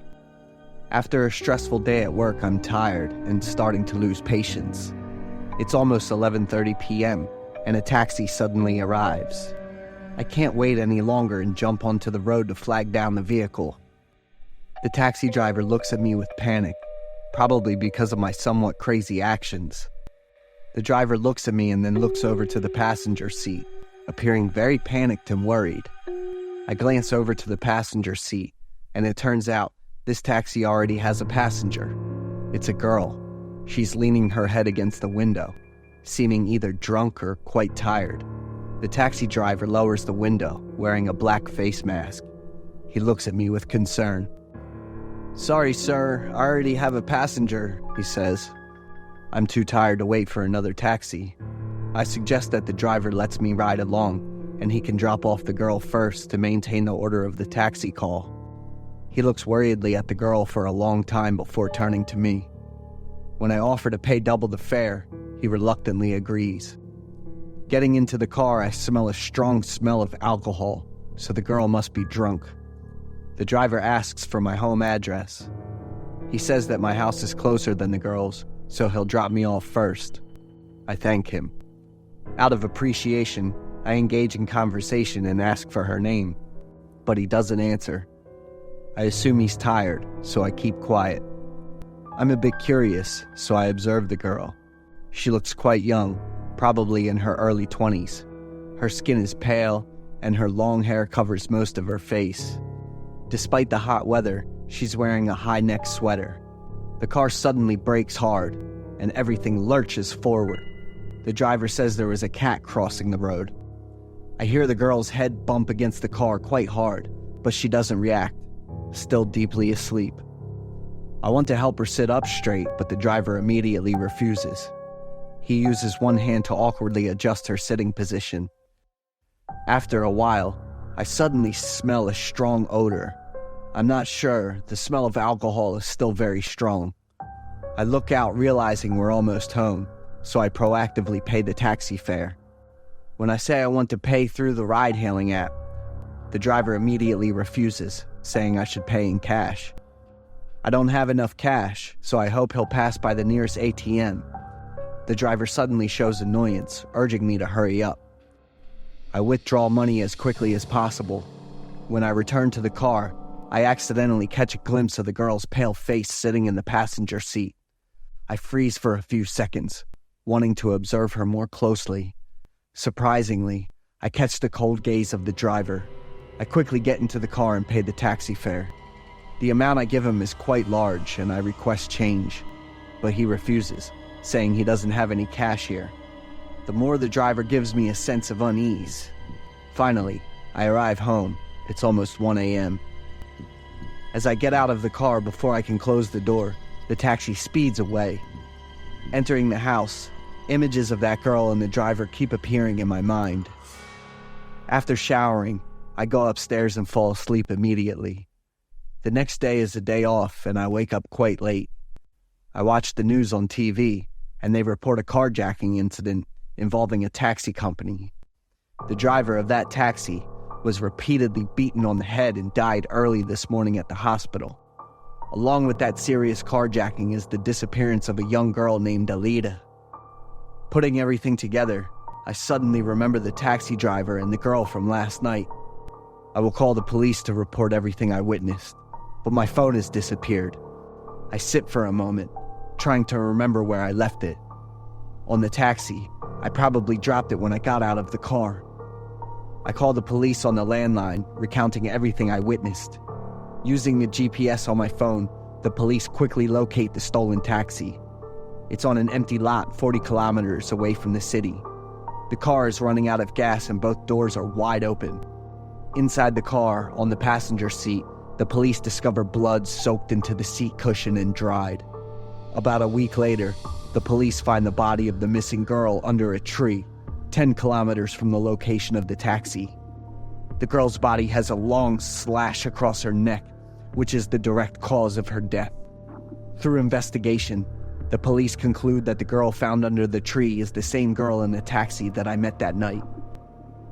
After a stressful day at work, I'm tired and starting to lose patience. It's almost 11:30 p.m. and a taxi suddenly arrives. I can't wait any longer and jump onto the road to flag down the vehicle. The taxi driver looks at me with panic, probably because of my somewhat crazy actions. The driver looks at me and then looks over to the passenger seat, appearing very panicked and worried. I glance over to the passenger seat, and it turns out this taxi already has a passenger. It's a girl. She's leaning her head against the window, seeming either drunk or quite tired. The taxi driver lowers the window, wearing a black face mask. He looks at me with concern. "Sorry, sir, I already have a passenger," he says. I'm too tired to wait for another taxi. I suggest that the driver lets me ride along, and he can drop off the girl first to maintain the order of the taxi call. He looks worriedly at the girl for a long time before turning to me. When I offer to pay double the fare, he reluctantly agrees. Getting into the car, I smell a strong smell of alcohol, so the girl must be drunk. The driver asks for my home address. He says that my house is closer than the girls, so he'll drop me off first. I thank him. Out of appreciation, I engage in conversation and ask for her name, but he doesn't answer. I assume he's tired, so I keep quiet. I'm a bit curious, so I observe the girl. She looks quite young, probably in her early 20s. Her skin is pale, and her long hair covers most of her face. Despite the hot weather, she's wearing a high-neck sweater. The car suddenly brakes hard, and everything lurches forward. The driver says there was a cat crossing the road. I hear the girl's head bump against the car quite hard, but she doesn't react, still deeply asleep. I want to help her sit up straight, but the driver immediately refuses. He uses one hand to awkwardly adjust her sitting position. After a while, I suddenly smell a strong odor. I'm not sure, the smell of alcohol is still very strong. I look out realizing we're almost home, so I proactively pay the taxi fare. When I say I want to pay through the ride-hailing app, the driver immediately refuses, saying I should pay in cash. I don't have enough cash, so I hope he'll pass by the nearest ATM. The driver suddenly shows annoyance, urging me to hurry up. I withdraw money as quickly as possible. When I return to the car, I accidentally catch a glimpse of the girl's pale face sitting in the passenger seat. I freeze for a few seconds, wanting to observe her more closely. Surprisingly, I catch the cold gaze of the driver. I quickly get into the car and pay the taxi fare. The amount I give him is quite large, and I request change, but he refuses, saying he doesn't have any cash here. The more the driver gives me a sense of unease. Finally, I arrive home. It's almost 1 a.m. As I get out of the car before I can close the door, the taxi speeds away. Entering the house, images of that girl and the driver keep appearing in my mind. After showering, I go upstairs and fall asleep immediately. The next day is a day off, and I wake up quite late. I watch the news on TV, and they report a carjacking incident involving a taxi company. The driver of that taxi was repeatedly beaten on the head and died early this morning at the hospital. Along with that serious carjacking is the disappearance of a young girl named Alida. Putting everything together, I suddenly remember the taxi driver and the girl from last night. I will call the police to report everything I witnessed, but my phone has disappeared. I sit for a moment, trying to remember where I left it. On the taxi, I probably dropped it when I got out of the car. I call the police on the landline, recounting everything I witnessed. Using the GPS on my phone, the police quickly locate the stolen taxi. It's on an empty lot 40 kilometers away from the city. The car is running out of gas and both doors are wide open. Inside the car, on the passenger seat, the police discover blood soaked into the seat cushion and dried. About a week later, the police find the body of the missing girl under a tree, 10 kilometers from the location of the taxi. The girl's body has a long slash across her neck, which is the direct cause of her death. Through investigation, the police conclude that the girl found under the tree is the same girl in the taxi that I met that night.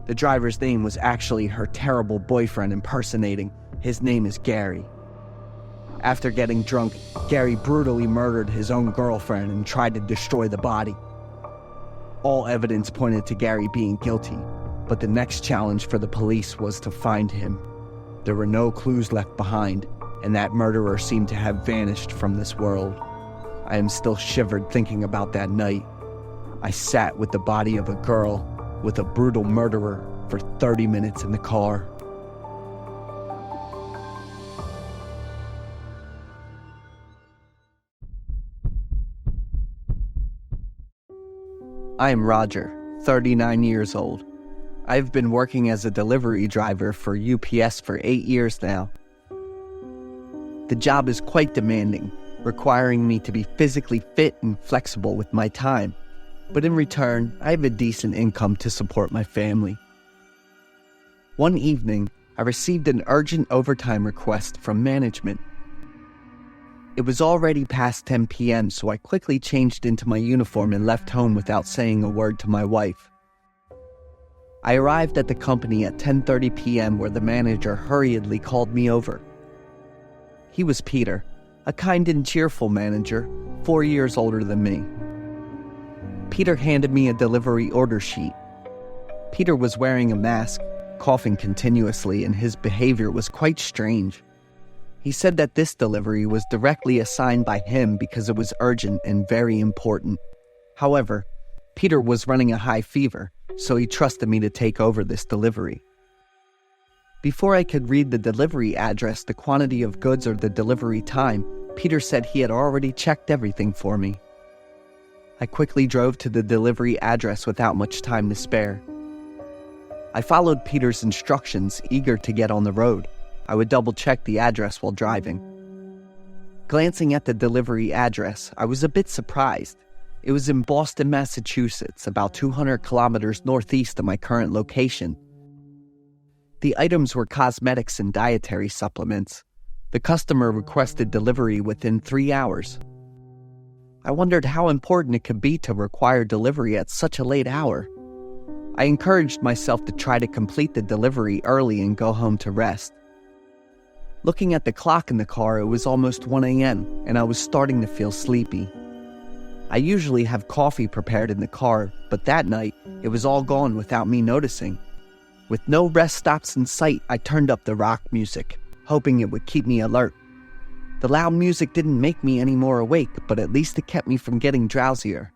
The driver's name was actually her terrible boyfriend impersonating. His name is Gary. After getting drunk, Gary brutally murdered his own girlfriend and tried to destroy the body. All evidence pointed to Gary being guilty, but the next challenge for the police was to find him. There were no clues left behind, and that murderer seemed to have vanished from this world. I am still shivered thinking about that night. I sat with the body of a girl with a brutal murderer for 30 minutes in the car. I am Roger, 39 years old. I've been working as a delivery driver for UPS for 8 years now. The job is quite demanding, requiring me to be physically fit and flexible with my time. But in return, I have a decent income to support my family. One evening, I received an urgent overtime request from management. It was already past 10 p.m., so I quickly changed into my uniform and left home without saying a word to my wife. I arrived at the company at 10:30 p.m. where the manager hurriedly called me over, He was Peter, a kind and cheerful manager, 4 years older than me. Peter handed me a delivery order sheet. Peter was wearing a mask, coughing continuously, and his behavior was quite strange. He said that this delivery was directly assigned by him because it was urgent and very important. However, Peter was running a high fever, so he trusted me to take over this delivery. Before I could read the delivery address, the quantity of goods, or the delivery time, Peter said he had already checked everything for me. I quickly drove to the delivery address without much time to spare. I followed Peter's instructions, eager to get on the road. I would double-check the address while driving. Glancing at the delivery address, I was a bit surprised. It was in Boston, Massachusetts, about 200 kilometers northeast of my current location. The items were cosmetics and dietary supplements. The customer requested delivery within 3 hours. I wondered how important it could be to require delivery at such a late hour. I encouraged myself to try to complete the delivery early and go home to rest. Looking at the clock in the car, it was almost 1 a.m., and I was starting to feel sleepy. I usually have coffee prepared in the car, but that night, it was all gone without me noticing. With no rest stops in sight, I turned up the rock music, hoping it would keep me alert. The loud music didn't make me any more awake, but at least it kept me from getting drowsier.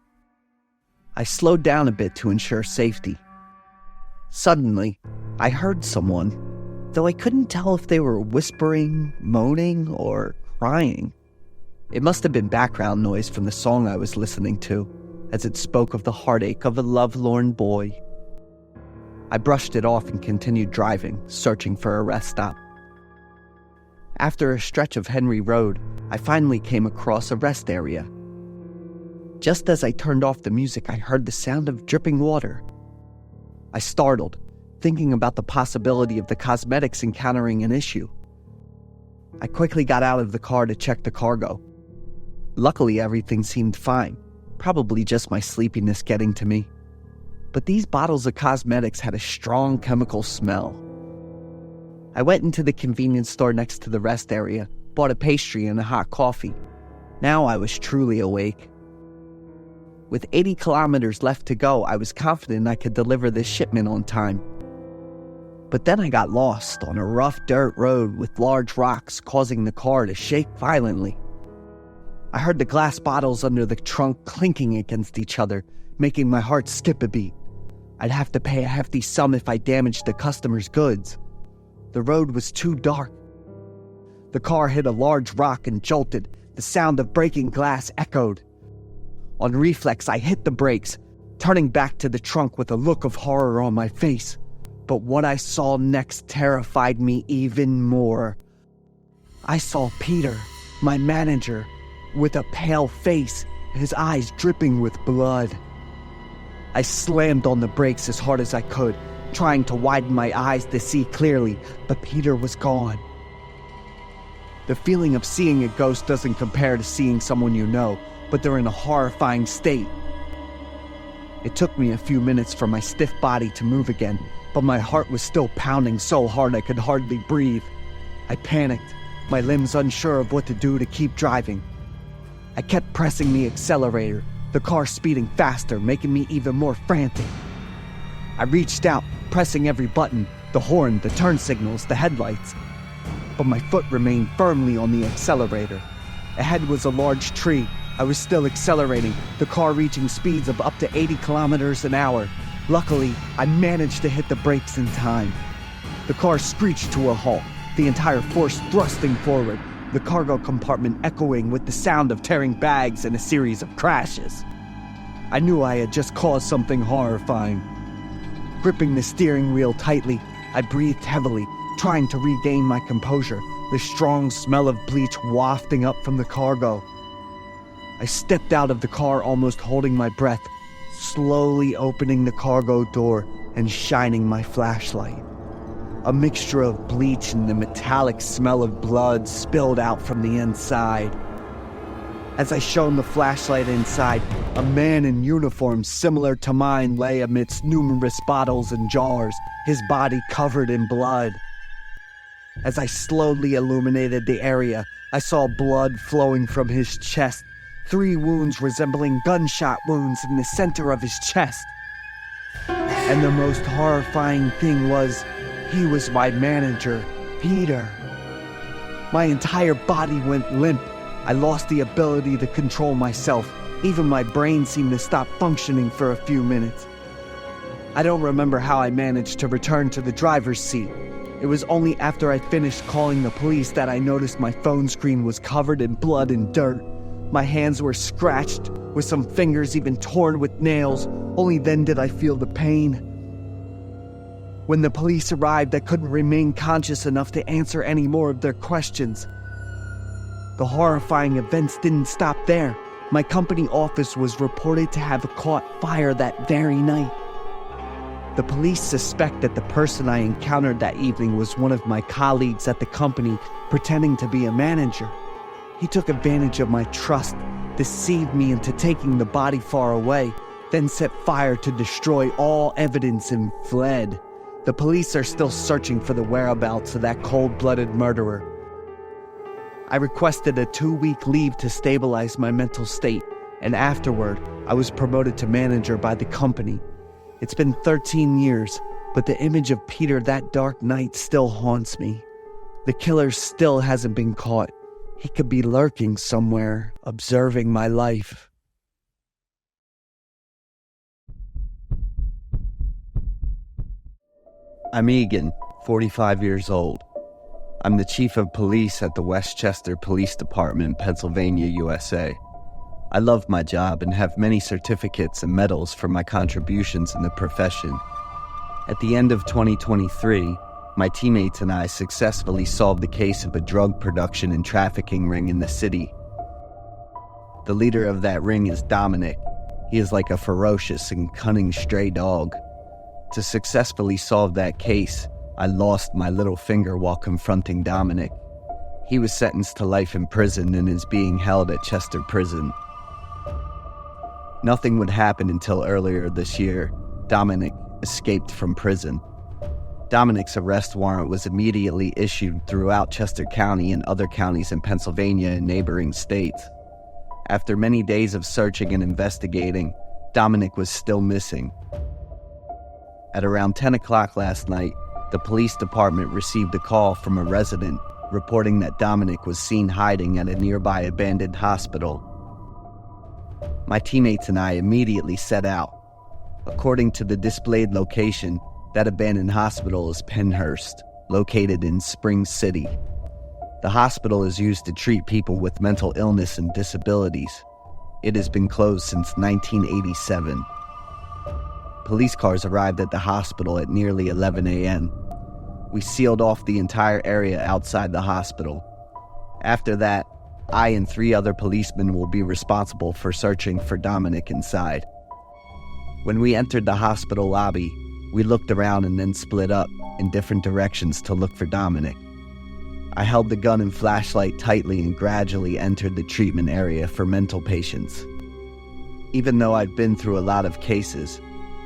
I slowed down a bit to ensure safety. Suddenly, I heard someone, though I couldn't tell if they were whispering, moaning, or crying. It must have been background noise from the song I was listening to, as it spoke of the heartache of a lovelorn boy. I brushed it off and continued driving, searching for a rest stop. After a stretch of Henry Road, I finally came across a rest area. Just as I turned off the music, I heard the sound of dripping water. I startled, thinking about the possibility of the cosmetics encountering an issue. I quickly got out of the car to check the cargo. Luckily, everything seemed fine, probably just my sleepiness getting to me. But these bottles of cosmetics had a strong chemical smell. I went into the convenience store next to the rest area, bought a pastry and a hot coffee. Now I was truly awake. With 80 kilometers left to go, I was confident I could deliver this shipment on time. But then I got lost on a rough dirt road with large rocks, causing the car to shake violently. I heard the glass bottles under the trunk clinking against each other, making my heart skip a beat. I'd have to pay a hefty sum if I damaged the customer's goods. The road was too dark. The car hit a large rock and jolted. The sound of breaking glass echoed. On reflex, I hit the brakes, turning back to the trunk with a look of horror on my face. But what I saw next terrified me even more. I saw Peter, my manager, with a pale face, his eyes dripping with blood. I slammed on the brakes as hard as I could, trying to widen my eyes to see clearly, but Peter was gone. The feeling of seeing a ghost doesn't compare to seeing someone you know, but they're in a horrifying state. It took me a few minutes for my stiff body to move again, but my heart was still pounding so hard I could hardly breathe. I panicked, my limbs unsure of what to do to keep driving. I kept pressing the accelerator, the car speeding faster, making me even more frantic. I reached out, pressing every button, the horn, the turn signals, the headlights. But my foot remained firmly on the accelerator. Ahead was a large tree. I was still accelerating, the car reaching speeds of up to 80 kilometers an hour. Luckily, I managed to hit the brakes in time. The car screeched to a halt, the entire force thrusting forward, the cargo compartment echoing with the sound of tearing bags and a series of crashes. I knew I had just caused something horrifying. Gripping the steering wheel tightly, I breathed heavily, trying to regain my composure, the strong smell of bleach wafting up from the cargo. I stepped out of the car almost holding my breath, slowly opening the cargo door and shining my flashlight. A mixture of bleach and the metallic smell of blood spilled out from the inside. As I shone the flashlight inside, a man in uniform similar to mine lay amidst numerous bottles and jars, his body covered in blood. As I slowly illuminated the area, I saw blood flowing from his chest, 3 wounds resembling gunshot wounds in the center of his chest. And the most horrifying thing was, he was my manager, Peter. My entire body went limp. I lost the ability to control myself. Even my brain seemed to stop functioning for a few minutes. I don't remember how I managed to return to the driver's seat. It was only after I finished calling the police that I noticed my phone screen was covered in blood and dirt. My hands were scratched, with some fingers even torn with nails. Only then did I feel the pain. When the police arrived, I couldn't remain conscious enough to answer any more of their questions. The horrifying events didn't stop there. My company office was reported to have caught fire that very night. The police suspect that the person I encountered that evening was one of my colleagues at the company pretending to be a manager. He took advantage of my trust, deceived me into taking the body far away, then set fire to destroy all evidence and fled. The police are still searching for the whereabouts of that cold-blooded murderer. I requested a 2-week leave to stabilize my mental state, and afterward, I was promoted to manager by the company. It's been 13 years, but the image of Peter that dark night still haunts me. The killer still hasn't been caught. He could be lurking somewhere, observing my life. I'm Egan, 45 years old. I'm the chief of police at the Westchester Police Department, Pennsylvania, USA. I love my job and have many certificates and medals for my contributions in the profession. At the end of 2023, my teammates and I successfully solved the case of a drug production and trafficking ring in the city. The leader of that ring is Dominic. He is like a ferocious and cunning stray dog. To successfully solve that case, I lost my little finger while confronting Dominic. He was sentenced to life in prison and is being held at Chester Prison. Nothing would happen until earlier this year. Dominic escaped from prison. Dominic's arrest warrant was immediately issued throughout Chester County and other counties in Pennsylvania and neighboring states. After many days of searching and investigating, Dominic was still missing. At around 10 o'clock last night, the police department received a call from a resident reporting that Dominic was seen hiding at a nearby abandoned hospital. My teammates and I immediately set out. According to the displayed location, that abandoned hospital is Pennhurst, located in Spring City. The hospital is used to treat people with mental illness and disabilities. It has been closed since 1987. Police cars arrived at the hospital at nearly 11 a.m. We sealed off the entire area outside the hospital. After that, I and 3 other policemen will be responsible for searching for Dominic inside. When we entered the hospital lobby, we looked around and then split up in different directions to look for Dominic. I held the gun and flashlight tightly and gradually entered the treatment area for mental patients. Even though I'd been through a lot of cases,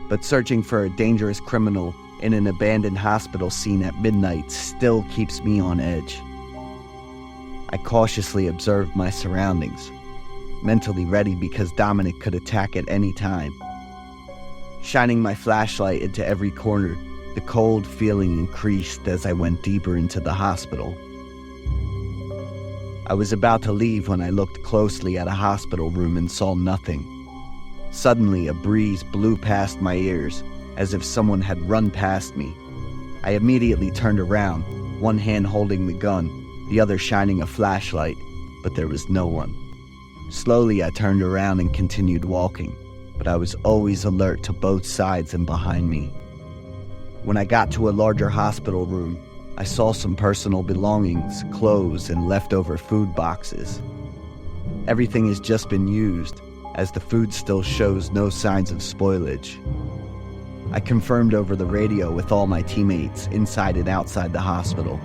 but searching for a dangerous criminal in an abandoned hospital scene at midnight still keeps me on edge. I cautiously observed my surroundings, mentally ready because Dominic could attack at any time. Shining my flashlight into every corner, the cold feeling increased as I went deeper into the hospital. I was about to leave when I looked closely at a hospital room and saw nothing. Suddenly, a breeze blew past my ears, as if someone had run past me. I immediately turned around, one hand holding the gun, the other shining a flashlight, but there was no one. Slowly, I turned around and continued walking, but I was always alert to both sides and behind me. When I got to a larger hospital room, I saw some personal belongings, clothes, and leftover food boxes. Everything has just been used, as the food still shows no signs of spoilage. I confirmed over the radio with all my teammates inside and outside the hospital.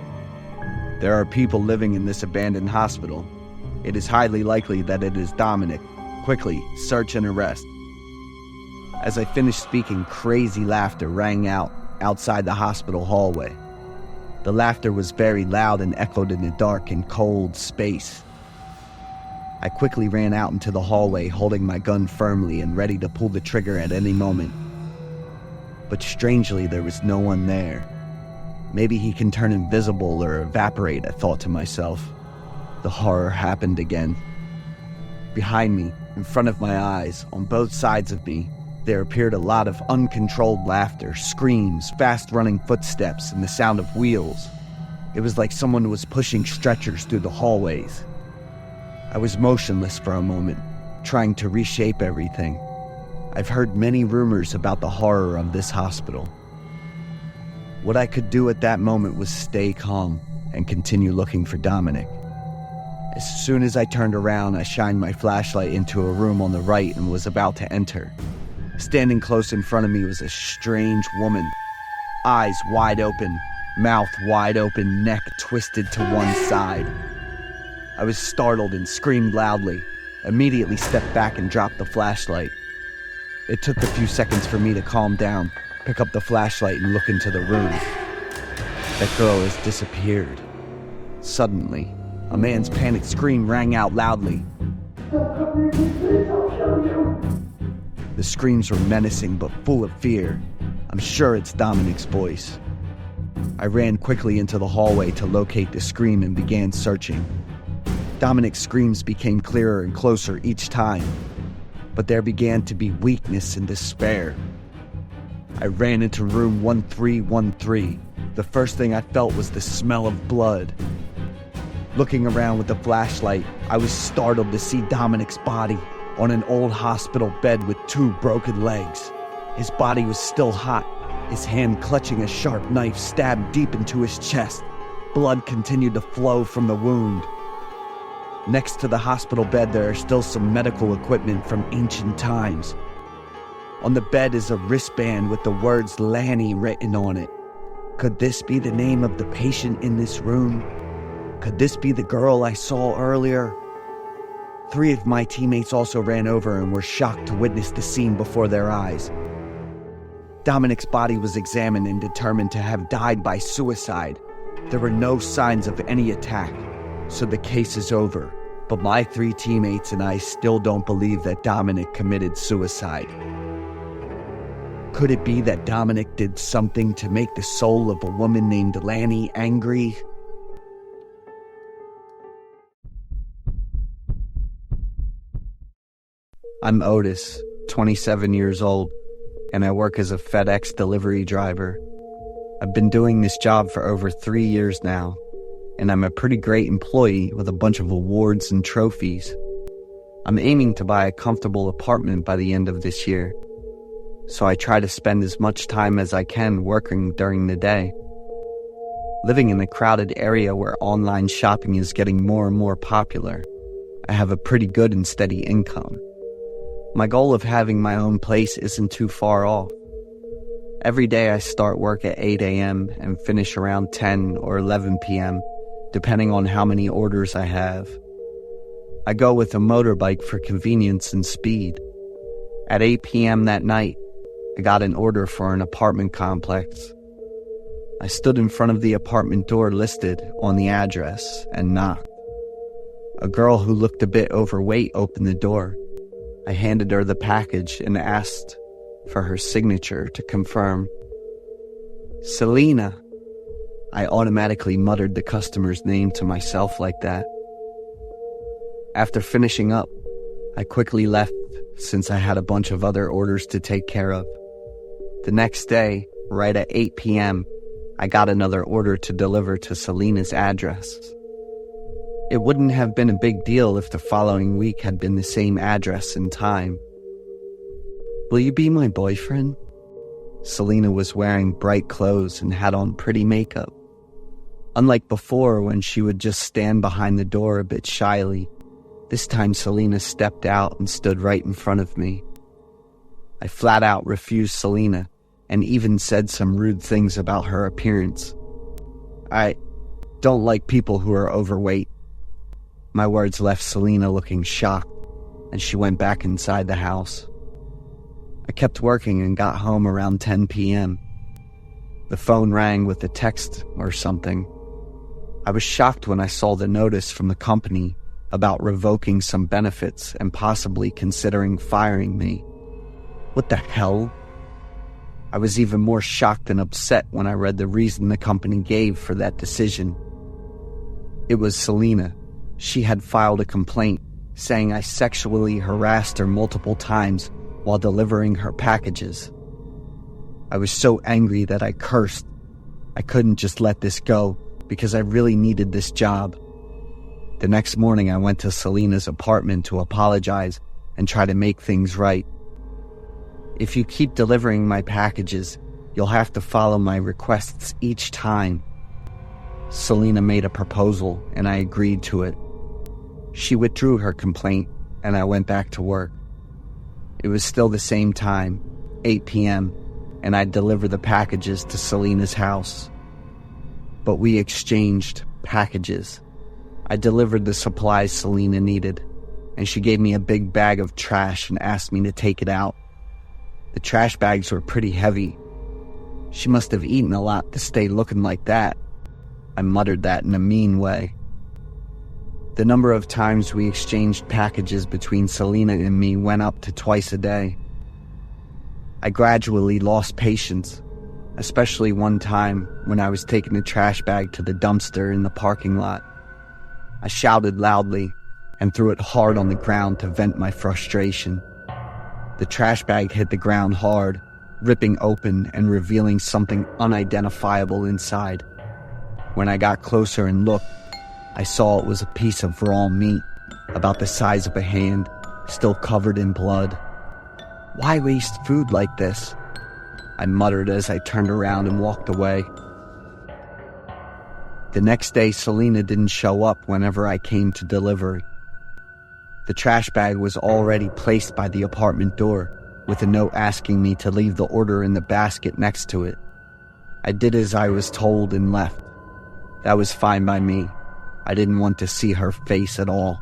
There are people living in this abandoned hospital. It is highly likely that it is Dominic. Quickly, search and arrest. As I finished speaking, crazy laughter rang out outside the hospital hallway. The laughter was very loud and echoed in the dark and cold space. I quickly ran out into the hallway, holding my gun firmly and ready to pull the trigger at any moment. But strangely, there was no one there. Maybe he can turn invisible or evaporate, I thought to myself. The horror happened again. Behind me, in front of my eyes, on both sides of me, there appeared a lot of uncontrolled laughter, screams, fast-running footsteps, and the sound of wheels. It was like someone was pushing stretchers through the hallways. I was motionless for a moment, trying to reshape everything. I've heard many rumors about the horror of this hospital. What I could do at that moment was stay calm and continue looking for Dominic. As soon as I turned around, I shined my flashlight into a room on the right and was about to enter. Standing close in front of me was a strange woman. Eyes wide open, mouth wide open, neck twisted to one side. I was startled and screamed loudly, immediately stepped back and dropped the flashlight. It took a few seconds for me to calm down, pick up the flashlight and look into the room. That girl has disappeared. Suddenly, a man's panicked scream rang out loudly. The screams were menacing but full of fear. I'm sure it's Dominic's voice. I ran quickly into the hallway to locate the scream and began searching. Dominic's screams became clearer and closer each time, but there began to be weakness and despair. I ran into room 1313. The first thing I felt was the smell of blood. Looking around with the flashlight, I was startled to see Dominic's body on an old hospital bed with 2 broken legs. His body was still hot, his hand clutching a sharp knife stabbed deep into his chest. Blood continued to flow from the wound. Next to the hospital bed, there are still some medical equipment from ancient times. On the bed is a wristband with the words Lanny written on it. Could this be the name of the patient in this room? Could this be the girl I saw earlier? 3 of my teammates also ran over and were shocked to witness the scene before their eyes. Dominic's body was examined and determined to have died by suicide. There were no signs of any attack, so the case is over. But my 3 teammates and I still don't believe that Dominic committed suicide. Could it be that Dominic did something to make the soul of a woman named Lanny angry? I'm Otis, 27 years old, and I work as a FedEx delivery driver. I've been doing this job for over 3 years now, and I'm a pretty great employee with a bunch of awards and trophies. I'm aiming to buy a comfortable apartment by the end of this year, so I try to spend as much time as I can working during the day. Living in a crowded area where online shopping is getting more and more popular, I have a pretty good and steady income. My goal of having my own place isn't too far off. Every day I start work at 8 a.m. and finish around 10 or 11 p.m., depending on how many orders I have. I go with a motorbike for convenience and speed. At 8 p.m. that night, I got an order for an apartment complex. I stood in front of the apartment door listed on the address and knocked. A girl who looked a bit overweight opened the door. I handed her the package and asked for her signature to confirm. Selena. I automatically muttered the customer's name to myself like that. After finishing up, I quickly left since I had a bunch of other orders to take care of. The next day, right at 8 p.m., I got another order to deliver to Selena's address. It wouldn't have been a big deal if the following week had been the same address and time. Will you be my boyfriend? Selena was wearing bright clothes and had on pretty makeup. Unlike before, when she would just stand behind the door a bit shyly, this time Selena stepped out and stood right in front of me. I flat out refused Selena and even said some rude things about her appearance. I don't like people who are overweight. My words left Selena looking shocked, and she went back inside the house. I kept working and got home around 10 p.m. The phone rang with a text or something. I was shocked when I saw the notice from the company about revoking some benefits and possibly considering firing me. What the hell? I was even more shocked and upset when I read the reason the company gave for that decision. It was Selena. She had filed a complaint saying I sexually harassed her multiple times while delivering her packages. I was so angry that I cursed. I couldn't just let this go because I really needed this job. The next morning I went to Selena's apartment to apologize and try to make things right. If you keep delivering my packages, you'll have to follow my requests each time. Selena made a proposal and I agreed to it. She withdrew her complaint and I went back to work. It was still the same time, 8 p.m., and I'd deliver the packages to Selena's house. But we exchanged packages. I delivered the supplies Selena needed, and she gave me a big bag of trash and asked me to take it out. The trash bags were pretty heavy. She must have eaten a lot to stay looking like that. I muttered that in a mean way. The number of times we exchanged packages between Selena and me went up to twice a day. I gradually lost patience, especially one time when I was taking a trash bag to the dumpster in the parking lot. I shouted loudly and threw it hard on the ground to vent my frustration. The trash bag hit the ground hard, ripping open and revealing something unidentifiable inside. When I got closer and looked, I saw it was a piece of raw meat, about the size of a hand, still covered in blood. Why waste food like this? I muttered as I turned around and walked away. The next day, Selena didn't show up whenever I came to delivery. The trash bag was already placed by the apartment door, with a note asking me to leave the order in the basket next to it. I did as I was told and left. That was fine by me. I didn't want to see her face at all.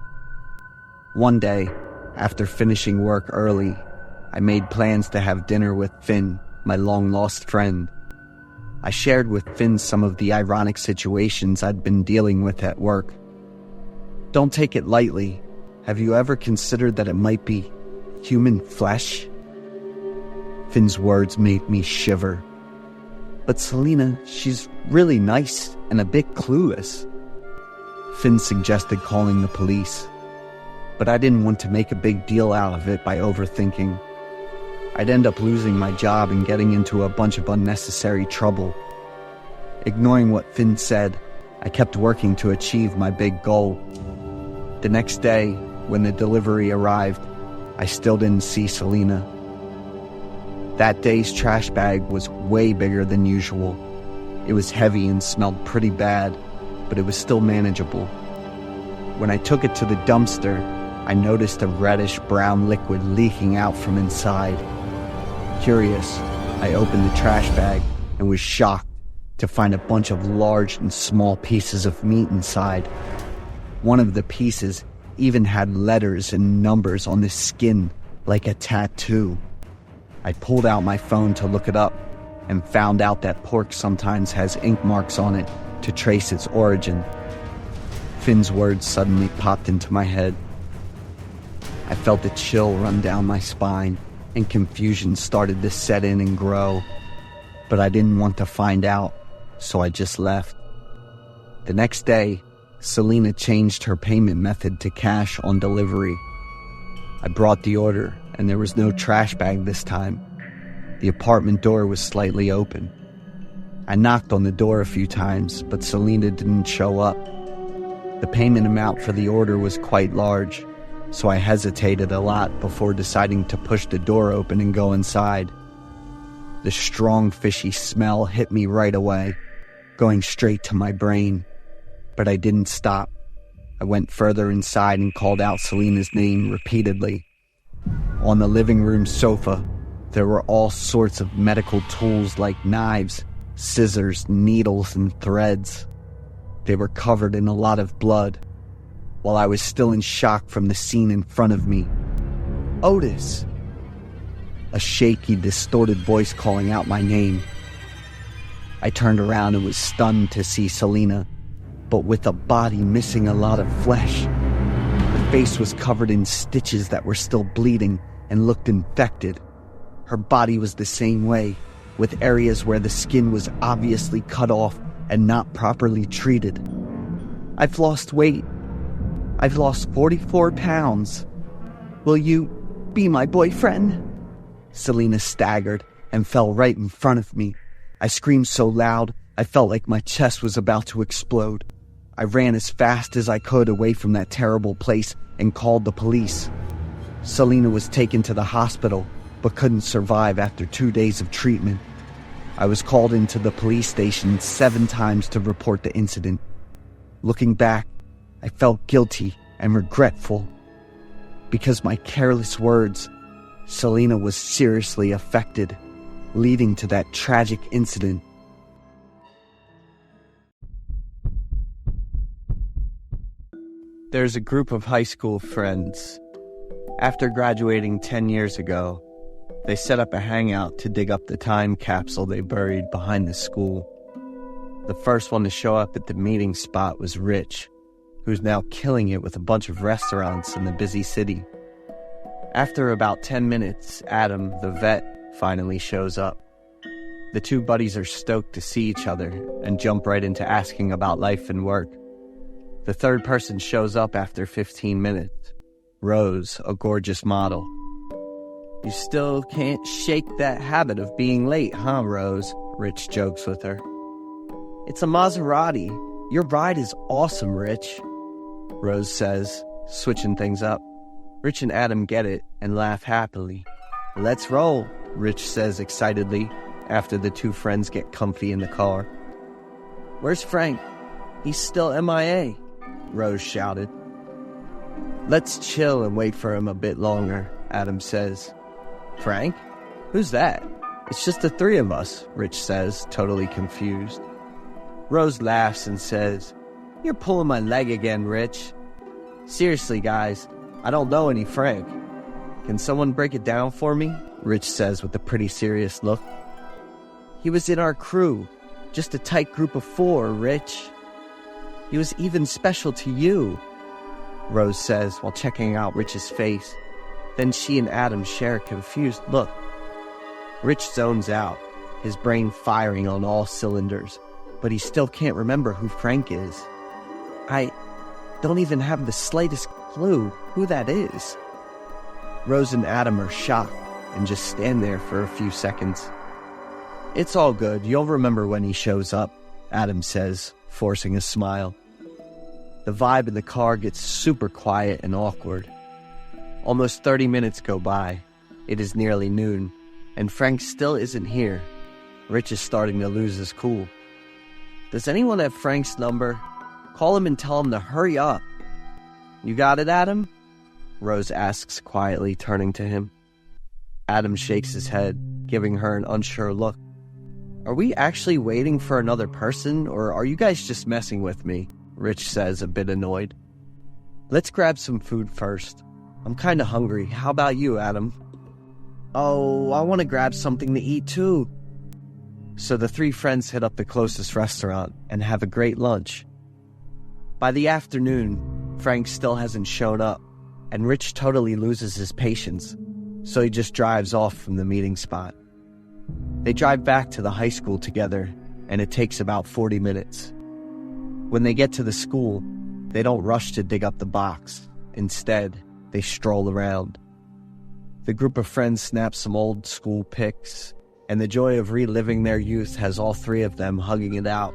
One day, after finishing work early, I made plans to have dinner with Finn, my long-lost friend. I shared with Finn some of the ironic situations I'd been dealing with at work. Don't take it lightly. Have you ever considered that it might be human flesh? Finn's words made me shiver. But Selena, she's really nice and a bit clueless. Finn suggested calling the police, but I didn't want to make a big deal out of it by overthinking. I'd end up losing my job and getting into a bunch of unnecessary trouble. Ignoring what Finn said, I kept working to achieve my big goal. The next day, when the delivery arrived, I still didn't see Selena. That day's trash bag was way bigger than usual. It was heavy and smelled pretty bad, but it was still manageable. When I took it to the dumpster, I noticed a reddish-brown liquid leaking out from inside. Curious, I opened the trash bag and was shocked to find a bunch of large and small pieces of meat inside. One of the pieces even had letters and numbers on the skin, like a tattoo. I pulled out my phone to look it up and found out that pork sometimes has ink marks on it to trace its origin. Finn's words suddenly popped into my head. I felt a chill run down my spine, and confusion started to set in and grow. But I didn't want to find out, so I just left. The next day, Selena changed her payment method to cash on delivery. I brought the order, and there was no trash bag this time. The apartment door was slightly open. I knocked on the door a few times, but Selena didn't show up. The payment amount for the order was quite large, so I hesitated a lot before deciding to push the door open and go inside. The strong, fishy smell hit me right away, going straight to my brain. But I didn't stop. I went further inside and called out Selena's name repeatedly. On the living room sofa, there were all sorts of medical tools like knives, scissors, needles, and threads. They were covered in a lot of blood. While I was still in shock from the scene in front of me, Otis! A shaky, distorted voice calling out my name. I turned around and was stunned to see Selena, but with a body missing a lot of flesh. Her face was covered in stitches that were still bleeding and looked infected. Her body was the same way, with areas where the skin was obviously cut off and not properly treated. I've lost weight. I've lost 44 pounds. Will you be my boyfriend? Selena staggered and fell right in front of me. I screamed so loud, I felt like my chest was about to explode. I ran as fast as I could away from that terrible place and called the police. Selena was taken to the hospital, but couldn't survive after 2 days of treatment. I was called into the police station 7 times to report the incident. Looking back, I felt guilty and regretful. Because my careless words, Selena was seriously affected, leading to that tragic incident. There's a group of high school friends. After graduating 10 years ago, they set up a hangout to dig up the time capsule they buried behind the school. The first one to show up at the meeting spot was Rich, who's now killing it with a bunch of restaurants in the busy city. After about 10 minutes, Adam, the vet, finally shows up. The two buddies are stoked to see each other and jump right into asking about life and work. The third person shows up after 15 minutes. Rose, a gorgeous model. You still can't shake that habit of being late, huh, Rose? Rich jokes with her. It's a Maserati. Your ride is awesome, Rich, Rose says, switching things up. Rich and Adam get it and laugh happily. Let's roll, Rich says excitedly after the two friends get comfy in the car. Where's Frank? He's still MIA, Rose shouted. Let's chill and wait for him a bit longer, Adam says. Frank? Who's that? It's just the three of us, Rich says, totally confused. Rose laughs and says, You're pulling my leg again, Rich. Seriously, guys, I don't know any Frank. Can someone break it down for me? Rich says with a pretty serious look. He was in our crew, just a tight group of 4, Rich. He was even special to you, Rose says while checking out Rich's face. Then she and Adam share a confused look. Rich zones out, his brain firing on all cylinders, but he still can't remember who Frank is. I don't even have the slightest clue who that is. Rose and Adam are shocked and just stand there for a few seconds. It's all good, you'll remember when he shows up, Adam says, forcing a smile. The vibe in the car gets super quiet and awkward. Almost 30 minutes go by. It is nearly noon, and Frank still isn't here. Rich is starting to lose his cool. Does anyone have Frank's number? Call him and tell him to hurry up. You got it, Adam? Rose asks quietly, turning to him. Adam shakes his head, giving her an unsure look. Are we actually waiting for another person, or are you guys just messing with me? Rich says, a bit annoyed. Let's grab some food first. I'm kinda hungry. How about you, Adam? Oh, I want to grab something to eat too. So the three friends hit up the closest restaurant and have a great lunch. By the afternoon, Frank still hasn't shown up, and Rich totally loses his patience, so he just drives off from the meeting spot. They drive back to the high school together, and it takes about 40 minutes. When they get to the school, they don't rush to dig up the box. Instead, they stroll around. The group of friends snap some old school pics, and the joy of reliving their youth has all three of them hugging it out.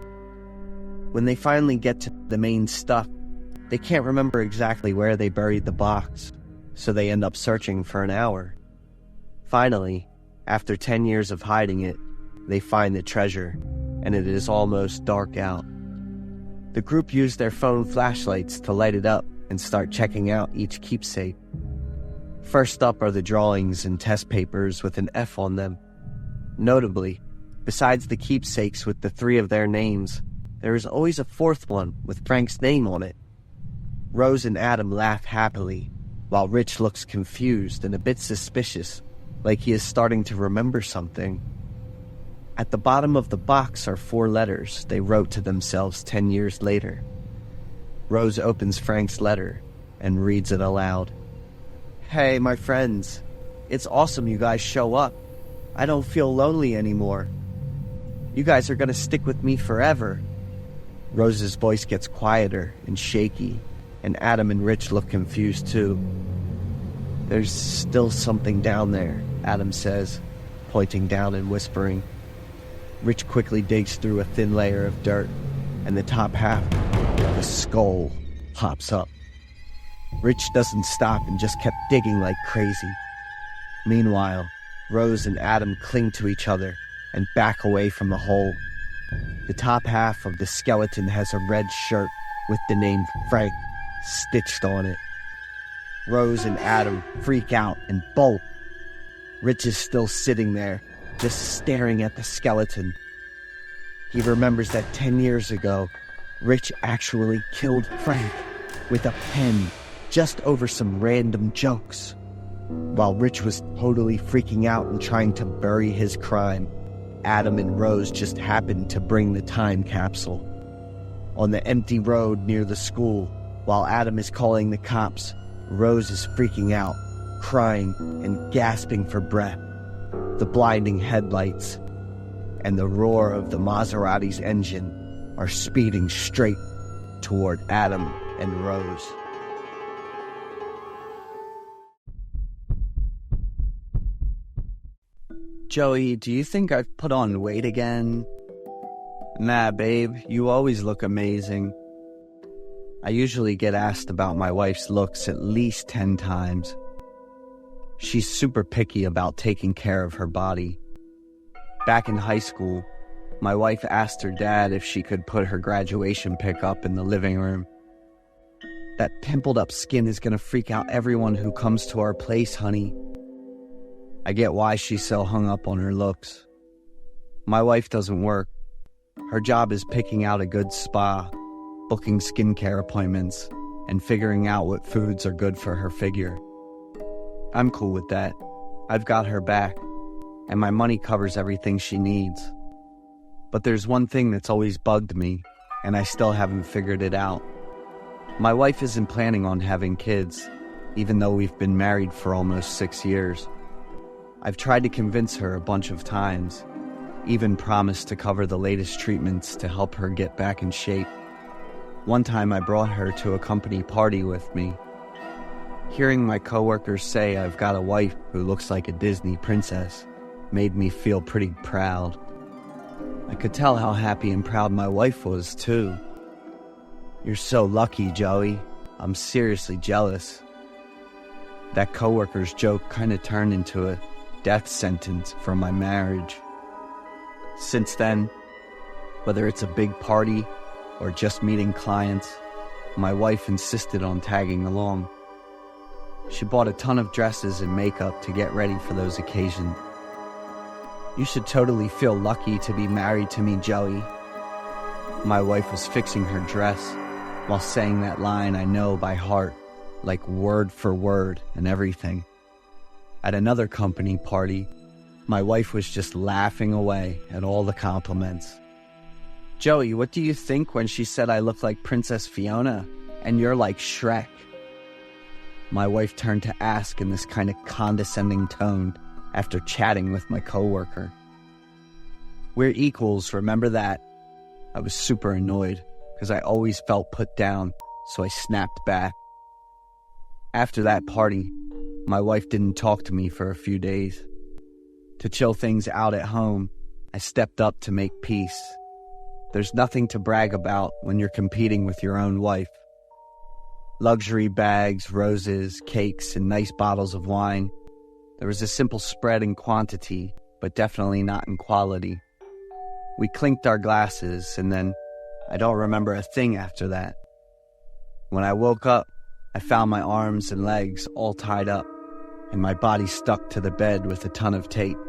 When they finally get to the main stuff, they can't remember exactly where they buried the box, so they end up searching for an hour. Finally, after 10 years of hiding it, they find the treasure, and it is almost dark out. The group use their phone flashlights to light it up and start checking out each keepsake. First up are the drawings and test papers with an F on them. Notably, besides the keepsakes with the three of their names, there is always a fourth one with Frank's name on it. Rose and Adam laugh happily, while Rich looks confused and a bit suspicious, like he is starting to remember something. At the bottom of the box are 4 letters they wrote to themselves 10 years later. Rose opens Frank's letter and reads it aloud. "Hey, my friends. It's awesome you guys show up. I don't feel lonely anymore. You guys are gonna stick with me forever." Rose's voice gets quieter and shaky, and Adam and Rich look confused too. "There's still something down there," Adam says, pointing down and whispering. Rich quickly digs through a thin layer of dirt, and the top half of a skull pops up. Rich doesn't stop and just kept digging like crazy. Meanwhile, Rose and Adam cling to each other and back away from the hole. The top half of the skeleton has a red shirt with the name Frank stitched on it. Rose and Adam freak out and bolt. Rich is still sitting there, just staring at the skeleton. He remembers that 10 years ago, Rich actually killed Frank with a pen just over some random jokes. While Rich was totally freaking out and trying to bury his crime, Adam and Rose just happened to bring the time capsule. On the empty road near the school, while Adam is calling the cops, Rose is freaking out, crying and gasping for breath. The blinding headlights and the roar of the Maserati's engine are speeding straight toward Adam and Rose. "Joey, do you think I've put on weight again?" "Nah, babe, you always look amazing." I usually get asked about my wife's looks at least 10 times. She's super picky about taking care of her body. Back in high school, my wife asked her dad if she could put her graduation pic up in the living room. "That pimpled up skin is gonna freak out everyone who comes to our place, honey." I get why she's so hung up on her looks. My wife doesn't work. Her job is picking out a good spa, booking skincare appointments, and figuring out what foods are good for her figure. I'm cool with that. I've got her back, and my money covers everything she needs. But there's one thing that's always bugged me, and I still haven't figured it out. My wife isn't planning on having kids, even though we've been married for almost 6 years. I've tried to convince her a bunch of times, even promised to cover the latest treatments to help her get back in shape. One time I brought her to a company party with me. Hearing my coworkers say I've got a wife who looks like a Disney princess made me feel pretty proud. I could tell how happy and proud my wife was, too. "You're so lucky, Joey. I'm seriously jealous." That coworker's joke kind of turned into a death sentence for my marriage. Since then, whether it's a big party or just meeting clients, my wife insisted on tagging along. She bought a ton of dresses and makeup to get ready for those occasions. "You should totally feel lucky to be married to me, Joey." My wife was fixing her dress while saying that line I know by heart, like word for word and everything. At another company party, my wife was just laughing away at all the compliments. "Joey, what do you think when she said I look like Princess Fiona and you're like Shrek?" My wife turned to ask in this kind of condescending tone after chatting with my coworker. "We're equals, remember that?" I was super annoyed because I always felt put down, so I snapped back. After that party, my wife didn't talk to me for a few days. To chill things out at home, I stepped up to make peace. There's nothing to brag about when you're competing with your own wife. Luxury bags, roses, cakes, and nice bottles of wine. There was a simple spread in quantity, but definitely not in quality. We clinked our glasses, and then I don't remember a thing after that. When I woke up, I found my arms and legs all tied up, and my body stuck to the bed with a ton of tape.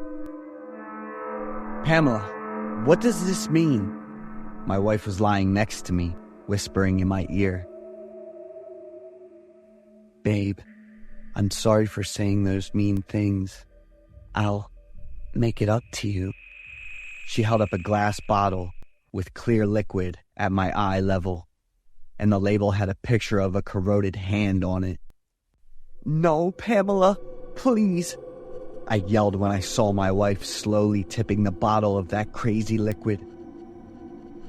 "Pamela, what does this mean?" My wife was lying next to me, whispering in my ear. "Babe, I'm sorry for saying those mean things. I'll make it up to you." She held up a glass bottle with clear liquid at my eye level, and the label had a picture of a corroded hand on it. "No, Pamela, please," I yelled when I saw my wife slowly tipping the bottle of that crazy liquid.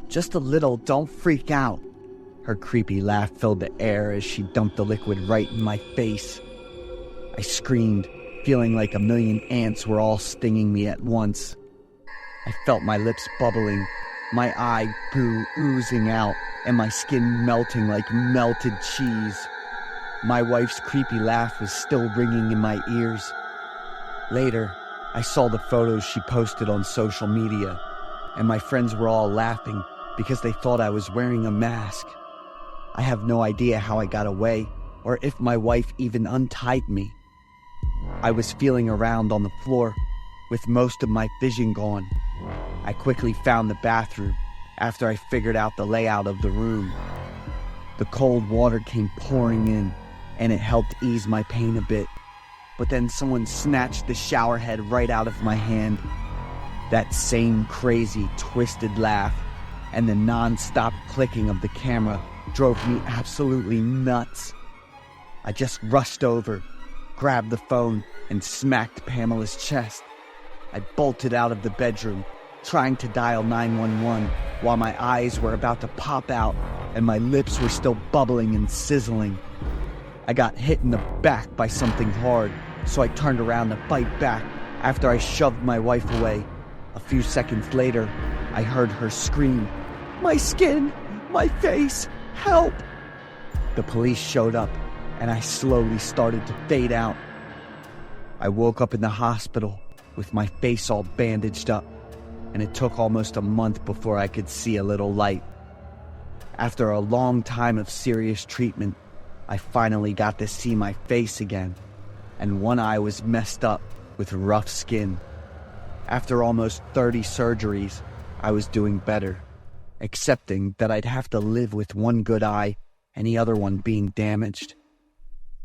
"Just a little, don't freak out." Her creepy laugh filled the air as she dumped the liquid right in my face. I screamed, feeling like a million ants were all stinging me at once. I felt my lips bubbling, my eye goo oozing out, and my skin melting like melted cheese. My wife's creepy laugh was still ringing in my ears. Later, I saw the photos she posted on social media, and my friends were all laughing because they thought I was wearing a mask. I have no idea how I got away, or if my wife even untied me. I was feeling around on the floor, with most of my vision gone. I quickly found the bathroom after I figured out the layout of the room. The cold water came pouring in, and it helped ease my pain a bit. But then someone snatched the shower head right out of my hand. That same crazy, twisted laugh and the non-stop clicking of the camera drove me absolutely nuts. I just rushed over, grabbed the phone, and smacked Pamela's chest. I bolted out of the bedroom, trying to dial 911 while my eyes were about to pop out and my lips were still bubbling and sizzling. I got hit in the back by something hard, so I turned around to fight back after I shoved my wife away. A few seconds later, I heard her scream, "My skin! My face! Help!" The police showed up, and I slowly started to fade out. I woke up in the hospital with my face all bandaged up, and it took almost a month before I could see a little light. After a long time of serious treatment, I finally got to see my face again, and one eye was messed up with rough skin. After almost 30 surgeries, I was doing better, accepting that I'd have to live with one good eye and the other one being damaged.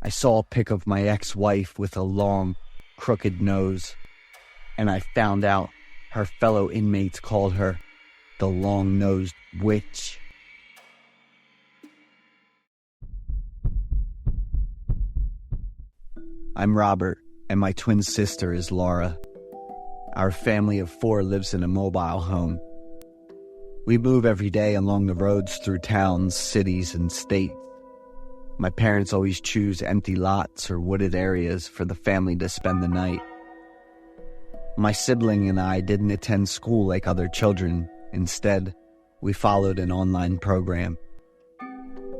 I saw a pic of my ex-wife with a long, crooked nose, and I found out her fellow inmates called her the long-nosed witch. I'm Robert, and my twin sister is Laura. Our family of 4 lives in a mobile home. We move every day along the roads through towns, cities, and states. My parents always choose empty lots or wooded areas for the family to spend the night. My sibling and I didn't attend school like other children. Instead, we followed an online program.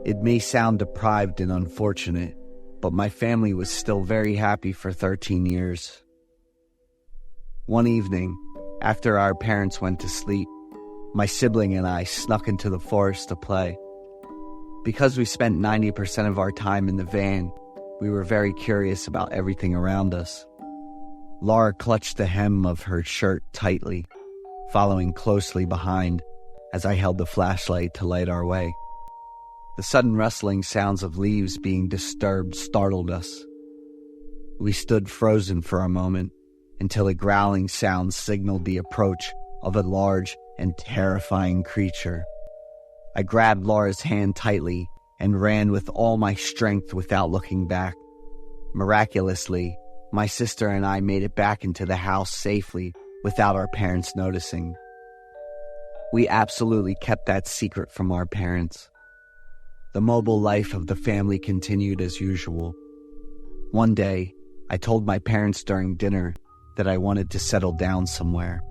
It may sound deprived and unfortunate, but my family was still very happy for 13 years. One evening, after our parents went to sleep, my sibling and I snuck into the forest to play. Because we spent 90% of our time in the van, we were very curious about everything around us. Laura clutched the hem of her shirt tightly, following closely behind as I held the flashlight to light our way. The sudden rustling sounds of leaves being disturbed startled us. We stood frozen for a moment until a growling sound signaled the approach of a large and terrifying creature. I grabbed Laura's hand tightly and ran with all my strength without looking back. Miraculously, my sister and I made it back into the house safely without our parents noticing. We absolutely kept that secret from our parents. The mobile life of the family continued as usual. One day, I told my parents during dinner that I wanted to settle down somewhere.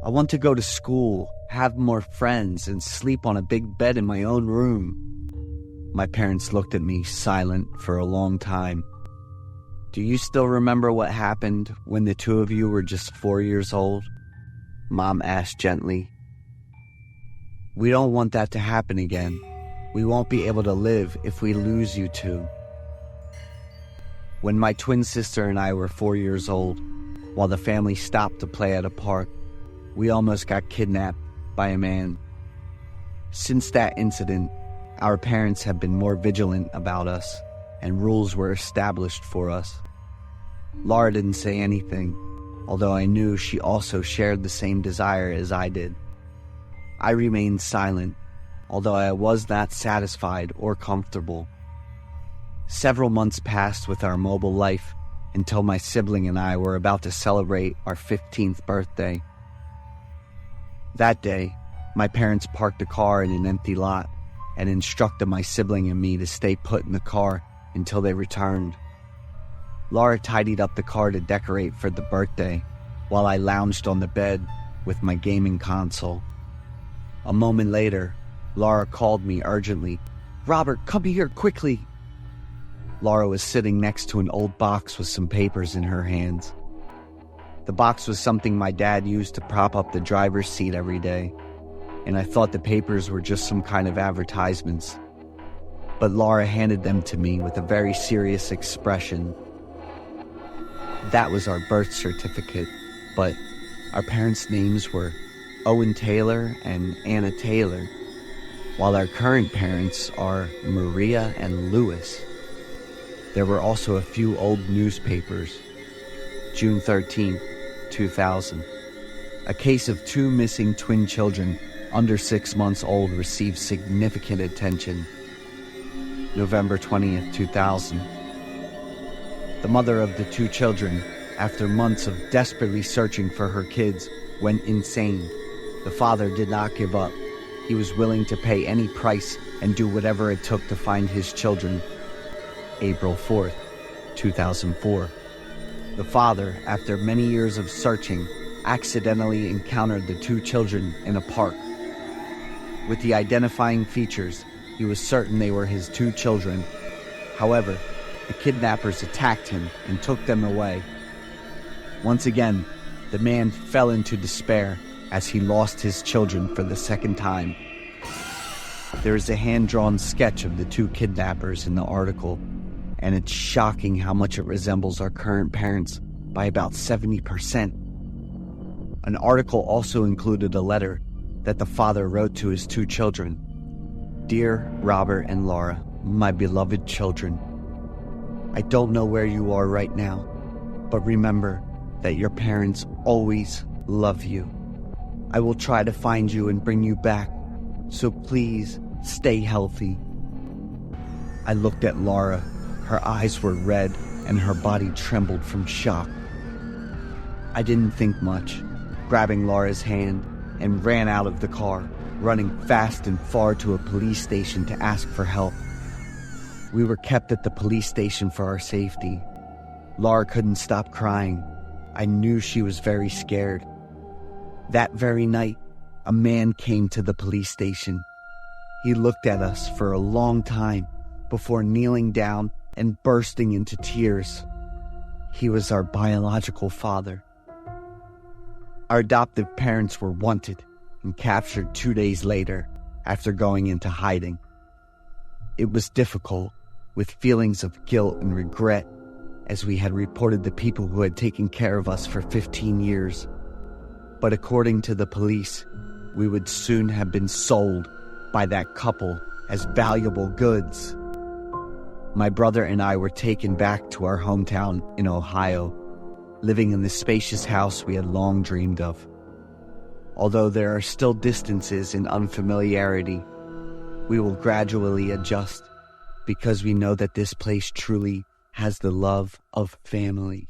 I want to go to school, have more friends, and sleep on a big bed in my own room. My parents looked at me silent for a long time. Do you still remember what happened when the two of you were just 4 years old? Mom asked gently. We don't want that to happen again. We won't be able to live if we lose you two. When my twin sister and I were 4 years old, while the family stopped to play at a park, we almost got kidnapped by a man. Since that incident, our parents have been more vigilant about us, and rules were established for us. Laura didn't say anything, although I knew she also shared the same desire as I did. I remained silent, although I was not satisfied or comfortable. Several months passed with our mobile life until my sibling and I were about to celebrate our 15th birthday. That day, my parents parked the car in an empty lot and instructed my sibling and me to stay put in the car until they returned. Laura tidied up the car to decorate for the birthday, while I lounged on the bed with my gaming console. A moment later, Laura called me urgently. "Robert, come here quickly!" Laura was sitting next to an old box with some papers in her hands. The box was something my dad used to prop up the driver's seat every day, and I thought the papers were just some kind of advertisements. But Laura handed them to me with a very serious expression. That was our birth certificate, but our parents' names were Owen Taylor and Anna Taylor, while our current parents are Maria and Louis. There were also a few old newspapers. June 13, 2000. A case of 2 missing twin children under 6 months old received significant attention. November 20th, 2000. The mother of the 2 children, after months of desperately searching for her kids, went insane. The father did not give up. He was willing to pay any price and do whatever it took to find his children. April 4th, 2004. The father, after many years of searching, accidentally encountered the 2 children in a park. With the identifying features, he was certain they were his 2 children. However, the kidnappers attacked him and took them away. Once again, the man fell into despair as he lost his children for the second time. There is a hand-drawn sketch of the 2 kidnappers in the article, and it's shocking how much it resembles our current parents by about 70%. An article also included a letter that the father wrote to his 2 children. "Dear Robert and Laura, my beloved children, I don't know where you are right now, but remember that your parents always love you. I will try to find you and bring you back, so please stay healthy." I looked at Laura. Her eyes were red and her body trembled from shock. I didn't think much, grabbing Laura's hand, and ran out of the car, running fast and far to a police station to ask for help. We were kept at the police station for our safety. Laura couldn't stop crying. I knew she was very scared. That very night, a man came to the police station. He looked at us for a long time before kneeling down and bursting into tears. He was our biological father. Our adoptive parents were wanted and captured 2 days later after going into hiding. It was difficult, with feelings of guilt and regret, as we had reported the people who had taken care of us for 15 years. But according to the police, we would soon have been sold by that couple as valuable goods. My brother and I were taken back to our hometown in Ohio, living in the spacious house we had long dreamed of. Although there are still distances and unfamiliarity, we will gradually adjust because we know that this place truly has the love of family.